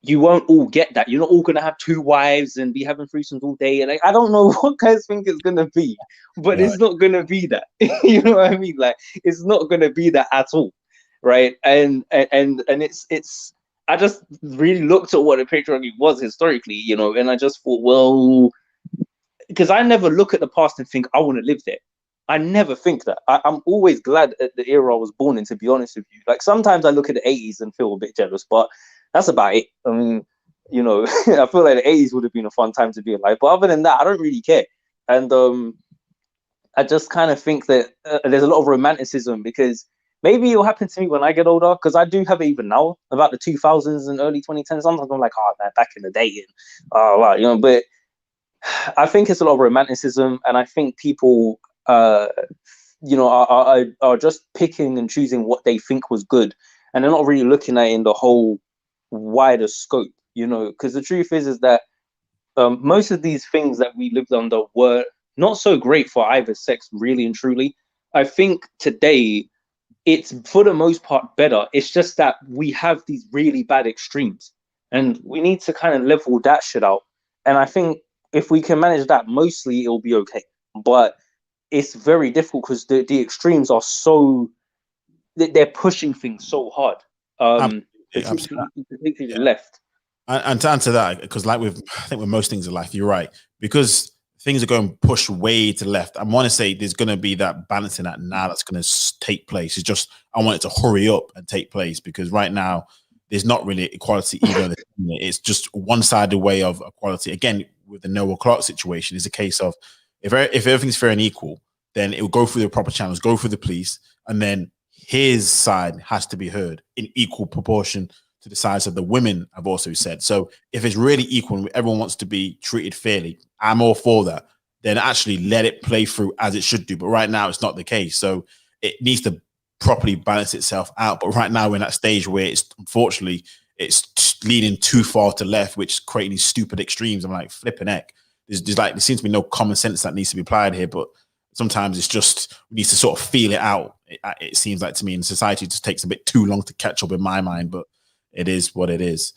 you won't all get that. You're not all gonna have two wives and be having threesomes all day. And like, I don't know what guys think it's gonna be, but it's not gonna be that. You know what I mean? Like, it's not gonna be that at all, right? And it's. I just really looked at what the patriarchy was historically, you know, and I just thought, well, because I never look at the past and think I want to live there. I never think that. I'm always glad at the era I was born in, to be honest with you. Like, sometimes I look at the 80s and feel a bit jealous, but that's about it. I mean, you know, I feel like the 80s would have been a fun time to be alive. But other than that, I don't really care. And I just kind of think that there's a lot of romanticism, because maybe it'll happen to me when I get older, because I do have it even now, about the 2000s and early 2010s. Sometimes I'm like, oh man, back in the day, and wow, you know. But I think it's a lot of romanticism, and I think people are just picking and choosing what they think was good, and they're not really looking at it in the whole wider scope. Because the truth is that most of these things that we lived under were not so great for either sex, really and truly. I think today it's for the most part better. It's just that we have these really bad extremes, and we need to kind of level that shit out. And I think if we can manage that, mostly it'll be okay. But it's very difficult because the extremes are so they're pushing things so hard. Absolutely. Particularly the left. And to answer that, because I think with most things in life, you're right, because things are going pushed way to the left. I want to say there's going to be that balancing that now that's going to take place. It's just I want it to hurry up and take place, because right now there's not really equality either. It's just one-sided way of equality. Again, with the Noel Clarke situation, it's a case of if everything's fair and equal, then it will go through the proper channels, go through the police, and then his side has to be heard in equal proportion to the sides of the women have also said. So if it's really equal and everyone wants to be treated fairly, I'm all for that. Then actually let it play through as it should do. But right now it's not the case. So it needs to properly balance itself out. But right now we're in that stage where it's unfortunately it's leaning too far to left, which is creating these stupid extremes. I'm like, flipping heck. There seems to be no common sense that needs to be applied here, but sometimes it's just we need to sort of feel it out. It seems like to me, and society just takes a bit too long to catch up in my mind, but it is what it is.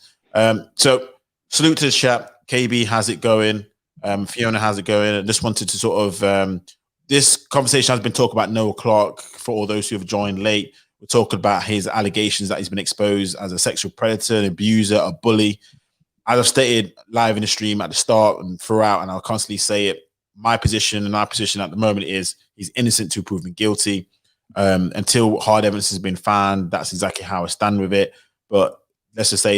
So salute to the chat. KB, how's it going? Fiona, how's it going? I just wanted to sort of this conversation has been talking about Noel Clarke. For all those who have joined late, we're talking about his allegations that he's been exposed as a sexual predator, an abuser, a bully. As I've stated live in the stream at the start and throughout, and I'll constantly say it, my position and our position at the moment is he's innocent to proven guilty. Until hard evidence has been found, that's exactly how I stand with it. But let's just say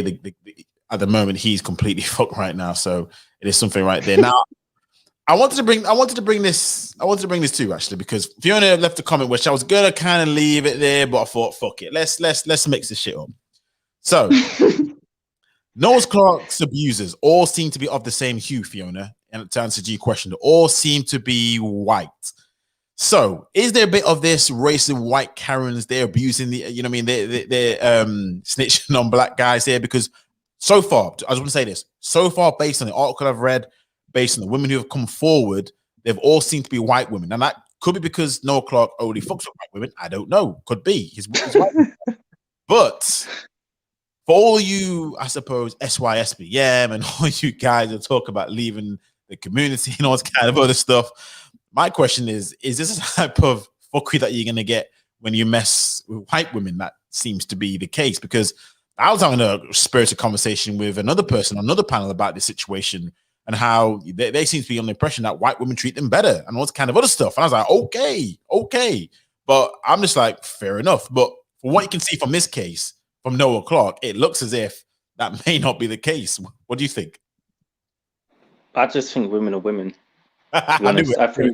at the moment he's completely fucked right now. So it is something right there. Now, I wanted to bring this too, actually, because Fiona left a comment which I was gonna kind of leave it there, but I thought, fuck it, let's mix this shit up. So Noel Clarke's abusers all seem to be of the same hue, Fiona. And to answer your question, they all seem to be white. So, is there a bit of this racist white Karens? They're abusing the, you know what I mean? They're snitching on black guys here, because so far, I just want to say this, so far, based on the article I've read, based on the women who have come forward, they've all seemed to be white women. And that could be because Noel Clarke only fucks with white women. I don't know. Could be. He's white. But for all you, I suppose, SYSBM and all you guys that talk about leaving the community and all this kind of other stuff, my question is this a type of fuckery that you're going to get when you mess with white women? That seems to be the case, because I was having a spirited conversation with another person on another panel about this situation and how they seem to be on the impression that white women treat them better and all this kind of other stuff. And I was like, okay. But I'm just like, fair enough. But from what you can see from this case, from Noel Clarke, it looks as if that may not be the case. What do you think? I just think women are women. I think,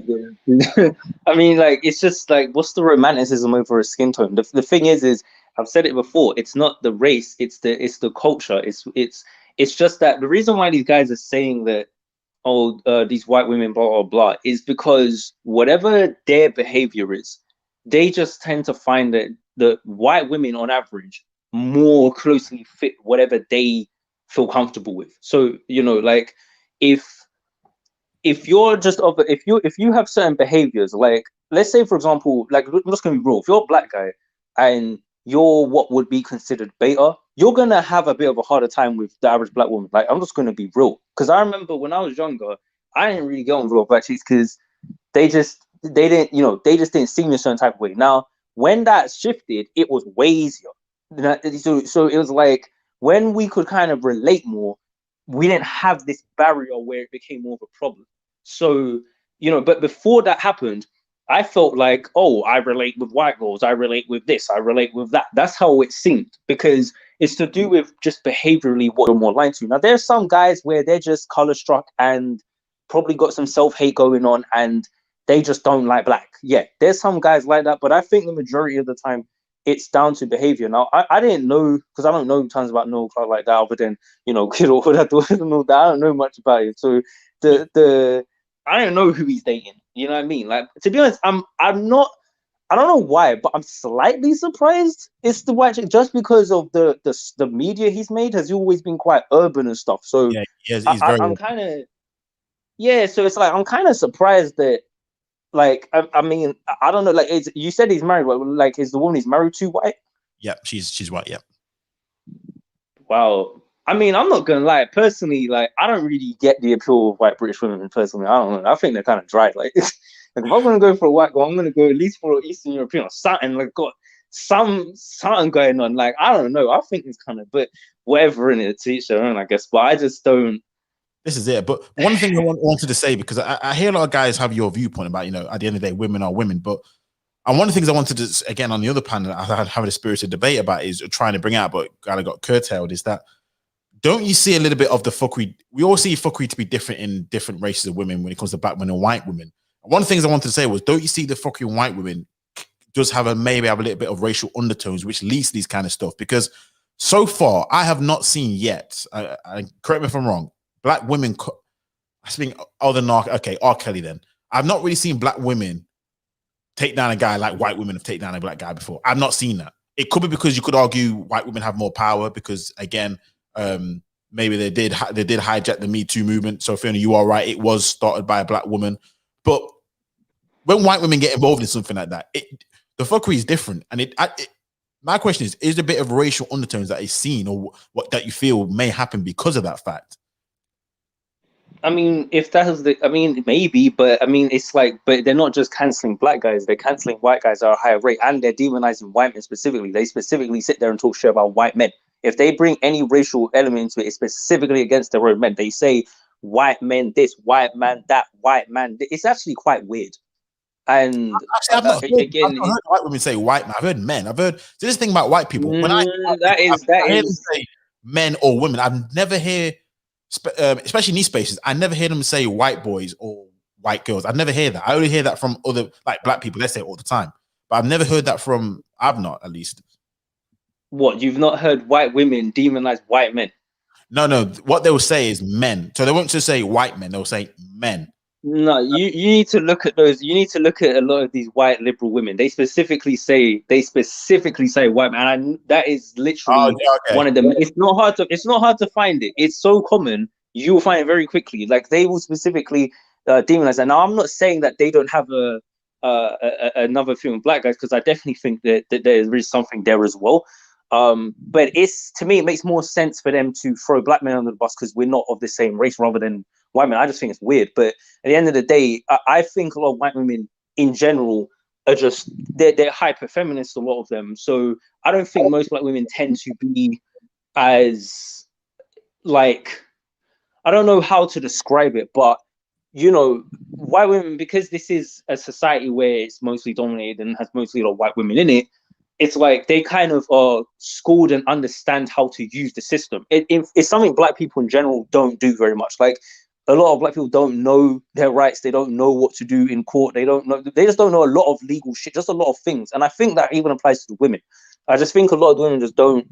I mean, like, it's just like, what's the romanticism over a skin tone? The thing is I've said it before. It's not the race. It's the culture. It's just that the reason why these guys are saying that, these white women, blah, blah, blah, is because whatever their behavior is, they just tend to find that the white women on average more closely fit whatever they feel comfortable with. So, like, if you're just if you have certain behaviors, like, let's say, for example, like, I'm just gonna be real, if you're a black guy and you're what would be considered beta, you're gonna have a bit of a harder time with the average black woman. Like, I'm just gonna be real, because I remember when I was younger, I didn't really get on with black chicks because they just didn't see me a certain type of way. Now, when that shifted, it was way easier. So it was like, when we could kind of relate more, we didn't have this barrier where it became more of a problem. So, but before that happened, I felt like, I relate with white girls, I relate with this, I relate with that. That's how it seemed, because it's to do with just behaviorally what you're more aligned to. Now, there's some guys where they're just color struck and probably got some self-hate going on, and they just don't like black. Yeah, there's some guys like that, but I think the majority of the time it's down to behavior. Now, I didn't know, because I don't know tons about Noel Clarke like that, other than, kid or that. I don't know much about it. So I don't know who he's dating. You know what I mean? Like, to be honest, I'm not I don't know why, but I'm slightly surprised it's the white chick just because of the media he's made has always been quite urban and stuff. So Yeah, he's very. I'm kind of so it's like I'm kind of surprised that like I mean I don't know like you said he's married, but like is the woman he's married to white? Yeah, she's white. Yeah. Wow. I mean, I'm not gonna lie. Personally, like I don't really get the appeal of white British women. Personally, I don't know. I think they're kind of dry. Like, like if I'm gonna go for a white girl, I'm gonna go at least for an Eastern European or something. Like, got something going on. Like, I don't know. I think it's kind of, but whatever in it, to each their own, I guess. But I just don't. This is it. But one thing I wanted to say, because I hear a lot of guys have your viewpoint about, at the end of the day, women are women. But and one of the things I wanted to, again, on the other panel, I had having a spirited debate about is trying to bring out, but kind of got curtailed, is that don't you see a little bit of the fuckery? We all see fuckery to be different in different races of women when it comes to black women and white women. And one of the things I wanted to say was, don't you see the fuckery in white women does maybe have a little bit of racial undertones, which leads to these kind of stuff? Because so far, I have not seen yet, correct me if I'm wrong, black women, I think other than R. Kelly then, I've not really seen black women take down a guy like white women have taken down a black guy before. I've not seen that. It could be because you could argue white women have more power because, again, maybe they did hijack the Me Too movement. So, Fiona, you are right. It was started by a black woman. But when white women get involved in something like that, the fuckery is different. And my question is there a bit of racial undertones that is seen or what that you feel may happen because of that fact? I mean, if that is I mean, maybe, but I mean, it's like, but they're not just canceling black guys; they're canceling white guys at a higher rate, and they're demonizing white men specifically. They specifically sit there and talk shit about white men. If they bring any racial element into it, it's specifically against their own men. They say white men this, white man that, white man. It's actually quite weird. And Actually, I've again, not heard white women say white man. I've heard men. I've heard this thing about white people. When I hear them say men or women, I've never hear, especially in these spaces, I never hear them say white boys or white girls. I never hear that. I only hear that from other like black people. They say it all the time, but I've never heard that from. I've not, at least. What, you've not heard white women demonize white men? No. What they will say is men. So they won't just say white men. They'll say men. No, you need to look at those. You need to look at a lot of these white liberal women. They specifically say white man. And that is literally one of them. It's not hard to find it. It's so common. You will find it very quickly. Like they will specifically demonize. And now I'm not saying that they don't have another thing with black guys, because I definitely think that there is something there as well. But it's, to me, it makes more sense for them to throw black men under the bus because we're not of the same race rather than white men. I just think it's weird. But at the end of the day, I think a lot of white women in general are just they're hyper feminists, a lot of them. So I don't think most black women tend to be as, like, I don't know how to describe it, but white women, because this is a society where it's mostly dominated and has mostly a lot of white women in it, it's like they kind of are schooled and understand how to use the system. It's something black people in general don't do very much. Like a lot of black people don't know their rights. They don't know what to do in court. They just don't know a lot of legal shit, just a lot of things. And I think that even applies to the women. I just think a lot of the women just don't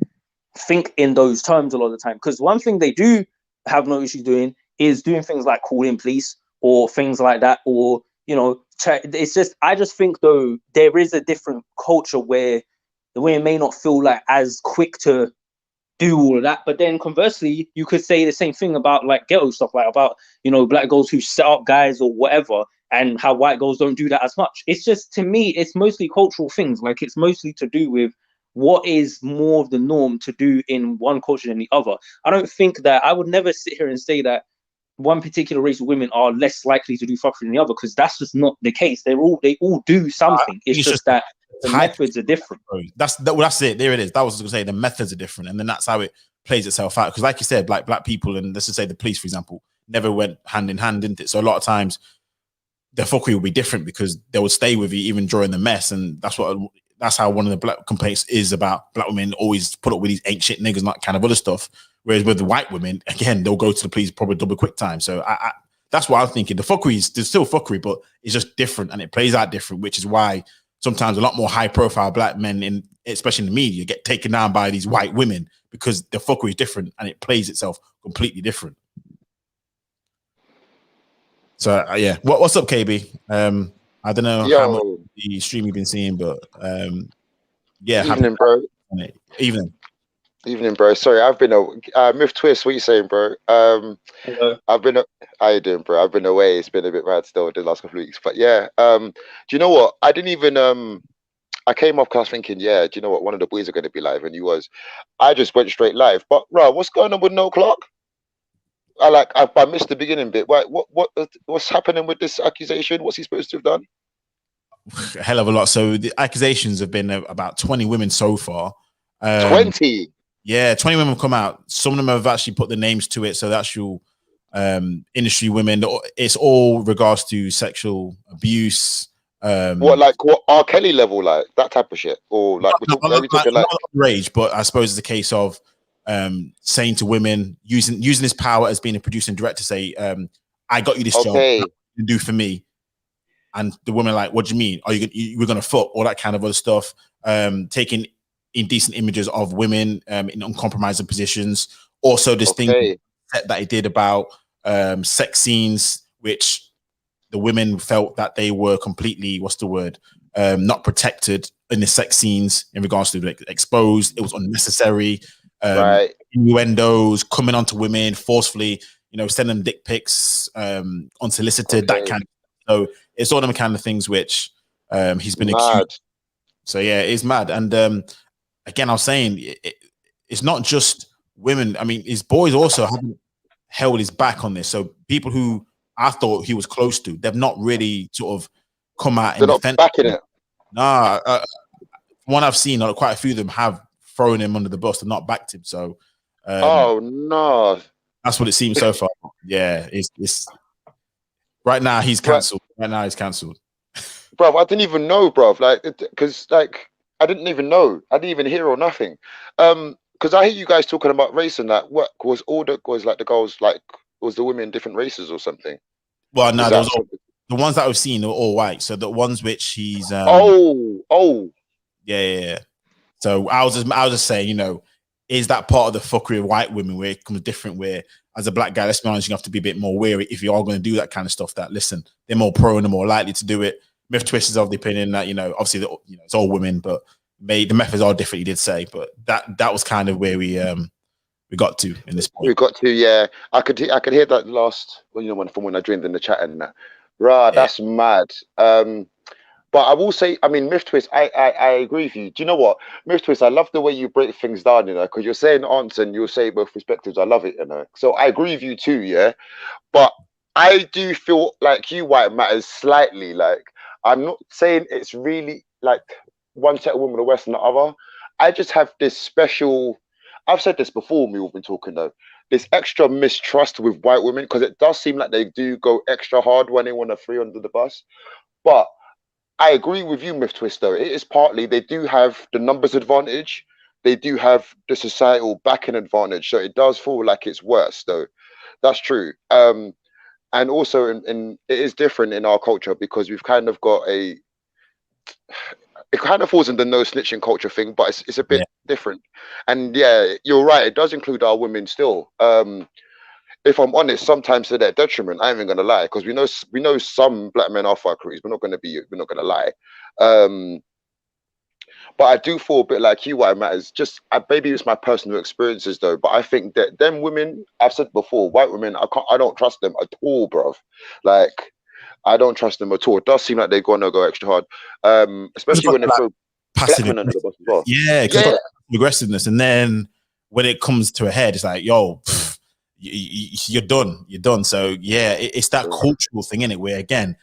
think in those terms a lot of the time. Because one thing they do have no issue doing is doing things like calling police or things like that, or it's just, I just think though there is a different culture where the women may not feel like as quick to do all of that. But then conversely, you could say the same thing about like ghetto stuff, like about black girls who set up guys or whatever, and how white girls don't do that as much. It's just, to me, it's mostly cultural things. Like it's mostly to do with what is more of the norm to do in one culture than the other. I don't think that, I would never sit here and say that one particular race of women are less likely to do fuckery than the other, because that's just not the case. They all do something. It's just that the methods are different. That's it. There it is. That was going to say, the methods are different, and then that's how it plays itself out. Because, like you said, like black people, and let's just say the police, for example, never went hand in hand, didn't it? So a lot of times, the fuckery will be different because they will stay with you even during the mess, and that's how one of the black complaints is about black women always put up with these ain't shit niggas and that kind of other stuff. Whereas with the white women, again, they'll go to the police probably double quick time. So that's what I'm thinking. The fuckery there's still fuckery, but it's just different and it plays out different, which is why sometimes a lot more high profile black men, especially in the media, get taken down by these white women because the fuckery is different and it plays itself completely different. So yeah, what's up, KB? I don't know how much Yo, the stream you've been seeing, but yeah, happy evening, bro. on it. Evening. Evening, bro. Sorry, I've been a Myth Twist. What you saying, bro? Hello. I've been. How you doing, bro? I've been away. It's been a bit mad still the last couple of weeks, but yeah. Do you know what? I didn't even I came off class thinking, yeah. Do you know what? One of the boys are going to be live, and he was. I just went straight live. But bro, what's going on with Noel Clarke? I missed the beginning bit. What's happening with this accusation? What's he supposed to have done? A hell of a lot. So the accusations have been about 20 women so far. 20. Yeah, 20 women have come out. Some of them have actually put the names to it. So the actual industry women, it's all regards to sexual abuse. What R. Kelly level, like that type of shit, or like are we talking like rage? But I suppose it's a case of saying to women, using this power as being a producer and director, say, I got you this job, you do for me. And the women are like, what do you mean? Are we're gonna fuck, all that kind of other stuff? Taking indecent images of women in uncompromising positions. Also, this thing that he did about sex scenes, which the women felt that they were completely, what's the word, not protected in the sex scenes in regards to like, exposed. It was unnecessary. Right. Innuendos coming onto women forcefully, sending them dick pics, unsolicited, that kind of. So it's all them kind of things which he's been accused. So yeah, it's mad. And again, I was saying it's not just women. I mean, his boys also haven't held his back on this. So people who I thought he was close to, they've not really sort of come out and defend. Backing it. Nah, one I've seen, quite a few of them have thrown him under the bus and not backed him. So, oh no, that's what it seems so far. Yeah, it's right now he's cancelled. Right now he's cancelled. Bro, I didn't even know, bro. Like, because I didn't even know. I didn't even hear or nothing. Because I hear you guys talking about race and that. What was all the girls like? Was the women different races or something? Well, no, the ones that I've seen are all white. So the ones which he's yeah. So I was just saying, is that part of the fuckery of white women where it becomes different? Where as a black guy, let's be honest, you have to be a bit more wary if you are going to do that kind of stuff. That listen, they're more prone and more likely to do it. Myth Twist is of the opinion that obviously it's all women, but the methods are different. He did say, but that was kind of where we got to in this point. We got to, yeah. I could hear that last, from when I joined in the chat and that. Right, yeah. That's mad. But I will say, I mean, Myth Twist, I agree with you. Do you know what? Myth Twist, I love the way you break things down, because you're saying answer and you'll say both perspectives. I love it, So I agree with you too, yeah. But I do feel like white matters slightly. Like, I'm not saying it's really like one set of women are worse than the other. I just have this special, I've said this before, we've been talking though, this extra mistrust with white women, because it does seem like they do go extra hard when they want to throw under the bus. But I agree with you, Myth Twist, though. It is partly they do have the numbers advantage. They do have the societal backing advantage. So it does feel like it's worse, though. That's true. And also, it is different in our culture because we've kind of got it kind of falls in the no snitching culture thing, but it's a bit different. And yeah, you're right. It does include our women still. If I'm honest, sometimes to their detriment. I ain't even gonna lie, because we know some black men are fuckeries. We're not gonna lie. But I do feel a bit like you, white matters. Just maybe it's my personal experiences though. But I think that them women, I've said before, white women, I don't trust them at all, bruv. Like, I don't trust them at all. It does seem like they're gonna go extra hard, especially when they throw black men under the bus as well. Yeah, because aggressiveness, and then when it comes to a head, it's like, yo. You're done. So yeah, it's that cultural thing in it where again,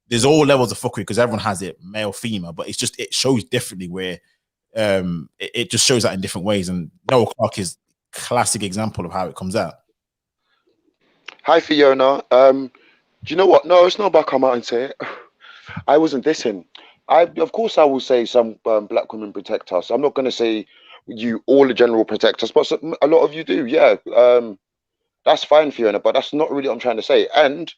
there's all levels of fuckery because everyone has it, male, female, but it shows differently where it just shows that in different ways. And Noel Clarke is classic example of how it comes out. Hi Fiona. Do you know what? No, it's not about come out and say it. I wasn't dissing. Of course I will say some black women protect us. I'm not going to say you all the general protect us, but a lot of you do. Yeah. That's fine, Fiona, but that's not really what I'm trying to say. And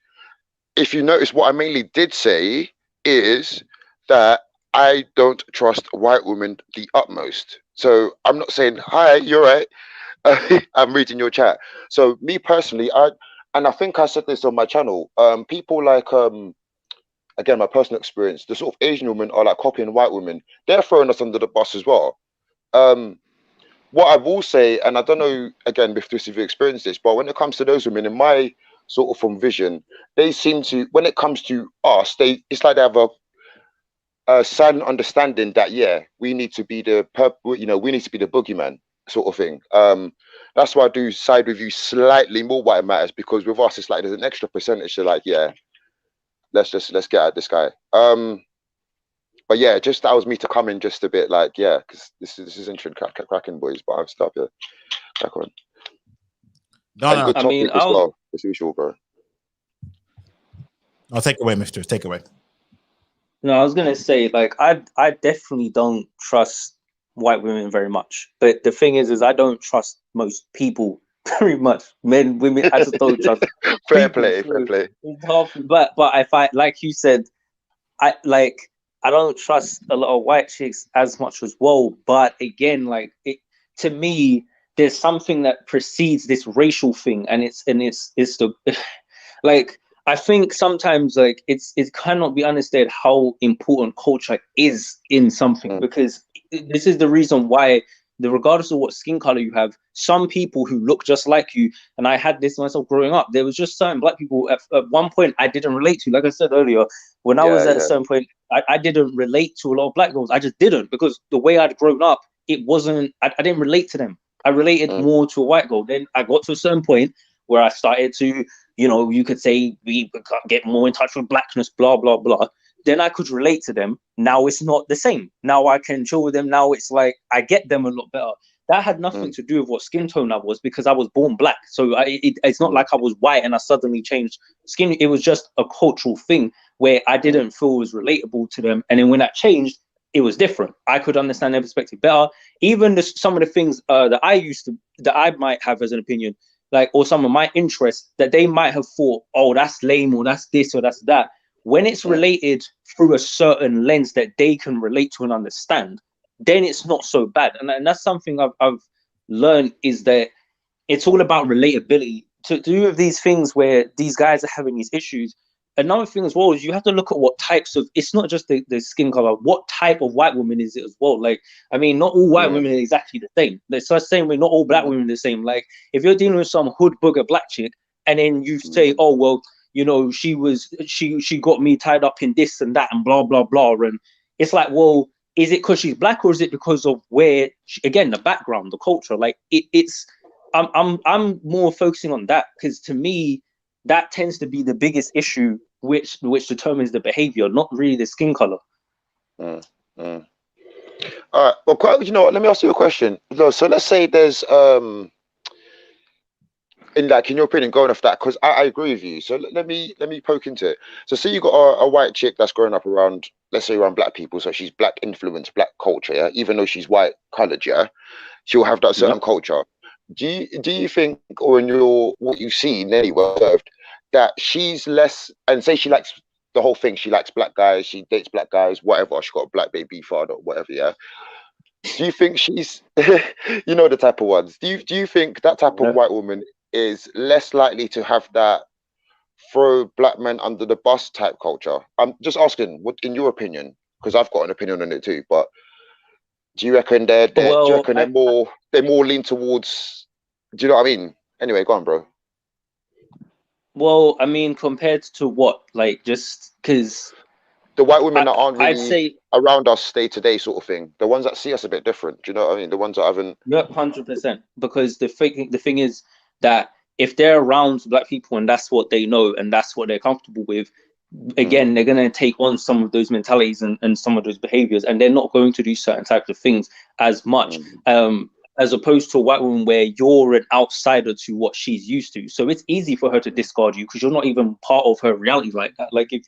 if you notice, what I mainly did say is that I don't trust white women the utmost. So I'm not saying, hi, you're right. I'm reading your chat. So me personally, I think I said this on my channel. People like, again, my personal experience, the sort of Asian women are like copying white women. They're throwing us under the bus as well. What I will say, and I don't know, again, if you've experienced this, but when it comes to those women, in my sort of from vision, they seem to, when it comes to us, it's like they have a silent understanding that, yeah, we need to be the we need to be the boogeyman sort of thing. That's why I do side with you slightly more white matters, because with us, it's like there's an extra percentage to like, yeah, let's get at this guy. But yeah, just that was me to come in just a bit like, yeah, because this is interesting, cracking boys. But I've stopped here. Back on. No, Good topic as well, as usual, bro. I'll take away, Mister. Take away. No, I was gonna say, like, I definitely don't trust white women very much. But the thing is I don't trust most people very much. Men, women, I just don't trust. Fair people. play, So fair play. it's hard, but if I, like you said, I don't trust a lot of white chicks as much as well. But again, like, to me, there's something that precedes this racial thing, and it's the like, I think sometimes, like, it cannot be understood how important culture is in something, because this is the reason why, regardless of what skin color you have, some people who look just like you, and I had this myself growing up, there was just certain black people at one point I didn't relate to. Like I said earlier, when I was at a certain point, I didn't relate to a lot of black girls. I just didn't, because the way I'd grown up, it wasn't, I didn't relate to them. I related more to a white girl. Then I got to a certain point where I started to, you could say, we get more in touch with blackness, blah, blah, blah. Then I could relate to them. Now it's not the same. Now I can chill with them. Now it's like I get them a lot better. That had nothing to do with what skin tone I was, because I was born black. So it's not like I was white and I suddenly changed skin. It was just a cultural thing where I didn't feel was relatable to them. And then when that changed, it was different. I could understand their perspective better. Even some of the things that I might have as an opinion, like, or some of my interests that they might have thought, oh, that's lame, or that's this, or that's that. When it's related through a certain lens that they can relate to and understand, then it's not so bad. And that's something I've learned, is that it's all about relatability. To do with these things where these guys are having these issues, another thing as well is you have to look at what types of, it's not just the skin color, what type of white woman is it as well. Like, I mean, not all white women are exactly the same. It's the same way, not all black women are the same. Like, if you're dealing with some hood booger black chick, and then you say, oh, well, she got me tied up in this and that and blah, blah, blah. And it's like, well, is it because she's black, or is it because of where, again, the background, the culture? Like, I'm more focusing on that, because to me, that tends to be the biggest issue, which determines the behavior, not really the skin color. All right. Well, let me ask you a question. So let's say there's in your opinion, going off that, because I agree with you. So let me poke into it. So say you got a white chick that's growing up around, let's say, around black people. So she's black influenced, black culture. Yeah, even though she's white colored, yeah, she'll have that certain culture. Do you think, or in what you've seen anyway, observed, that she's less, and say she likes the whole thing, she likes black guys, she dates black guys, whatever, she got a black baby father, whatever, yeah? Do you think she's, the type of ones? Do you think that type of white woman is less likely to have that throw black men under the bus type culture? I'm just asking, what, in your opinion, because I've got an opinion on it too, but do you reckon they're more lean towards? Do you know what I mean? Anyway, go on, bro. Well, I mean, compared to what? Like, just because the white women that aren't really, I'd say, around us day to day sort of thing, the ones that see us a bit different. Do you know what I mean? The ones that haven't. Yep, 100%. Because the thing is that if they're around black people and that's what they know and that's what they're comfortable with, again, they're going to take on some of those mentalities and some of those behaviors, and they're not going to do certain types of things as much, as opposed to a white woman where you're an outsider to what she's used to. So it's easy for her to discard you because you're not even part of her reality like that. Like, if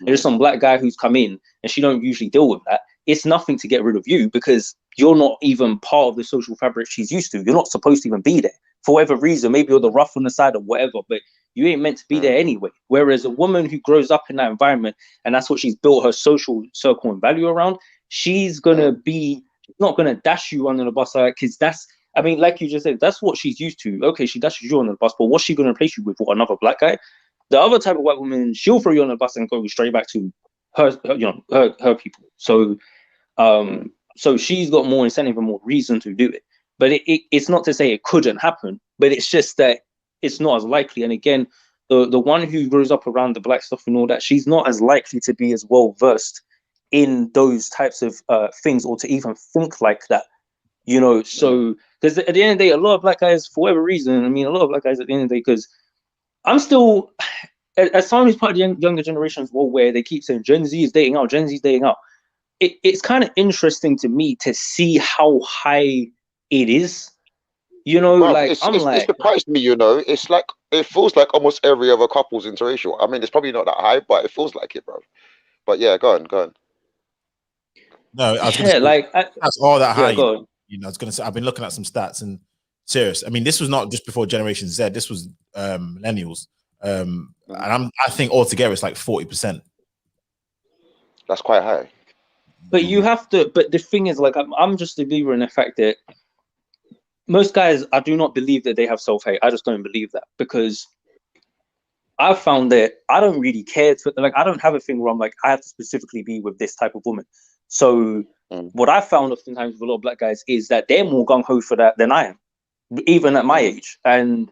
there's some black guy who's come in and she don't usually deal with that, it's nothing to get rid of you because you're not even part of the social fabric she's used to. You're not supposed to even be there for whatever reason. Maybe you're the rough on the side or whatever, but you ain't meant to be there anyway. Whereas a woman who grows up in that environment and that's what she's built her social circle and value around, she's gonna be not gonna dash you under the bus, because that's, I mean, like you just said, that's what she's used to. Okay, she dashes you on the bus, but what's she gonna replace you with? What, another black guy? The other type of white woman, she'll throw you on the bus and go straight back to her people. So so she's got more incentive and more reason to do it. But it's not to say it couldn't happen, but it's just that it's not as likely. And again, the one who grows up around the black stuff and all that, she's not as likely to be as well versed in those types of things, or to even think like that, you know. So because at the end of the day, a lot of black guys, for whatever reason, I mean, a lot of black guys at the end of the day, because I'm still, as someone who's part of the younger generation as well, where they keep saying Gen Z is dating out, Gen Z is dating out. It's kind of interesting to me to see how high it is. You know, Bruv, like it's surprised me, you know. It's like it feels like almost every other couple's interracial. I mean, it's probably not that high, but it feels like it, bro. But yeah, go on. No, I was going to say like that's all that high. go on. You know, I was going to say I've been looking at some stats and serious. I mean, this was not just before Generation Z. This was millennials, and I think altogether it's like 40%. That's quite high. But you have to. But the thing is, like, I'm just a believer in the fact that most guys, I do not believe that they have self-hate. I just don't believe that, because I've found that I don't really care to, like, I don't have a thing where I'm like, I have to specifically be with this type of woman. So what I found oftentimes with a lot of black guys is that they're more gung-ho for that than I am, even at my age. And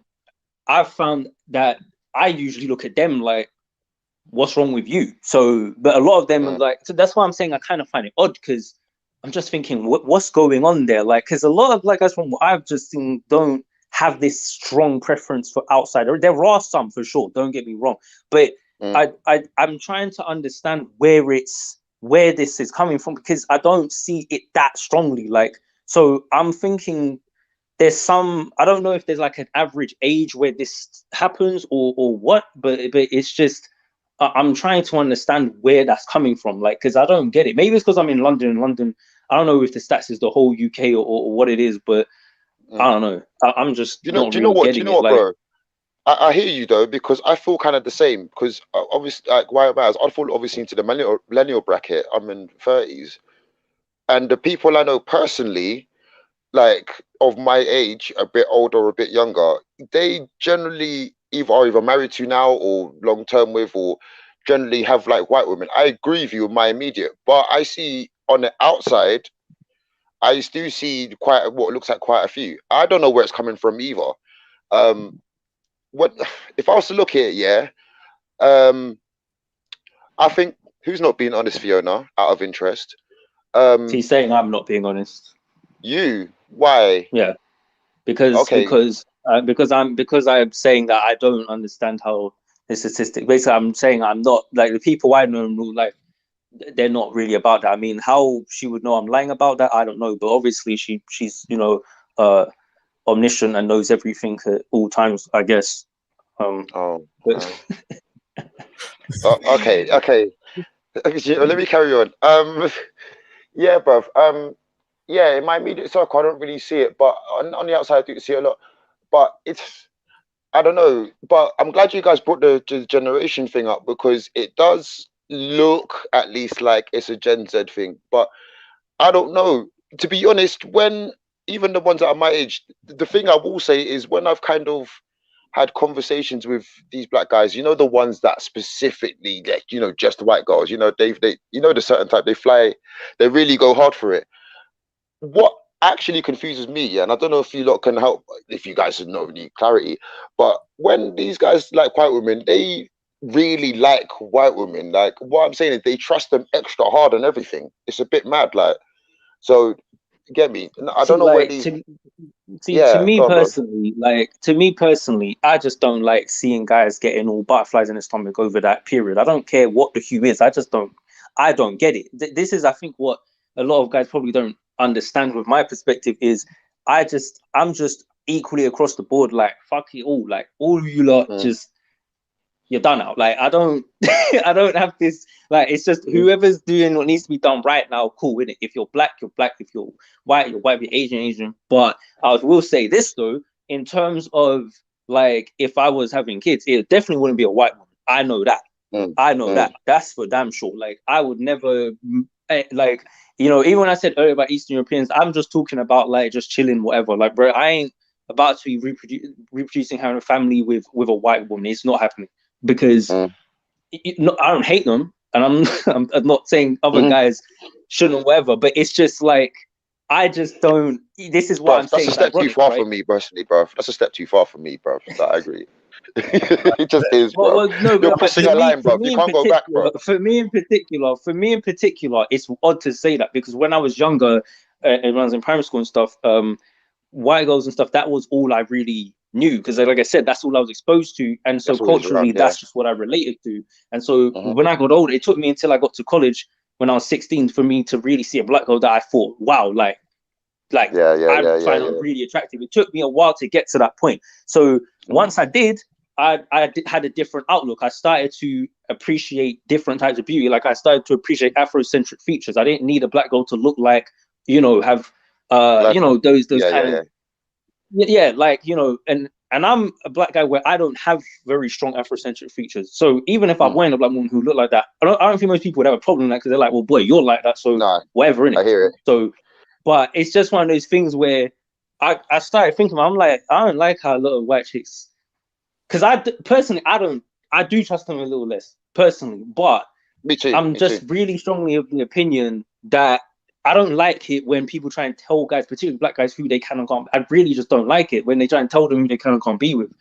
I've found that I usually look at them like, what's wrong with you? So, but a lot of them are like, so that's why I'm saying I kind of find it odd, because I'm just thinking, what's going on there? Like, because a lot of black guys from what I've just seen don't have this strong preference for outside. There are some for sure, don't get me wrong, but I'm trying to understand where this is coming from, because I don't see it that strongly. Like, so I'm thinking there's some, I don't know if there's like an average age where this happens or what, but it's just, I'm trying to understand where that's coming from, like, because I don't get it. Maybe it's because I'm in London. In London, I don't know if the stats is the whole UK or what it is, but I don't know. I'm just Do you know what, bro? I hear you though, because I feel kind of the same. Because obviously, like, why am I fall obviously into the millennial bracket. I'm in 30s, and the people I know personally, like of my age, a bit older or a bit younger, they generally are either married to now or long term with, or generally have like white women. I agree with you with my immediate, but I see on the outside, I do see what looks like quite a few. I don't know where it's coming from either. What if I was to look at it? Yeah, I think, who's not being honest, Fiona, out of interest? He's saying I'm not being honest. You? Why? Yeah, because I'm saying that I don't understand how the statistic. Basically, I'm saying I'm not, like, the people I know, like, they're not really about that. I mean, how she would know I'm lying about that, I don't know. But obviously, she's omniscient and knows everything at all times, I guess. Okay. Let me carry on. Yeah, bruv. Yeah, in my immediate circle, I don't really see it, but on the outside, I do see it a lot. But I don't know. But I'm glad you guys brought the generation thing up, because it does look at least like it's a Gen Z thing. But I don't know. To be honest, when even the ones that are my age, the thing I will say is, when I've kind of had conversations with these black guys, you know, the ones that specifically, like, you know, just white girls, you know, they you know, the certain type, they really go hard for it. What actually confuses me, yeah, and I don't know if you lot can help, if you guys know any clarity, but when these guys like white women, they really like white women. Like, what I'm saying is, they trust them extra hard and everything. It's a bit mad, like, so get me. I don't know where these. To me personally, I just don't like seeing guys getting all butterflies in the stomach over that period. I don't care what the hue is. I don't get it. This is, I think, what a lot of guys probably don't understand with my perspective is, I'm just equally across the board, like, fuck it all. Like, all of you lot, just, you're done out. Like, I don't I don't have this, like, it's just whoever's doing what needs to be done right now, cool with it. If you're black, you're black. If you're white, you're white. If you're Asian. But I will say this though, in terms of, like, if I was having kids, it definitely wouldn't be a white woman. I know that. That. That's for damn sure. Like, I would never, like, you know, even when I said earlier about Eastern Europeans, I'm just talking about, like, just chilling, whatever. Like, bro, I ain't about to be reproducing, having a family with a white woman. It's not happening. Because I don't hate them. and I'm not saying other guys shouldn't, whatever, but it's just like, I just don't. This is what I'm saying. That's a step too far for me personally, bro. That's a step too far for me, bro. I agree. It just is, bro. Well, no, You're but crossing a line, bro. You can't go back, bro. For me in particular, it's odd to say that, because when I was younger, and when I was in primary school and stuff, white girls and stuff, that was all I really knew, because like I said, that's all I was exposed to, and so culturally, that's just what I related to. And so when I got older, it took me until I got to college when I was 16 for me to really see a black girl that I thought, wow, I find her really attractive. It took me a while to get to that point. So once I did, I had a different outlook. I started to appreciate different types of beauty. Like, I started to appreciate Afrocentric features. I didn't need a black girl to look like, have those kind of like, and I'm a black guy where I don't have very strong Afrocentric features. So even if I went a black woman who looked like that, I don't think most people would have a problem with that, because they're like, well, boy, you're like that, so whatever, innit? I hear it. So, but it's just one of those things where I started thinking, I'm like, I don't like how a lot of white chicks, because I do trust them a little less personally, but Me too. I'm just really strongly of the opinion that I don't like it when people try and tell guys, particularly black guys, who they can and can't. I really just don't like it when they try and tell them who they can and can't be with.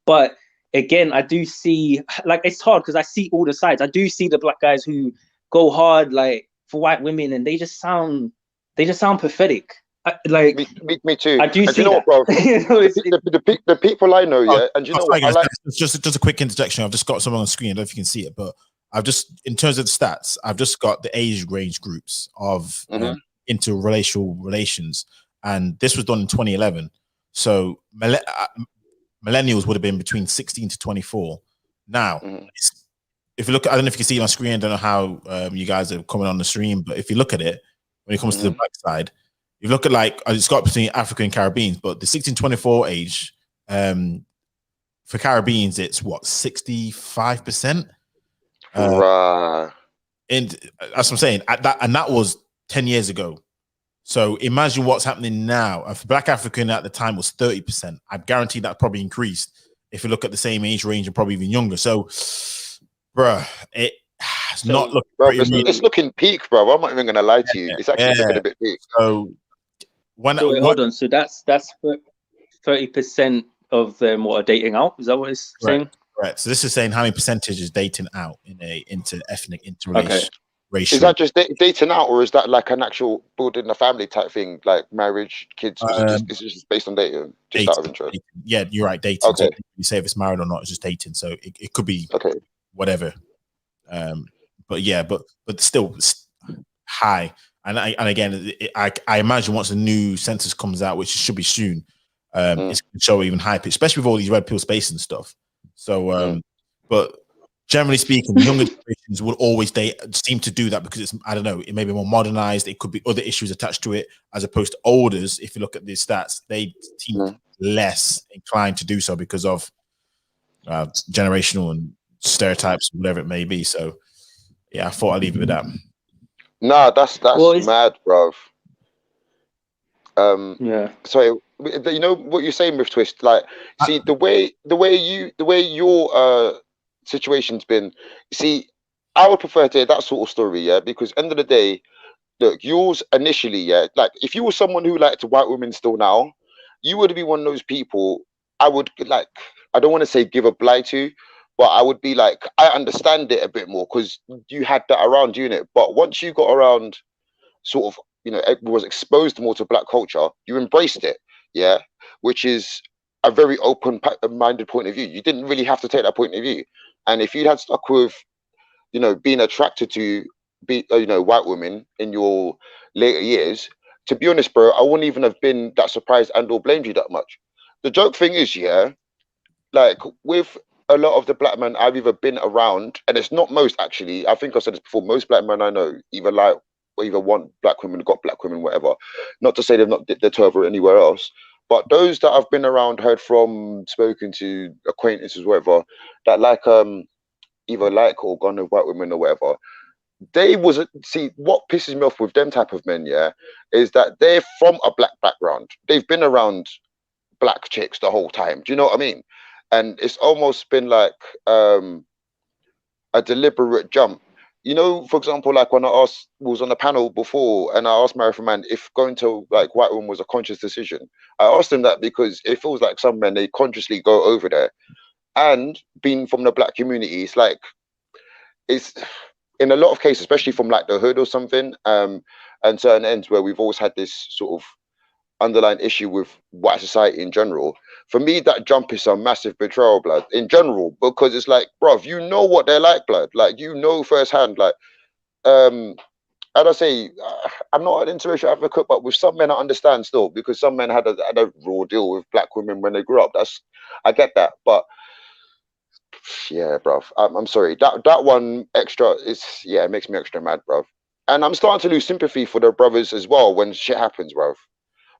But again, I do see, like, it's hard because I see all the sides. I do see the black guys who go hard, like, for white women, and they just sound pathetic. Me too. I do and see you know that. what, bro? The people I know, and you know sorry, what? guys, just a quick interjection. I've just got someone on the screen. I don't know if you can see it, but I've just, in terms of the stats, I've just got the age range groups of interracial relations, and this was done in 2011. So millennials would have been between 16 to 24. Now, if you look, I don't know if you can see it on screen. I don't know how you guys are coming on the stream, but if you look at it, when it comes to the black side, you look at, like, it's got between African and Caribbeans, but the 16-24 age, for Caribbeans, it's what, 65%. And that's what I'm saying. That was 10 years ago. So imagine what's happening now. If black African at the time was 30%, I guarantee that probably increased if you look at the same age range and probably even younger. So, bruh, it's not looking pretty. It's looking peak, bro. I'm not even gonna lie to you. It's actually looking a bit peak. So hold on. So that's 30% of them what are dating out. Is that what it's saying? Right. So this is saying how many percentage is dating out in a inter-ethnic, interracial. Is that just dating out, or is that like an actual building a family type thing, like marriage, kids? Is it just based on dating? Just out of interest. Dating. Yeah, you're right. Dating. Okay. So you say if it's married or not, it's just dating. So it could be whatever. But yeah, but still high. And again, I imagine once the new census comes out, which should be soon, it's going to show even higher, especially with all these red pill space and stuff. So, but generally speaking, younger generations will always seem to do that because it's, I don't know, it may be more modernized. It could be other issues attached to it, as opposed to olders. If you look at the stats, they seem less inclined to do so because of generational and stereotypes, whatever it may be. So, yeah, I thought I'd leave it with that. Nah, that's mad, bro. Sorry, you know what you're saying with Twist. Like, see the way your situation's been. See, I would prefer to hear that sort of story, yeah, because end of the day, look, yours initially, yeah, like if you were someone who liked white women still now, you would be one of those people. I would like. I don't want to say give a blight to, but I would be like, I understand it a bit more because you had that around you in it. But once you got around, sort of, was exposed more to black culture, you embraced it, yeah, which is a very open-minded point of view. You didn't really have to take that point of view, and if you had stuck with, being attracted to white women in your later years, to be honest, bro, I wouldn't even have been that surprised and or blamed you that much. The joke thing is, yeah, like with a lot of the black men I've either been around, and it's not most actually, I think I said this before, most black men I know either like or either want black women, got black women, whatever. Not to say they've not did their 12 or anywhere else, but those that I've been around, heard from, spoken to, acquaintances, whatever, that like either like or gone with white women or whatever, see what pisses me off with them type of men, yeah, is that they're from a black background. They've been around black chicks the whole time. Do you know what I mean? And it's almost been like a deliberate jump you know, for example, like when I asked, was on the panel before, and I asked Marathon Man if going to like white women was a conscious decision. I asked him that because it feels like some men, they consciously go over there, and being from the black community, it's like, it's in a lot of cases, especially from like the hood or something, and certain ends where we've always had this sort of underlying issue with white society in general. For me, that jump is a massive betrayal, blood, in general, because it's like, bruv, you know what they're like, blood. Like, you know firsthand, like, as I say, I'm not an interracial advocate, but with some men I understand still, because some men had a raw deal with black women when they grew up. I get that, but yeah, bruv, I'm sorry. That one extra is, yeah, it makes me extra mad, bruv. And I'm starting to lose sympathy for the brothers as well when shit happens, bruv.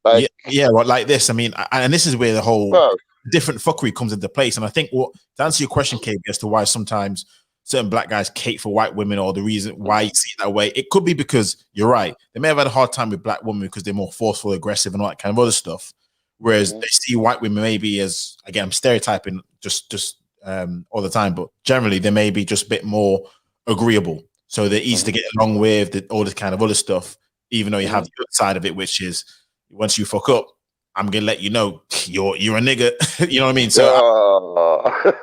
Like, yeah, well, like this. I mean, and this is where the whole bruv, different fuckery comes into place. And I think to answer your question, KB, as to why sometimes certain black guys cape for white women, or the reason why you see it that way, it could be because you're right. They may have had a hard time with black women because they're more forceful, aggressive, and all that kind of other stuff. Whereas they see white women maybe as, again, I'm stereotyping just all the time, but generally they may be just a bit more agreeable. So they're easy to get along with, all this kind of other stuff, even though you have the other side of it, which is once you fuck up, I'm gonna let you know you're a nigga. You know what I mean? So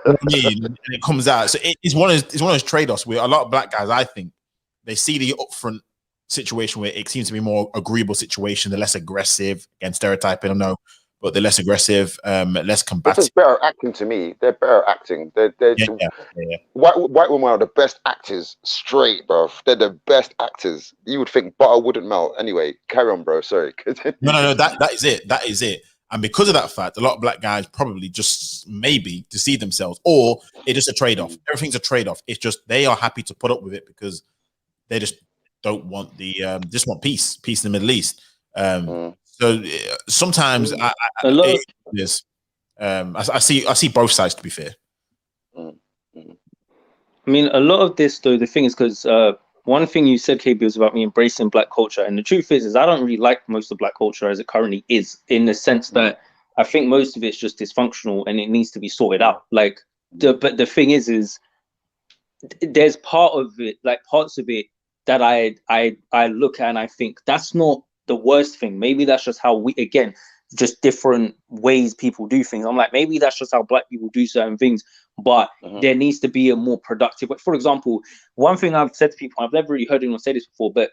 I mean, and it comes out. So it's one of those trade-offs where a lot of black guys, I think, they see the upfront situation where it seems to be more agreeable situation, the less aggressive, again, stereotyping, I know, but the less aggressive, less combative. This is better acting to me. They're better acting. Yeah. White women are the best actors, straight, bro. They're the best actors. You would think butter wouldn't melt. Anyway, carry on, bro. Sorry. No. That is it. That is it. And because of that fact, a lot of black guys probably just maybe deceive themselves, or it's just a trade-off. Everything's a trade-off. It's just they are happy to put up with it because they just don't want just want peace in the Middle East. So sometimes I see both sides, to be fair. I mean, a lot of this, though, the thing is because one thing you said, KB, was about me embracing black culture, and the truth is I don't really like most of black culture as it currently is, in the sense that I think most of it's just dysfunctional and it needs to be sorted out. Like, but the thing is there's parts of it that I look at and I think that's not the worst thing. Maybe that's just how just different ways people do things. I'm like, maybe that's just how black people do certain things, but there needs to be a more productive way. For example, one thing I've said to people, I've never really heard anyone say this before, but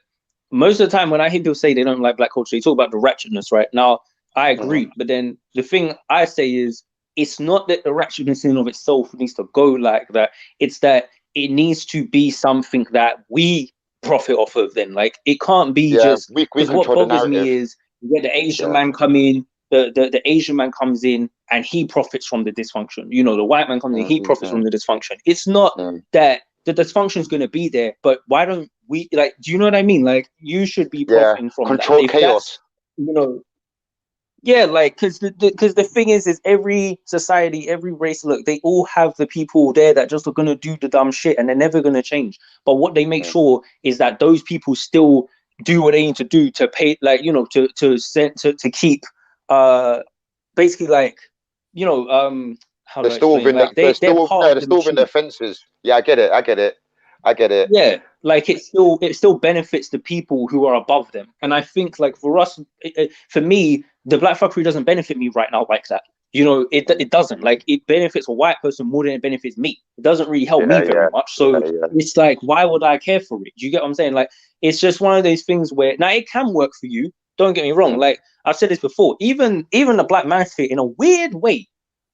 most of the time when I hear people say they don't like black culture, they talk about the ratchetness, right? Now, I agree, but then the thing I say is, it's not that the ratchetness in and of itself needs to go like that. It's that it needs to be something that we profit off of then. Like, it can't be just, because what bothers me is where the Asian man come in, the Asian man comes in and he profits from the dysfunction. You know, the white man comes in, he profits from the dysfunction. It's not that the dysfunction is going to be there, but why don't we, like, do you know what I mean? Like, you should be profiting from control that. Chaos. You know, yeah, like, because the thing is every society, every race, look, they all have the people there that just are going to do the dumb shit and they're never going to change. But what they make sure is that those people still do what they need to do to pay, like, you know, to keep basically, like, you know, how they're do I still explain? within Like, they're they're still within their fences. Yeah, I get it. Yeah, like, it still benefits the people who are above them. And I think, like, for us, for me, the black fuckery doesn't benefit me right now like that. You know, it doesn't. Like, it benefits a white person more than it benefits me. It doesn't really help me very much. So it's like, why would I care for it? Do you get what I'm saying? Like, it's just one of those things where, now, it can work for you. Don't get me wrong. Like, I've said this before, even the black man fit, in a weird way,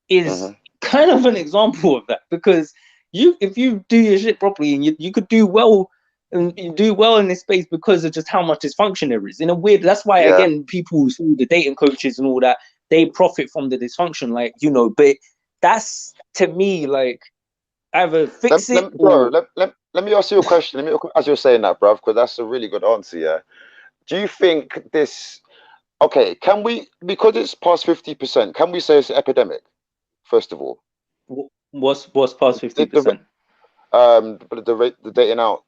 is kind of an example of that, because if you do your shit properly, and you could do well, and you do well in this space because of just how much dysfunction there is. In a weird, that's why again, people see the dating coaches and all that, they profit from the dysfunction, like, you know. But that's, to me, like, either fix it or... Let me ask you a question. As you're saying that, bruv, because that's a really good answer. Yeah. Do you think this? Okay, can we, because it's past 50%? Can we say it's an epidemic? First of all, what's past 50%? The dating out,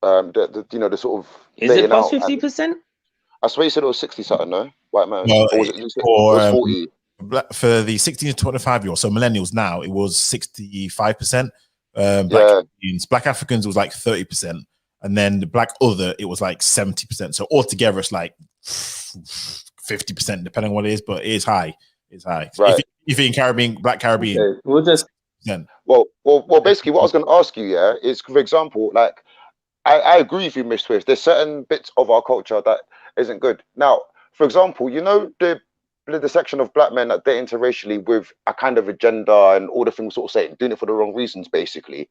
you know, the sort of, is it past 50%? I swear you said it was 60 something, no? White man, well, or was it 40? For the 16 to 25-year-olds, so millennials now, it was 65%. Black Africans was like 30%. and then the black other, it was like 70%. So altogether, it's like 50%, depending on what it is, but it is high. It's high. Right. If you're in Caribbean, black Caribbean, Okay, we'll just Well, basically, what I was going to ask you, yeah, is, for example, like, I agree with you, Miss Swift. There's certain bits of our culture that isn't good. Now, for example, you know, the section of black men that date interracially with a kind of agenda and all the things sort of saying, doing it for the wrong reasons, basically.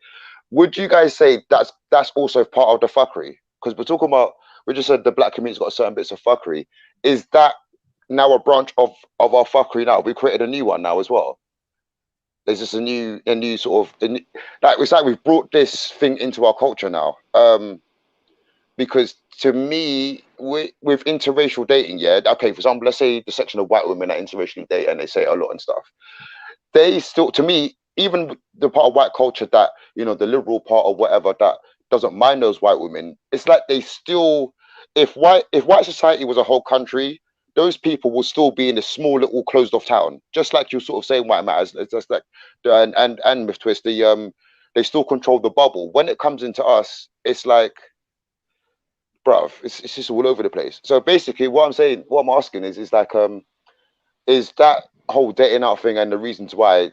Would you guys say that's also part of the fuckery? Because we're talking about, we just said the black community's got certain bits of fuckery. Is that now a branch of our fuckery now? We created a new one now as well. There's just a new sort of, like, it's like we've brought this thing into our culture now. Because to me, with interracial dating, yeah, okay, for example, let's say the section of white women that interracially date and they say a lot and stuff. They still, to me, even the part of white culture that, you know, the liberal part or whatever that doesn't mind those white women, it's like they still, if white society was a whole country, those people will still be in a small little closed off town, just like you're sort of saying white matters. It's just like, and with Twist, they still control the bubble. When it comes into us, it's like, bruv, it's just all over the place. So basically, what I'm asking is like, is that whole dating out thing and the reasons why,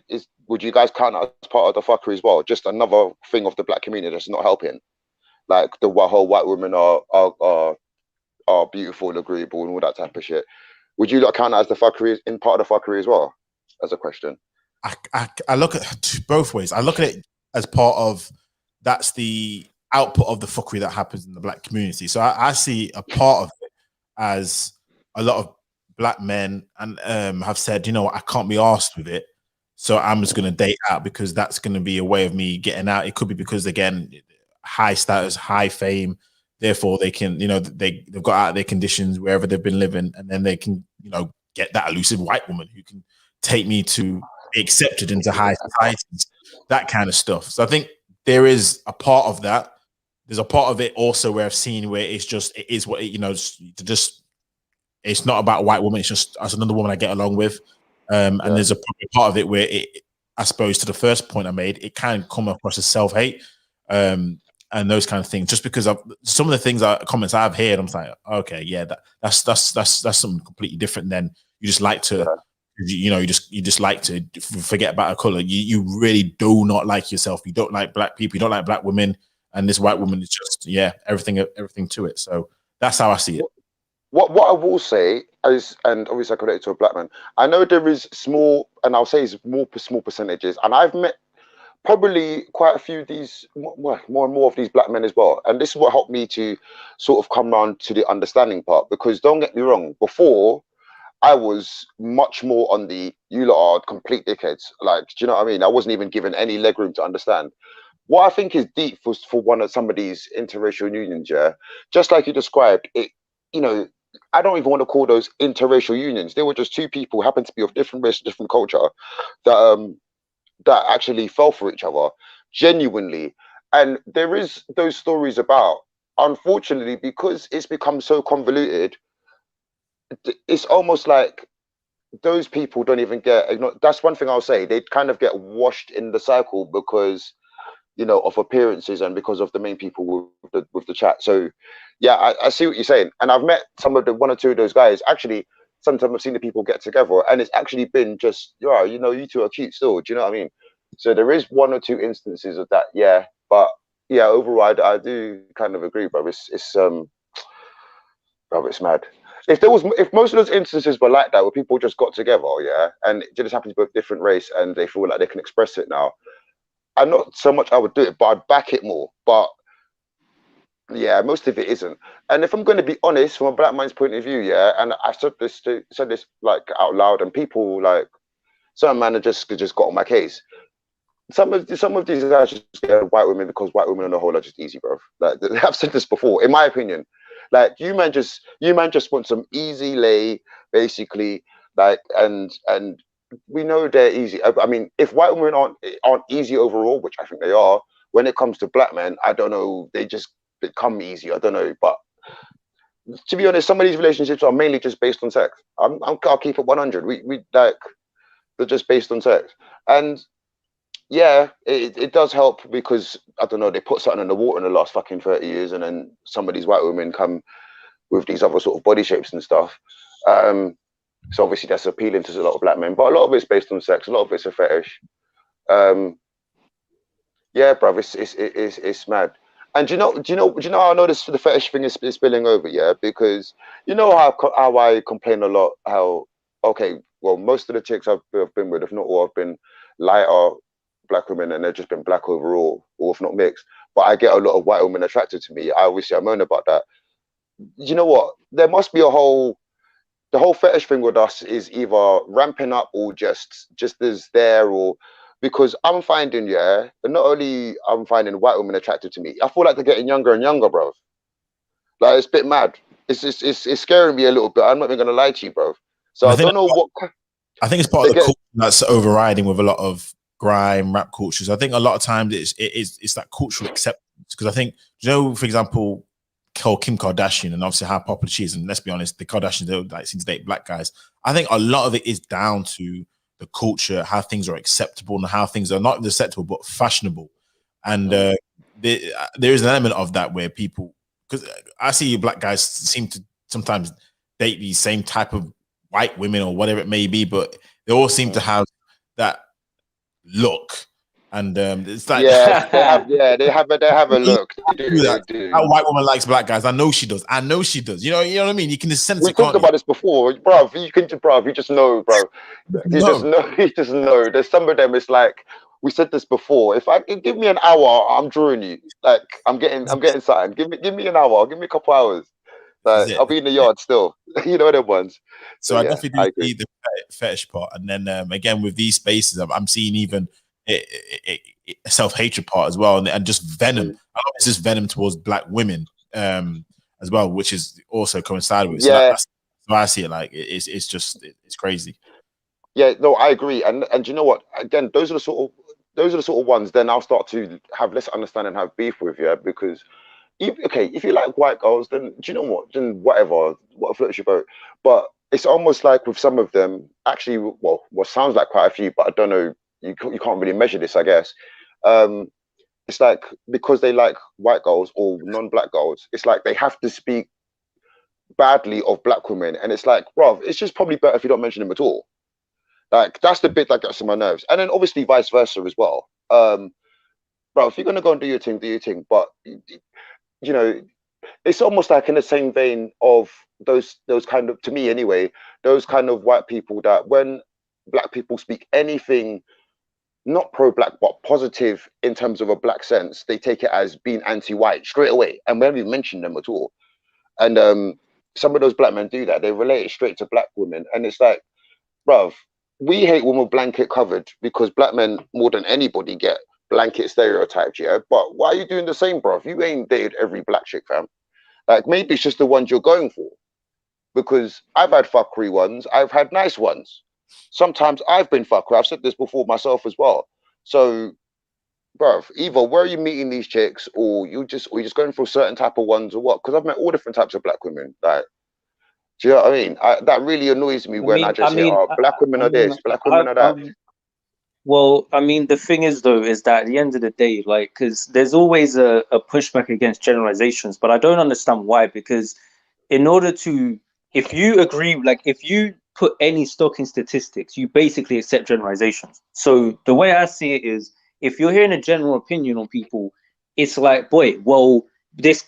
would you guys count that as part of the fuckery as well? Just another thing of the black community that's not helping. Like the whole white women are beautiful, agreeable, and all that type of shit. Would you not count that as the fuckery, in part of the fuckery as well? As a question. I look at it both ways. I look at it as part of, that's the output of the fuckery that happens in the black community. So I see a part of it as a lot of black men and have said, you know, I can't be arsed with it, so I'm just going to date out because that's going to be a way of me getting out. It could be because, again, high status, high fame, therefore they can, you know, they've got out of their conditions wherever they've been living, and then they can, you know, get that elusive white woman who can take me to be accepted into high society, that kind of stuff. So I think there is a part of that. There's a part of it also where I've seen where it is what it, you know, it's not about a white woman, it's just as another woman I get along with. And there's a part of it where it, I suppose, to the first point I made, it can come across as self-hate, and those kind of things. Just because of some of the things, comments I've heard, I'm like, okay, yeah, that's something completely different than you just like to, you know, you just like to forget about a color. You really do not like yourself. You don't like black people. You don't like black women. And this white woman is just, yeah, everything to it. So that's how I see it. What I will say is, and obviously I connect it to a black man, I know there is small, and I'll say it's small percentages, and I've met probably quite a few of these, more and more of these black men as well. And this is what helped me to sort of come around to the understanding part, because don't get me wrong, before I was much more on the, you lot are complete dickheads. Like, do you know what I mean? I wasn't even given any leg room to understand. What I think is deep for some of these interracial unions, yeah, just like you described it, you know, I don't even want to call those interracial unions. They were just two people who happened to be of different race, different culture, that actually fell for each other genuinely. And there is those stories about, unfortunately, because it's become so convoluted, it's almost like those people don't even get, that's one thing I'll say, they kind of get washed in the cycle because, you know, of appearances and because of the main people with the chat. So yeah, I see what you're saying. And I've met some of the one or two of those guys. Actually, sometimes I've seen the people get together and it's actually been just, yeah, you know, you two are cute still. Do you know what I mean? So there is one or two instances of that, yeah. But yeah, overall, I do kind of agree, bro. It's mad. If most of those instances were like that, where people just got together, yeah, and it just happens to be a different race and they feel like they can express it now, I'm not so much I would do it, but I'd back it more. But yeah, most of it isn't. And if I'm going to be honest, from a black man's point of view, yeah, and I said this like out loud, and people like certain man just got on my case. Some of these guys just get white women because white women on the whole are just easy, bro. Like I've said this before, in my opinion. Like you man just want some easy lay, basically. Like and we know they're easy. I mean, if white women aren't easy overall, which I think they are, when it comes to black men, I don't know. They just become easy. I don't know, but to be honest, some of these relationships are mainly just based on sex. I'll keep it 100. We like they're just based on sex, and yeah, it does help because I don't know, they put something in the water in the last fucking 30 years, and then some of these white women come with these other sort of body shapes and stuff. So obviously that's appealing to a lot of black men, but a lot of it's based on sex. A lot of it's a fetish. Yeah, bruv, it's mad. And do you know how I know this the fetish thing is spilling over? Yeah, because you know how I complain a lot. How okay, well, most of the chicks I've been with, if not all, have been lighter black women, and they've just been black overall, or if not mixed. But I get a lot of white women attracted to me. I moan about that. You know what? There must be the whole fetish thing with us is either ramping up or just as there, or because I'm finding, yeah, and not only I'm finding white women attracted to me, I feel like they're getting younger and younger, bro. Like it's a bit mad. It's scaring me a little bit. I'm not even gonna lie to you, bro. So And I don't know what I think it's part of the culture that's overriding with a lot of grime rap cultures. I think a lot of times it's that cultural acceptance, because I think, you know, for example, Kim Kardashian and obviously how popular she is, and let's be honest, the Kardashians don't like seem to date black guys. I think a lot of it is down to the culture, how things are acceptable and how things are not acceptable but fashionable. And there is an element of that where people, because I see black guys seem to sometimes date these same type of white women or whatever it may be, but they all seem to have that look. And it's like, yeah, they have a look. They do, they that do. white woman likes black guys. I know she does. I know she does. You know what I mean? You can sense We it, talked can't you? about this before, bro. You just know, bro. You just No, know, you just know. There's some of them. It's like we said this before. If I give me an hour, I'm drawing you. Like I'm getting something. Give me an hour. Give me a couple hours. this is Like it. I'll be in the yard still. You know them ones. So So I yeah, definitely I do agree. see the fetish part, and then again with these spaces, I'm seeing even a self-hatred part as well, and just venom. Mm. I know it's just venom towards black women as well, which is also coincided with. So Yeah, that's why I see it. Like it's just it's crazy. yeah. No, I agree. And you know what? Again, those are the sort of ones. Then I'll start to have less understanding, have beef with you because okay, if you like white girls, then do you know what? Then whatever, what floats your boat. But it's almost like with some of them, actually, well, what sounds like quite a few, but I don't know. You can't really measure this, I guess. Um, it's like because they like white girls or non-black girls, it's like they have to speak badly of black women, and it's like, bro, it's just probably better if you don't mention them at all. Like that's the bit that gets on my nerves, and then obviously vice versa as well. Bro, if you're gonna go and do your thing, do your thing. But you know, it's almost like in the same vein of those kind of, to me anyway, those kind of white people that when black people speak anything not pro-black but positive in terms of a black sense, they take it as being anti-white straight away, and we haven't even mentioned them at all. And some of those black men do that. They relate it straight to black women, and it's like, bruv, we hate women blanket covered because black men more than anybody get blanket stereotyped, yeah. But why are you doing the same, bruv? You ain't dated every black chick, fam. Like maybe it's just the ones you're going for. Because I've had fuckery ones, I've had nice ones. Sometimes I've been fucker. I've said this before myself as well. So, bruv, either where are you meeting these chicks, or you're just going for a certain type of ones, or what? Because I've met all different types of black women. Like, do you know what I mean? That really annoys me when I just hear, "Oh, black women I are mean, this, black women are that." well, I mean, the thing is, though, is that at the end of the day, like, because there's always a pushback against generalizations, but I don't understand why. Because in order to, if you agree, like, if you put any stock in statistics, you basically accept generalizations. So the way I see it is, if you're hearing a general opinion on people, it's like, boy, well, this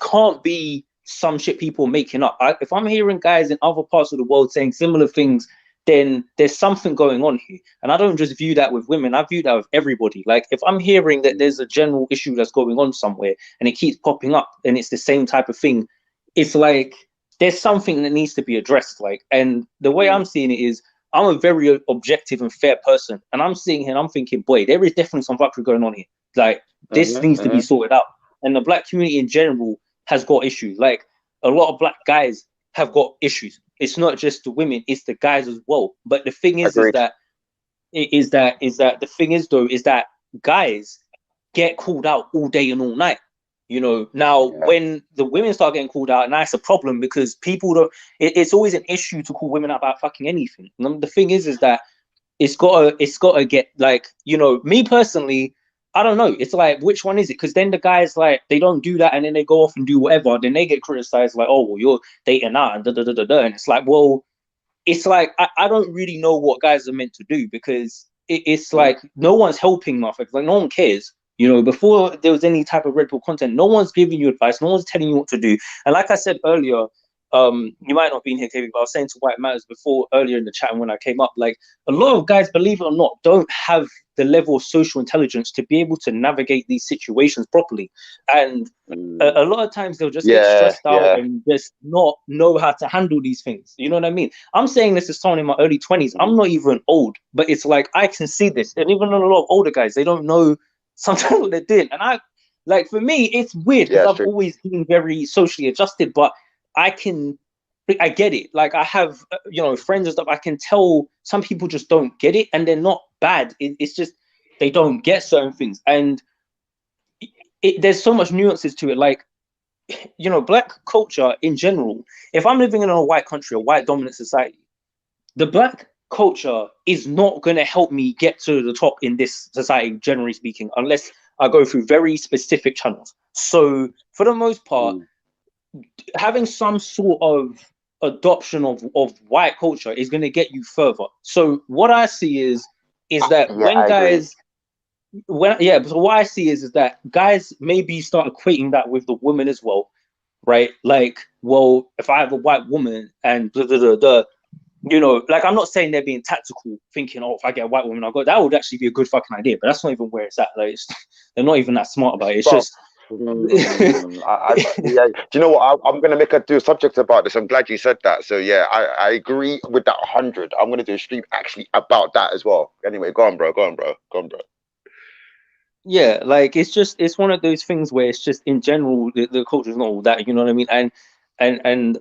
can't be some shit people making up. If I'm hearing guys in other parts of the world saying similar things, then there's something going on here. And I don't just view that with women, I view that with everybody. Like if I'm hearing that there's a general issue that's going on somewhere and it keeps popping up and it's the same type of thing, it's like there's something that needs to be addressed. Like, and the way I'm seeing it is I'm a very objective and fair person. And I'm seeing here and I'm thinking, boy, there is definitely some fuckery going on here. Like this needs to be sorted out. And the black community in general has got issues. Like a lot of black guys have got issues. It's not just the women, it's the guys as well. But the thing is Agreed. that the thing is though, is that guys get called out all day and all night. You know, now when the women start getting called out, now it's a problem because people don't, it's always an issue to call women out about fucking anything. And the thing is that it's gotta get like, you know, me personally, I don't know. It's like, which one is it? Because then the guys like they don't do that and then they go off and do whatever. Then they get criticized like, oh well, you're dating out and da da da da da. And it's like, well, it's like I don't really know what guys are meant to do because it's like no one's helping nothing. Like no one cares. You know, before there was any type of Red Pill content, no one's giving you advice, no one's telling you what to do. And like I said earlier, you might not be in here, KB, but I was saying to White Matters before earlier in the chat and when I came up, like a lot of guys, believe it or not, don't have the level of social intelligence to be able to navigate these situations properly. And a lot of times they'll just get stressed out and just not know how to handle these things. You know what I mean? I'm saying this as someone in my early 20s. I'm not even old, but it's like I can see this. And even a lot of older guys, they don't know sometimes what they're doing. And I, like, for me, it's weird because I've always been very socially adjusted, but I get it. Like I have, you know, friends and stuff. I can tell some people just don't get it, and they're not bad. It's just they don't get certain things, and there's so much nuances to it. Like, you know, black culture in general. If I'm living in a white country, a white dominant society, the black culture is not going to help me get to the top in this society, generally speaking, unless I go through very specific channels. So for the most part, having some sort of adoption of white culture is going to get you further. So what I see is that when guys so what I see is that guys maybe start equating that with the woman as well, right? Like, well, if I have a white woman and blah, blah, blah, blah, you know, like I'm not saying they're being tactical, thinking, oh, if I get a white woman, I'll go. That would actually be a good fucking idea, but that's not even where it's at. Like, they're not even that smart about it. It's just. Do you know what? I'm going to do a subject about this. I'm glad you said that. So yeah, I agree with that 100. I'm going to do a stream actually about that as well. Anyway, go on, bro. Yeah, like it's one of those things where it's just in general the culture is not all that, you know what I mean? And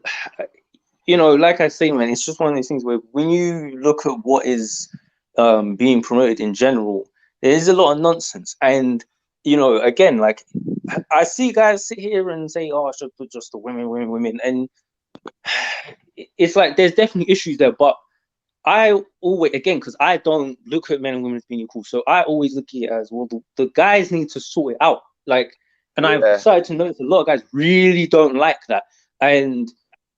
you know, like I say, man, it's just one of those things where when you look at what is being promoted in general, there is a lot of nonsense. And you know, again, like I see guys sit here and say, "Oh, I should put just the women," and it's like there's definitely issues there. But I always, again, because I don't look at men and women as being equal, so I always look at it as well. The guys need to sort it out. Like, and I've started to notice a lot of guys really don't like that. And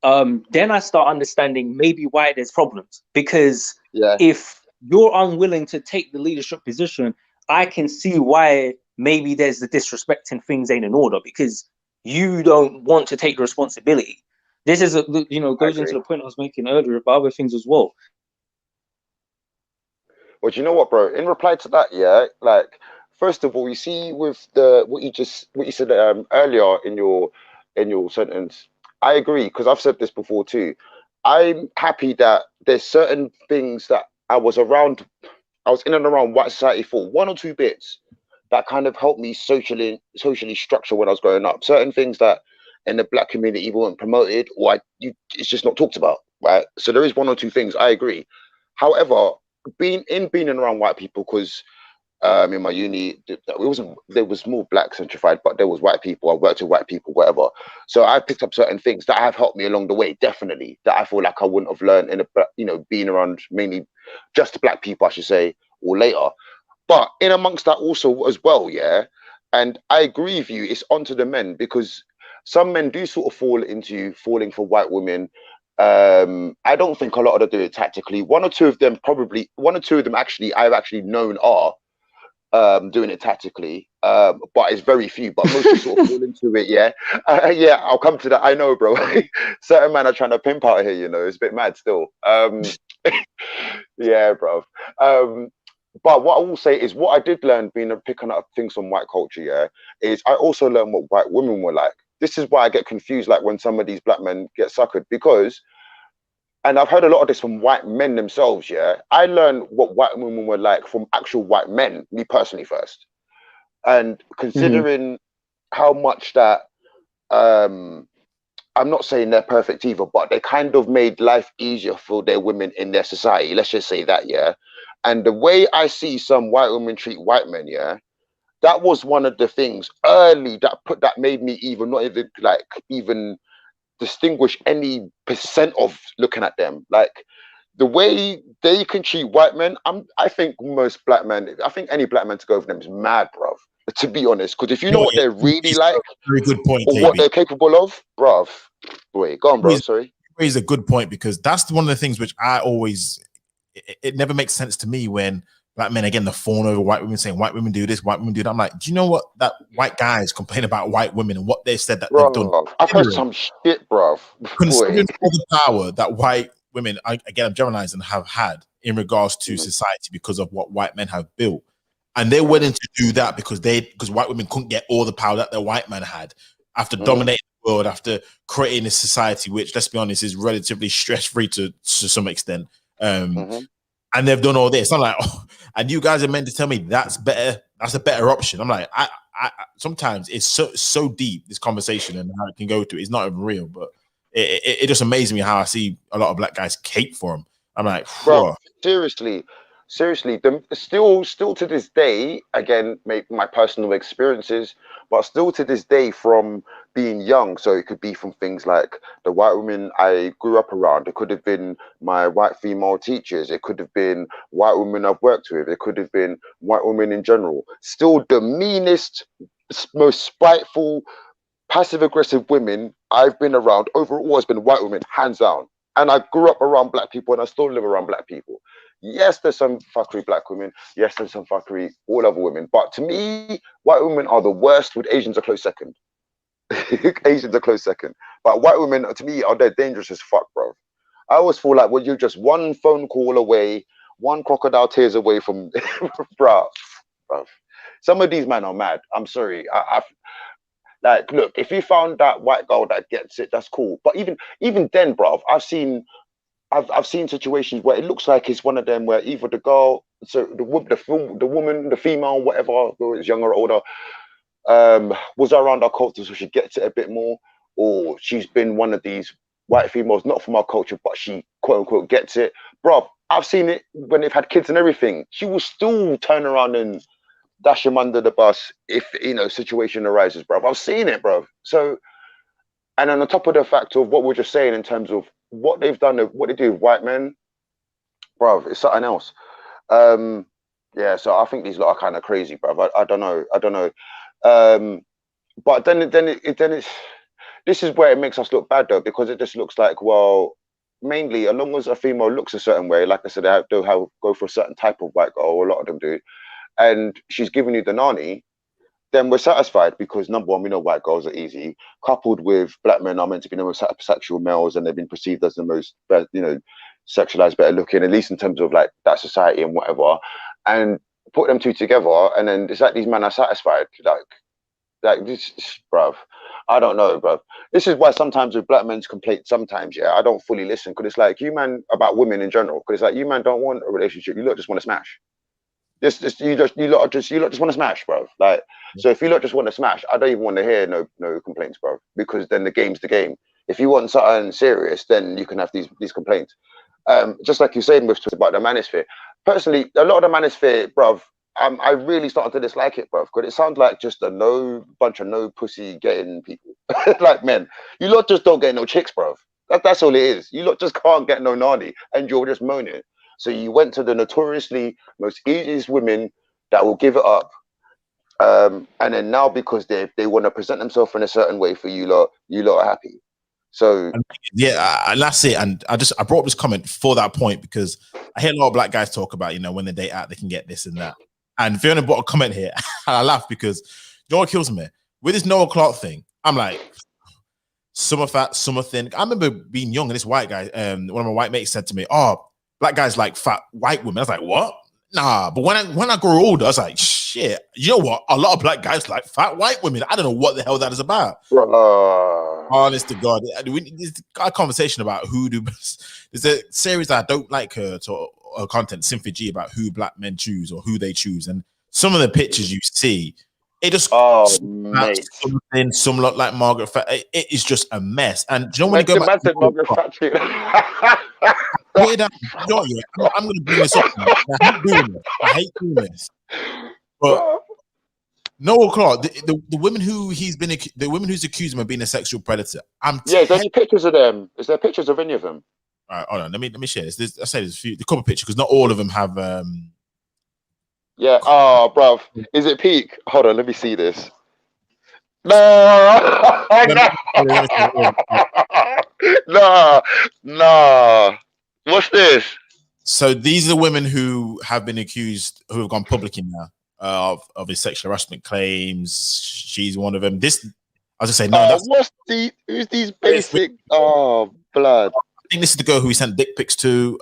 then I start understanding maybe why there's problems. Because if you're unwilling to take the leadership position, I can see why maybe there's the disrespecting things ain't in order because you don't want to take the responsibility. This is, you know, goes into the point I was making earlier about other things as well. Well, do you know what, bro? In reply to that, like first of all, you see with what you said earlier in your sentence, I agree because I've said this before too. I'm happy that there's certain things that I was in and around white society for 1 or 2 bits that kind of helped me socially structure when I was growing up. Certain things that in the black community weren't promoted or it's just not talked about, right? So there is 1 or 2 things, I agree. However, being and around white people, because in my uni there was more black centrified, but there was white people. I worked with white people, whatever. So I picked up certain things that have helped me along the way, definitely, that I feel like I wouldn't have learned being around mainly just black people, I should say, or later. But in amongst that also as well, and I agree with you, it's onto the men because some men do sort of falling for white women. I don't think a lot of them do it tactically. 1 or 2 of them actually I've actually known are doing it tactically, but it's very few. But most sort of fall into it. I'll come to that. I know, bro. Certain men are trying to pimp out here. You know, it's a bit mad still. Yeah, bro. But what I will say is what I did learn picking up things from white culture, is I also learned what white women were like. This is why I get confused, like when some of these black men get suckered, because, and I've heard a lot of this from white men themselves, I learned what white women were like from actual white men, me personally first. And considering how much that, I'm not saying they're perfect either, but they kind of made life easier for their women in their society. Let's just say that, And the way I see some white women treat white men, that was one of the things early that made me even not even distinguish any percent of looking at them. Like the way they can treat white men, I think most black men, I think any black man to go for them is mad, bruv. To be honest, because if you know what they're really like very good point, or what KB. they're capable of, bruv. Wait, go on, bro. Sorry. Raise a good point, because that's one of the things which I always, it never makes sense to me when black men are getting the fawn over white women, saying white women do this, white women do that. I'm like, do you know what that white guys complain about white women and what they said that they've done? I've heard some shit, bruv. Considering all the power that white women, again, I'm generalizing, have had in regards to society because of what white men have built, and they're willing to do that because white women couldn't get all the power that the white man had after dominating the world, after creating a society which, let's be honest, is relatively stress-free to some extent. And they've done all this. I'm like, oh, and you guys are meant to tell me that's better. That's a better option. I'm like, I sometimes it's so deep, this conversation and how it can go to. It's not even real, but it just amazes me how I see a lot of black guys cape for them. I'm like, bro, seriously, still to this day, again, my personal experiences, but still to this day from being young. So it could be from things like the white women I grew up around. It could have been my white female teachers. It could have been white women I've worked with. It could have been white women in general. Still the meanest, most spiteful, passive aggressive women I've been around overall has been white women, hands down. And I grew up around black people and I still live around black people. Yes, there's some fuckery black women. Yes, there's some fuckery all other women. But to me, white women are the worst, with Asians a close second. Asians a close second. But white women, to me, they're dangerous as fuck, bro. I always feel like, well, you're just one phone call away, one crocodile tears away from, bro. Some of these men are mad. I'm sorry. Like, look, if you found that white girl that gets it, that's cool. But even then, bro, I've seen situations where it looks like it's one of them where either the girl, so the woman, the female, whatever, whether it's younger or older, was around our culture, so she gets it a bit more, or she's been one of these white females not from our culture, but she quote unquote gets it, bro. I've seen it when they've had kids and everything. She will still turn around and dash him under the bus if situation arises, bro. I've seen it, bro. So, and on the top of the fact of what we're just saying in terms of what they've done, what they do with white men, bro, it's something else. Yeah, so I think these lot are kind of crazy, bro. I don't know. But then it's this is where it makes us look bad though, because it just looks like, well, mainly as long as a female looks a certain way, like I said, they'll go for a certain type of white girl, or a lot of them do, and she's giving you the nanny, then we're satisfied, because number one, we know white girls are easy, coupled with black men are meant to be the most sexual males, and they've been perceived as the most, sexualized, better looking, at least in terms of like that society and whatever, and put them two together, and then it's like these men are satisfied, like this, bruv. I don't know, bruv. This is why sometimes with black men's complaints, sometimes, I don't fully listen, because it's like, you man, about women in general, because it's like, you man don't want a relationship, you lot just want to smash. You lot just want to smash, bro. Like, so if you lot just want to smash, I don't even want to hear no complaints, bro, because then the game's the game. If you want something serious, then you can have these complaints. Just like you said about the manosphere. Personally, a lot of the manosphere, bro, I really started to dislike it, bro, because it sounds like just a bunch of no pussy getting people. Like, men, you lot just don't get no chicks, bro. That's all it is. You lot just can't get no nanny, and you're just moaning. So you went to the notoriously most easiest women that will give it up, and then now because they want to present themselves in a certain way for you lot are happy. So and that's it. And I brought up this comment for that point, because I hear a lot of black guys talk about, when they date out, they can get this and that. And Fiona brought a comment here, and I laugh because you know what kills me with this Noel Clarke thing. I'm like, some are fat, some are thin. I remember being young, and this white guy, one of my white mates said to me, "Oh, black guys like fat white women." I was like, what? Nah. But when I grew older, I was like, shit, you know what? A lot of black guys like fat white women. I don't know what the hell that is about. Honest to God. There's a conversation about there's a series that I don't like her content, Symphy G, about who black men choose or who they choose. And some of the pictures you see, it just some look like Margaret Thatcher. It is just a mess. And do you know when you go back to Margaret Thatcher? I'm going to bring this up. I hate doing this. But Noel Clarke, the women who's accused him of being a sexual predator. There's pictures of them. Is there pictures of any of them? All right, hold on. Let me share this. I say there's a couple pictures because not all of them have. Yeah. Oh, bruv. Is it peak? Hold on. Let me see this. No. No. No. What's this? So these are the women who have been accused, who have gone public in now of his sexual harassment claims. She's one of them. This, I was gonna say, no, that's who's these basic? Oh, blood. I think this is the girl who he sent dick pics to.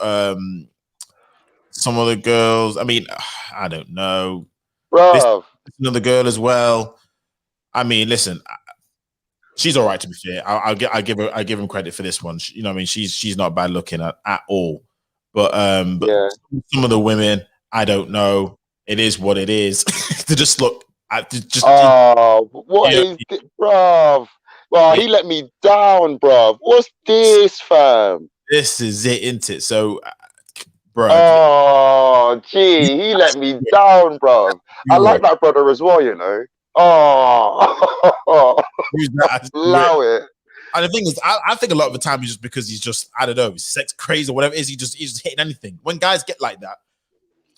Some other girls. I mean, I don't know. Bro, another girl as well. I mean, listen, she's all right to be fair. I give him credit for this one. You know, what I mean, she's not bad looking at all. But yeah. some of the women, I don't know. It is what it is. To just look. What is this, bruv? Well, he let me down, bruv. What's this, fam? This is it, isn't it? So, bro. Oh, gee, he let me down, bruv. I like that brother as well, you know. Oh, allow it. And the thing is, I think a lot of the time it's just because he's just, I don't know, sex crazy or whatever it is. He's just hitting anything. When guys get like that,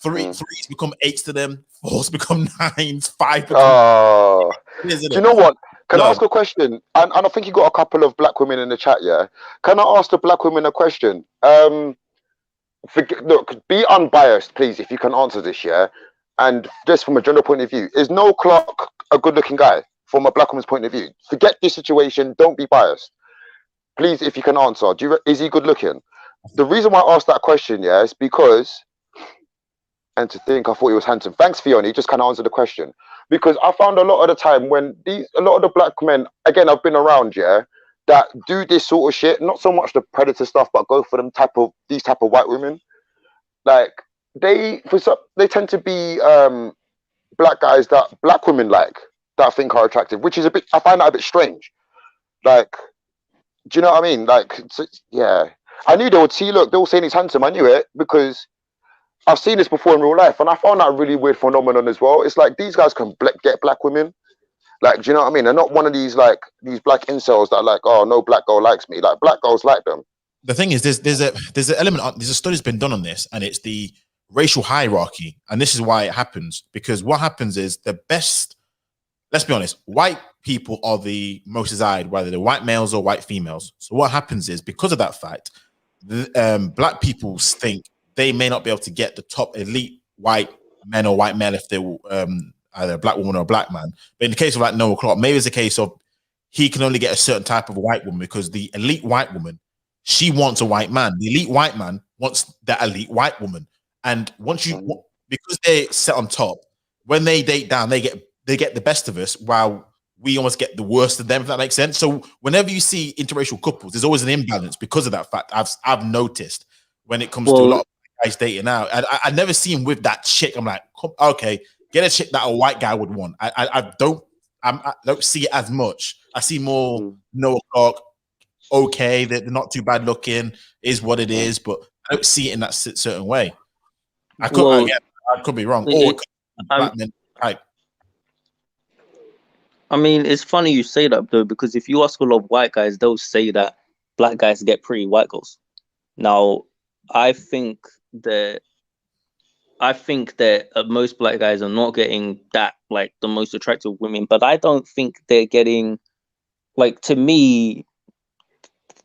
threes become 8s to them, 4s become 9s, 5 become. Do you know what? Can I ask a question? And I think you got a couple of black women in the chat, yeah? Can I ask the black women a question? Look, be unbiased, please, if you can answer this, yeah? And just from a gender point of view, is Noel Clarke a good-looking guy from a black woman's point of view? Forget this situation. Don't be biased. Please, if you can answer, is he good-looking? The reason why I asked that question, yeah, is because, and to think I thought he was handsome. Thanks, Fiona. You just kind of answered the question. Because I found a lot of the time when a lot of the black men, again, I've been around, yeah, that do this sort of shit, not so much the predator stuff, but go for these type of white women. Like, they tend to be black guys that black women like, that I think are attractive, which is I find that a bit strange. Like, do you know what I mean? Like, yeah, I knew they would see. Look, they were saying he's handsome. I knew it because I've seen this before in real life, and I found that a really weird phenomenon as well. It's like these guys can get black women. Like, do you know what I mean? They're not one of these black incels that are like, oh, no black girl likes me. Like, black girls like them. The thing is, there's an element. There's a study's been done on this, and it's the racial hierarchy, and this is why it happens. Because what happens is the best. Let's be honest. White people are the most desired, whether they're white males or white females. So what happens is, because of that fact, black people think they may not be able to get the top elite white men or white male if they're either a black woman or a black man. But in the case of like Noel Clarke, maybe it's a case of he can only get a certain type of white woman because the elite white woman, she wants a white man. The elite white man wants that elite white woman. And once because they're set on top, when they date down, they get the best of us while we almost get the worst of them, if that makes sense. So whenever you see interracial couples, there's always an imbalance because of that fact. I've noticed when it comes to a lot of guys dating out. I never see him with that chick. I'm like, okay, get a chick that a white guy would want. I don't see it as much. I see more Noel Clarke. Okay, they're not too bad looking, is what it is, but I don't see it in that certain way. I could be wrong. I mean, it's funny you say that though, because if you ask a lot of white guys, they'll say that black guys get pretty white girls. Now, I think that most black guys are not getting that, like, the most attractive women, but I don't think they're getting, like, to me,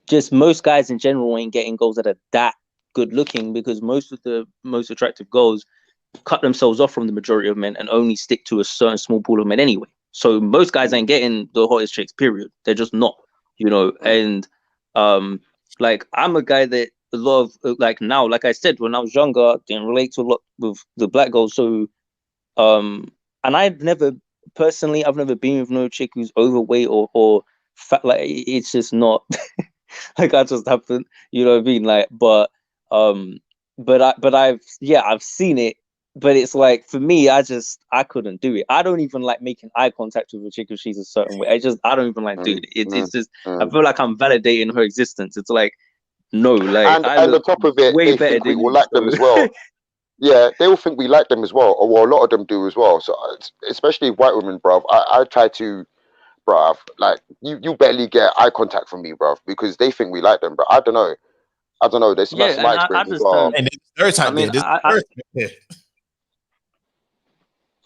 just most guys in general ain't getting girls that are that good looking, because most of the most attractive girls cut themselves off from the majority of men and only stick to a certain small pool of men anyway. So most guys ain't getting the hottest chicks, period. They're just not, you know. And like, I'm a guy that a lot of, like, now, like I said, when I was younger, didn't relate to a lot with the black girls. So and I've never been with no chick who's overweight or fat. Like, it's just not like, I just happen, you know what I mean? Like, but I've seen it. But it's like, for me, I couldn't do it. I don't even like making eye contact with a chick if she's a certain way. I don't even like doing it. It's just, I feel like I'm validating her existence. It's like, no, like, and on top of it, they think we will like them as well. Yeah, they will think we like them as well, or a lot of them do as well. So especially white women, bruv, I try to, bruv, like, you barely get eye contact from me, bruv, because they think we like them. But I don't know. I don't know. That's Yeah, my and I experience as well. understand. And there's a I stereotype mean, there. There's a stereotype there.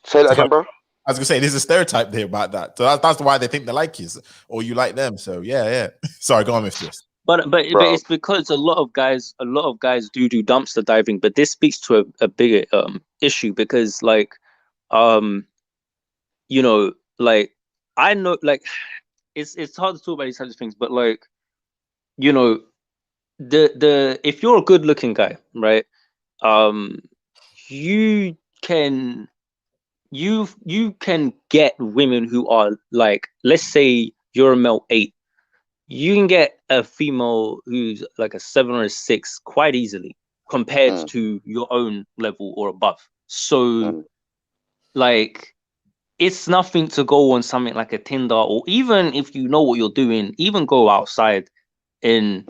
Say that So, again, bro. I was gonna say there's a stereotype there about that. So that's why they think they like you, or you like them. So yeah. Sorry, go on with this. But Bro. it's because a lot of guys do dumpster diving, but this speaks to a bigger issue because like you know, like I know, like it's hard to talk about these types of things, but like, you know, the if you're a good looking guy, right, um you can you can get women who are like, let's say you're a male 8, you can get a female who's like a 7 or a 6 quite easily compared to your own level or above. So like, it's nothing to go on something like a Tinder, or even if you know what you're doing, even go outside and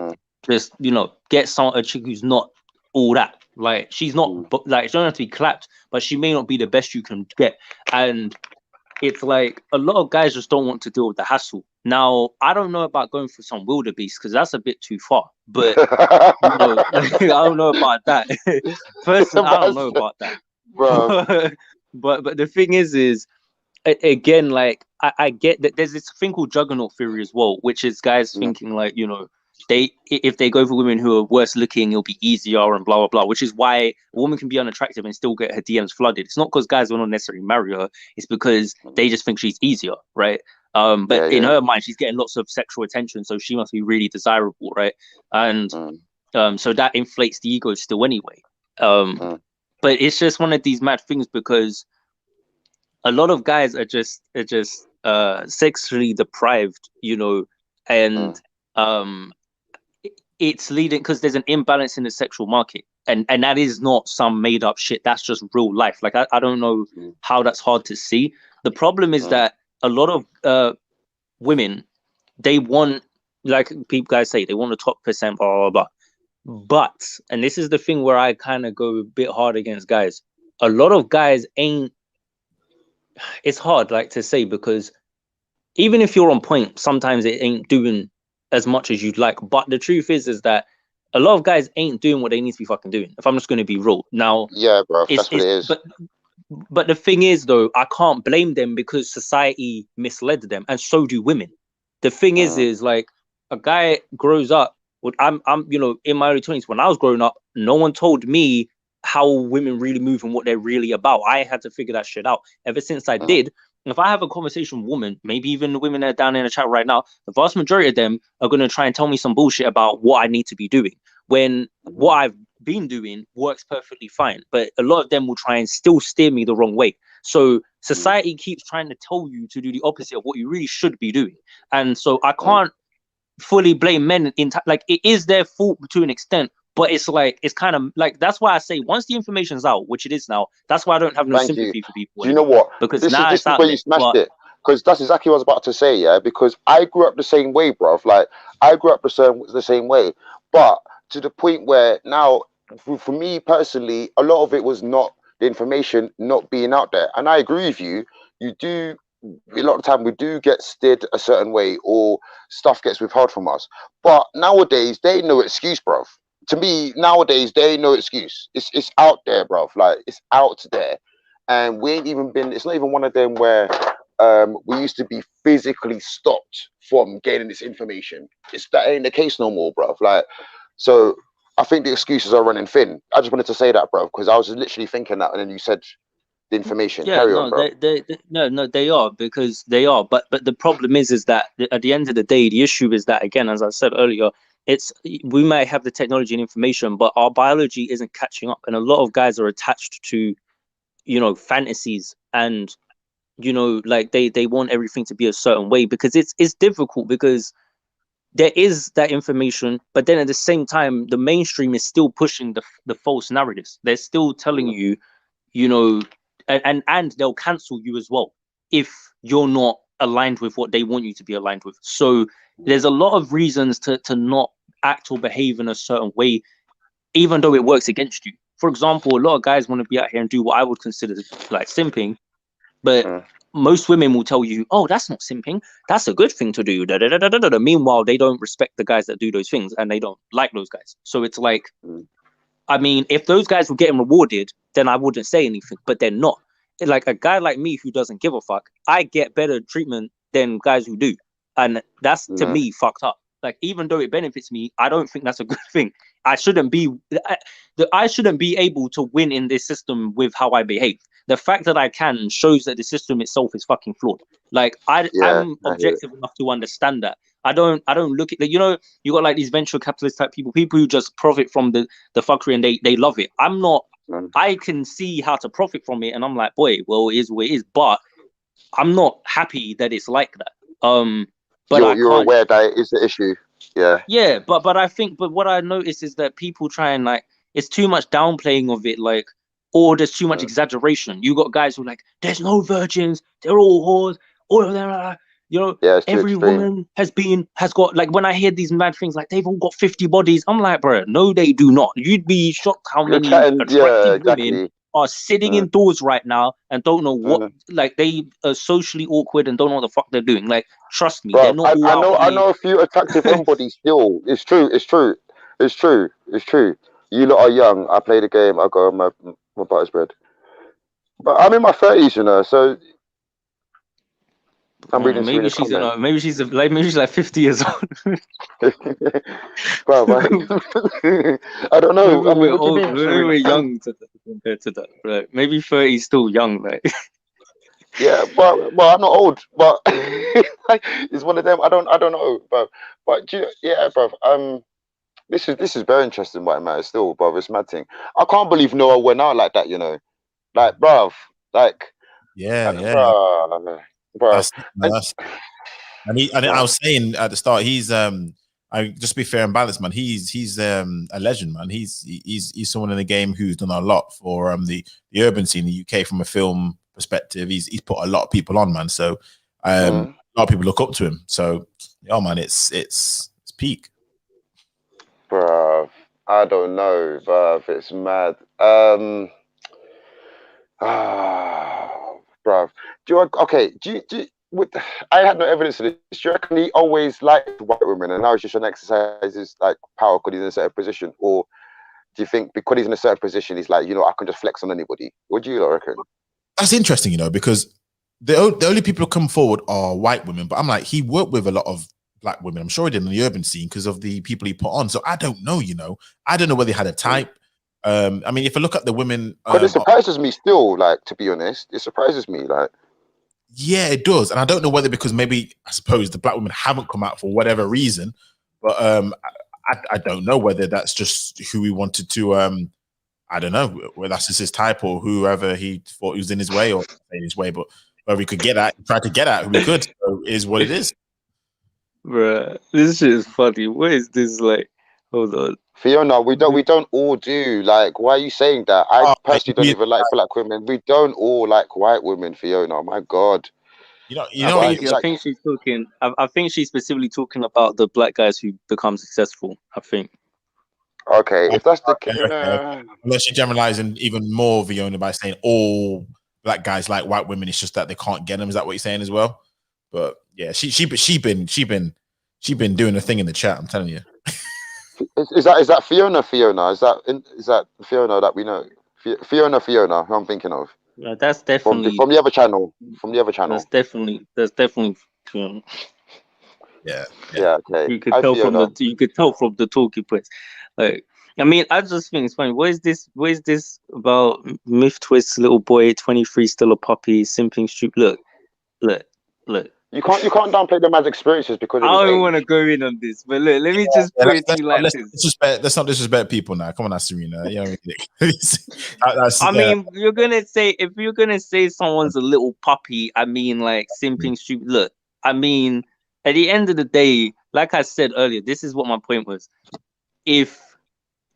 just, you know, get a chick who's not all that. Like, she's not like, she don't have to be clapped, but she may not be the best you can get. And it's like a lot of guys just don't want to deal with the hassle. Now, I don't know about going for some wildebeest because that's a bit too far. But you know, I don't know about that. Personally, I don't know about that. Bro. But the thing is again, like I get that there's this thing called juggernaut theory as well, which is guys thinking like, you know, if they go for women who are worse looking, it'll be easier and blah blah blah. Which is why a woman can be unattractive and still get her DMs flooded. It's not because guys will not necessarily marry her; it's because they just think she's easier, right? But in her mind, she's getting lots of sexual attention, so she must be really desirable, right? And so that inflates the ego still anyway. But it's just one of these mad things because a lot of guys are just sexually deprived, you know, and it's leading because there's an imbalance in the sexual market, and that is not some made up shit. That's just real life. Like I don't know how that's hard to see. The problem is that a lot of women, they want, like people guys say, they want the top percent, blah blah blah. But, and this is the thing where I kind of go a bit hard against guys. A lot of guys ain't. It's hard, like, to say, because even if you're on point, sometimes it ain't doing as much as you'd like. But the truth is that a lot of guys ain't doing what they need to be fucking doing. If I'm just going to be real now, Yeah, bro, that's what it is. But the thing is, though, I can't blame them because society misled them, and so do women. The thing is like, a guy grows up. I'm you know, in my early 20s when I was growing up, no one told me how women really move and what they're really about. I had to figure that shit out. Ever since I did, if I have a conversation with women, maybe even the women that are down in the chat right now, the vast majority of them are going to try and tell me some bullshit about what I need to be doing, when what I've been doing works perfectly fine. But a lot of them will try and still steer me the wrong way. So society keeps trying to tell you to do the opposite of what you really should be doing. And so I can't fully blame men like, it is their fault to an extent, but it's like, it's kind of like, that's why I say once the information's out, which it is now, that's why I don't have no sympathy for people. Do you know what? Because this now is it's out where there, you smashed it. Because that's exactly what I was about to say, yeah. Because I grew up the same way, bro. Like, I grew up the same way, but to the point where now, for me personally, a lot of it was not the information not being out there. And I agree with you. You do, a lot of the time we do get steered a certain way, or stuff gets withheld from us. But nowadays, there ain't no excuse, bro. To me, nowadays, there ain't no excuse. It's out there, bro. Like, it's out there. And we ain't even been, it's not even one of them where we used to be physically stopped from gaining this information. That ain't the case no more, bro. Like, so I think the excuses are running thin. I just wanted to say that, bro, because I was literally thinking that, and then you said the information. Yeah, Carry no, on, bro. no, they are, because they are. But the problem is that at the end of the day, the issue is that, again, as I said earlier, it's, we might have the technology and information, but our biology isn't catching up, and a lot of guys are attached to, you know, fantasies, and, you know, like they want everything to be a certain way, because it's difficult, because there is that information, but then at the same time, the mainstream is still pushing the false narratives. They're still telling you, you know, and they'll cancel you as well if you're not aligned with what they want you to be aligned with. So there's a lot of reasons to not act or behave in a certain way, even though it works against you. For example, a lot of guys want to be out here and do what I would consider like simping, but most women will tell you, oh, that's not simping, that's a good thing to do. Da, da, da, da, da, da. Meanwhile, they don't respect the guys that do those things, and they don't like those guys. So it's like, I mean, if those guys were getting rewarded, then I wouldn't say anything, but they're not. Like a guy like me who doesn't give a fuck, I get better treatment than guys who do. And that's, to me, fucked up. Like, even though it benefits me, I don't think that's a good thing. I shouldn't be able to win in this system with how I behave. The fact that I can shows that the system itself is fucking flawed. Like, I'm objective enough to understand that. I don't look at, you know, you got like these venture capitalist type people who just profit from the fuckery and they love it. I'm not. I can see how to profit from it, and I'm like, boy, well, it is what it is. But I'm not happy that it's like that. But you're aware that it is the issue. Yeah, but I think, but what I notice is that people try and like, it's too much downplaying of it, like, or there's too much exaggeration. You got guys who are like, there's no virgins, they're all whores, all of them are, you know, every woman has got, like, when I hear these mad things, like, they've all got 50 bodies, I'm like, bro, no, they do not. You'd be shocked how many attractive women are sitting indoors right now and don't know what, like, they are socially awkward and don't know what the fuck they're doing. Like, trust me, bro, they're not all I know a few attractive homebodies still. It's true. You lot are young. I play the game. I got my butter's bread. But I'm in my 30s, you know, so I'm reading maybe she's maybe she's like 50 years old. Bro, I don't know. Maybe we're young compared to that. Right? Maybe 30 is still young, like. Yeah, but I'm not old. But it's one of them. I don't know, bro. But yeah, bro. This is very interesting. What it matters still, bro. It's mad thing. I can't believe Noah went out like that. You know, like, bro, like, bro. And I was saying at the start, he's I just to be fair and balanced, man. He's a legend, man. He's someone in the game who's done a lot for the urban scene in the UK from a film perspective. He's put a lot of people on, man. So a lot of people look up to him. So yeah, man, it's peak. Bruv, I don't know, bruv. It's mad. Bruv. I had no evidence of this. Do you reckon he always liked white women and now he's just trying to exercise his like power because he's in a certain position? Or do you think because he's in a certain position, he's like, you know, I can just flex on anybody? What do you reckon? That's interesting, you know, because the only people who come forward are white women. But I'm like, he worked with a lot of black women. I'm sure he did in the urban scene because of the people he put on. So I don't know, you know. I don't know whether he had a type. I mean, if I look at the women, because it surprises me still. Like, to be honest, it surprises me. Like, yeah, it does, and I don't know whether because maybe I suppose the black women haven't come out for whatever reason, but I don't know whether that's just who he wanted to. I don't know whether that's just his type or whoever he thought he was in his way or in his way, but whether he could get at, tried to get at who he could. So it is what it is. Bruh, this shit is funny. What is this like? Hold on. Fiona, we don't all do. Like, why are you saying that? I personally don't even like black women. We don't all like white women, Fiona. My God. I think she's talking. I think she's specifically talking about the black guys who become successful. I think. Okay, if that's the case, unless you're generalizing even more, Fiona, by saying all black guys like white women, it's just that they can't get them. Is that what you're saying as well? But yeah, she been doing a thing in the chat. I'm telling you. Is that Fiona? Is that Fiona that we know? Fiona, who I'm thinking of. Yeah, that's definitely from the other channel. That's definitely. Yeah. Okay. You could tell from the talking points. Like, I mean, I just think it's funny. What is this about? Myth Twist's little boy, 23, still a puppy, simping street. Look. You can't downplay the man's experiences because I don't want to go in on this, but look, let me just put it to you like this. Let's not disrespect people now. Come on, Serena. You know, I mean, if you're gonna say someone's a little puppy, I mean, like simping stupid. Look, I mean, at the end of the day, like I said earlier, this is what my point was. If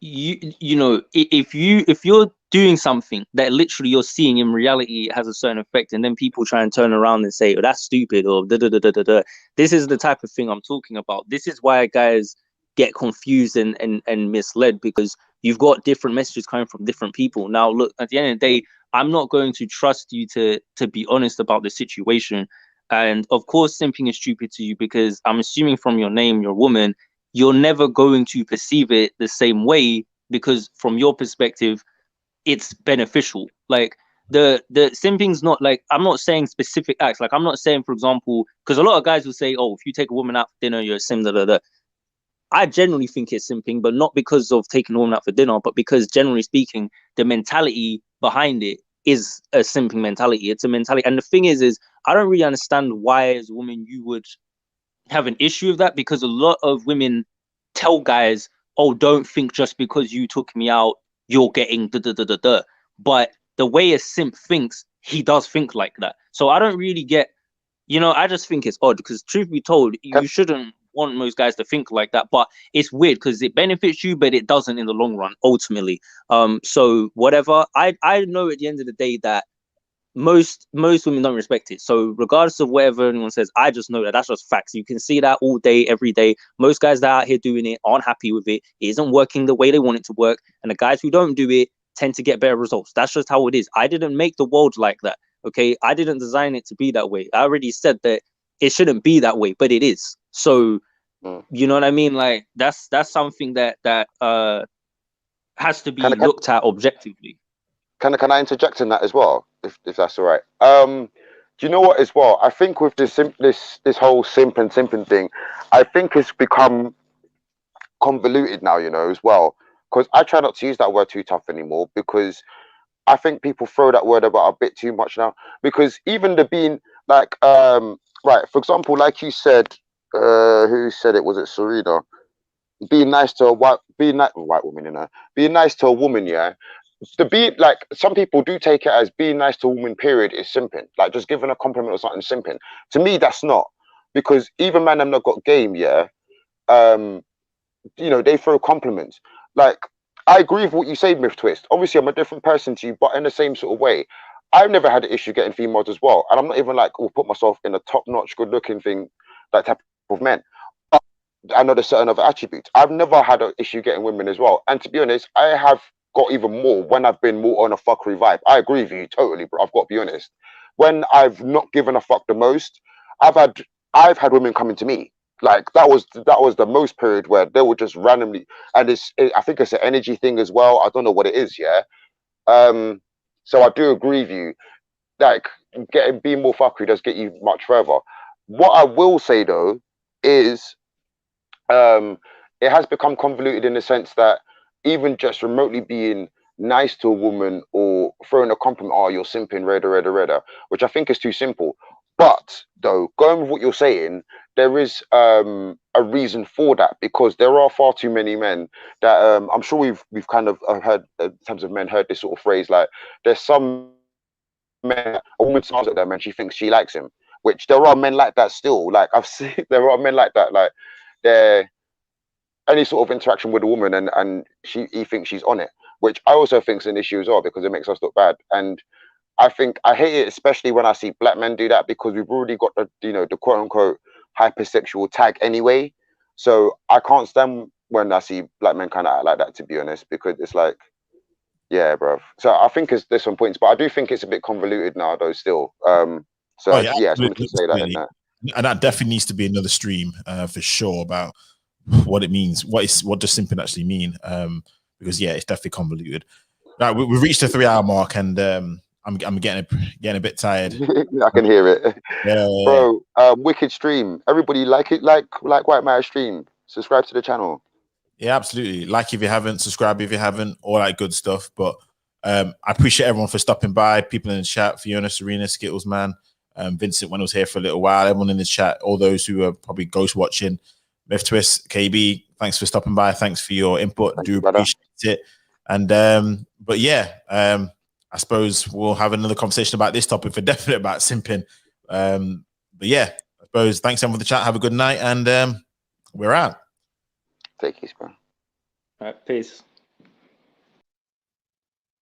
if you're doing something that literally you're seeing in reality it has a certain effect, and then people try and turn around and say, oh, that's stupid, or da da da da da. This is the type of thing I'm talking about. This is why guys get confused and misled, because you've got different messages coming from different people. Now, look, at the end of the day, I'm not going to trust you to be honest about the situation. And of course, simping is stupid to you because I'm assuming from your name, you're a woman, you're never going to perceive it the same way because from your perspective, it's beneficial. Like the simping's not like, I'm not saying specific acts. Like I'm not saying, for example, because a lot of guys will say, oh, if you take a woman out for dinner, you're a sim, da, da, da. I generally think it's simping, but not because of taking a woman out for dinner, but because generally speaking, the mentality behind it is a simping mentality. It's a mentality. And the thing is I don't really understand why as a woman you would have an issue with that, because a lot of women tell guys, oh, don't think just because you took me out, you're getting da da da da da. But the way a simp thinks, he does think like that. So I don't really get, I just think it's odd because truth be told, you shouldn't want most guys to think like that. But it's weird because it benefits you, but it doesn't in the long run, ultimately. So whatever. I know at the end of the day that most women don't respect it. So regardless of whatever anyone says, I just know that that's just facts. You can see that all day, every day. Most guys that are out here doing it aren't happy with it. It isn't working the way they want it to work. And the guys who don't do it tend to get better results. That's just how it is. I didn't make the world like that. Okay. I didn't design it to be that way. I already said that it shouldn't be that way, but it is. So you know what I mean? Like that's something that has to be looked at objectively. Can I interject in that as well, if that's all right? Do you know what as well? I think with this whole simping thing, I think it's become convoluted now, as well. Because I try not to use that word too tough anymore, because I think people throw that word about a bit too much now. Because even the being like, right, for example, like you said, who said it? Was it Serena? Being nice to a white woman, being nice to a woman, yeah. To be like, some people do take it as being nice to a woman, period, is simping. Like just giving a compliment or something, simping. To me, that's not, because even man them not got game, yeah. They throw compliments. Like, I agree with what you say, Myth Twist. Obviously, I'm a different person to you, but in the same sort of way, I've never had an issue getting females as well, and I'm not even like, put myself in a top-notch, good-looking thing, that type of men. But I know there's certain other attributes. I've never had an issue getting women as well, and to be honest, I have got even more when I've been more on a fuckery vibe. I agree with you totally, bro. I've got to be honest. When I've not given a fuck the most, I've had women coming to me. Like that was the most period where they were just randomly, and I think it's an energy thing as well. I don't know what it is, yeah. So I do agree with you. Like being more fuckery does get you much further. What I will say though is, it has become convoluted in the sense that even just remotely being nice to a woman or throwing a compliment, oh, you're simping, redder, which I think is too simple. But though, going with what you're saying, there is a reason for that, because there are far too many men that I'm sure we've kind of heard, in terms of men, heard this sort of phrase, like there's some men, a woman smiles at them and she thinks she likes him, which there are men like that still. Like I've seen, there are men like that, like they're any sort of interaction with a woman and he thinks she's on it, which I also think is an issue as well, because it makes us look bad. And I think I hate it, especially when I see black men do that, because we've already got the quote unquote hypersexual tag anyway. So I can't stand when I see black men kind of act like that, to be honest, because it's like, yeah, bro. So I think there's some points, but I do think it's a bit convoluted now, though. Still, so yeah, I just wanted to say that in that. And that definitely needs to be another stream for sure about what it means. What does simping actually mean? Because yeah, it's definitely convoluted. Right, we've reached the 3 hour mark, and I'm getting a bit tired. I can hear it. Yeah, bro. Wicked stream. Everybody like it, like White Matter stream. Subscribe to the channel. Yeah, absolutely. Like if you haven't, subscribe if you haven't, all that good stuff. But I appreciate everyone for stopping by. People in the chat, Fiona, Serena, Skittles, man, Vincent when I was here for a little while. Everyone in the chat, all those who are probably ghost watching. Myth Twist, KB, thanks for stopping by. Thanks for your input. Thank Do you, appreciate it. And but yeah, I suppose we'll have another conversation about this topic for definite about simping. But yeah, I suppose thanks everyone for the chat. Have a good night, and we're out. Take care, bro. All right, peace.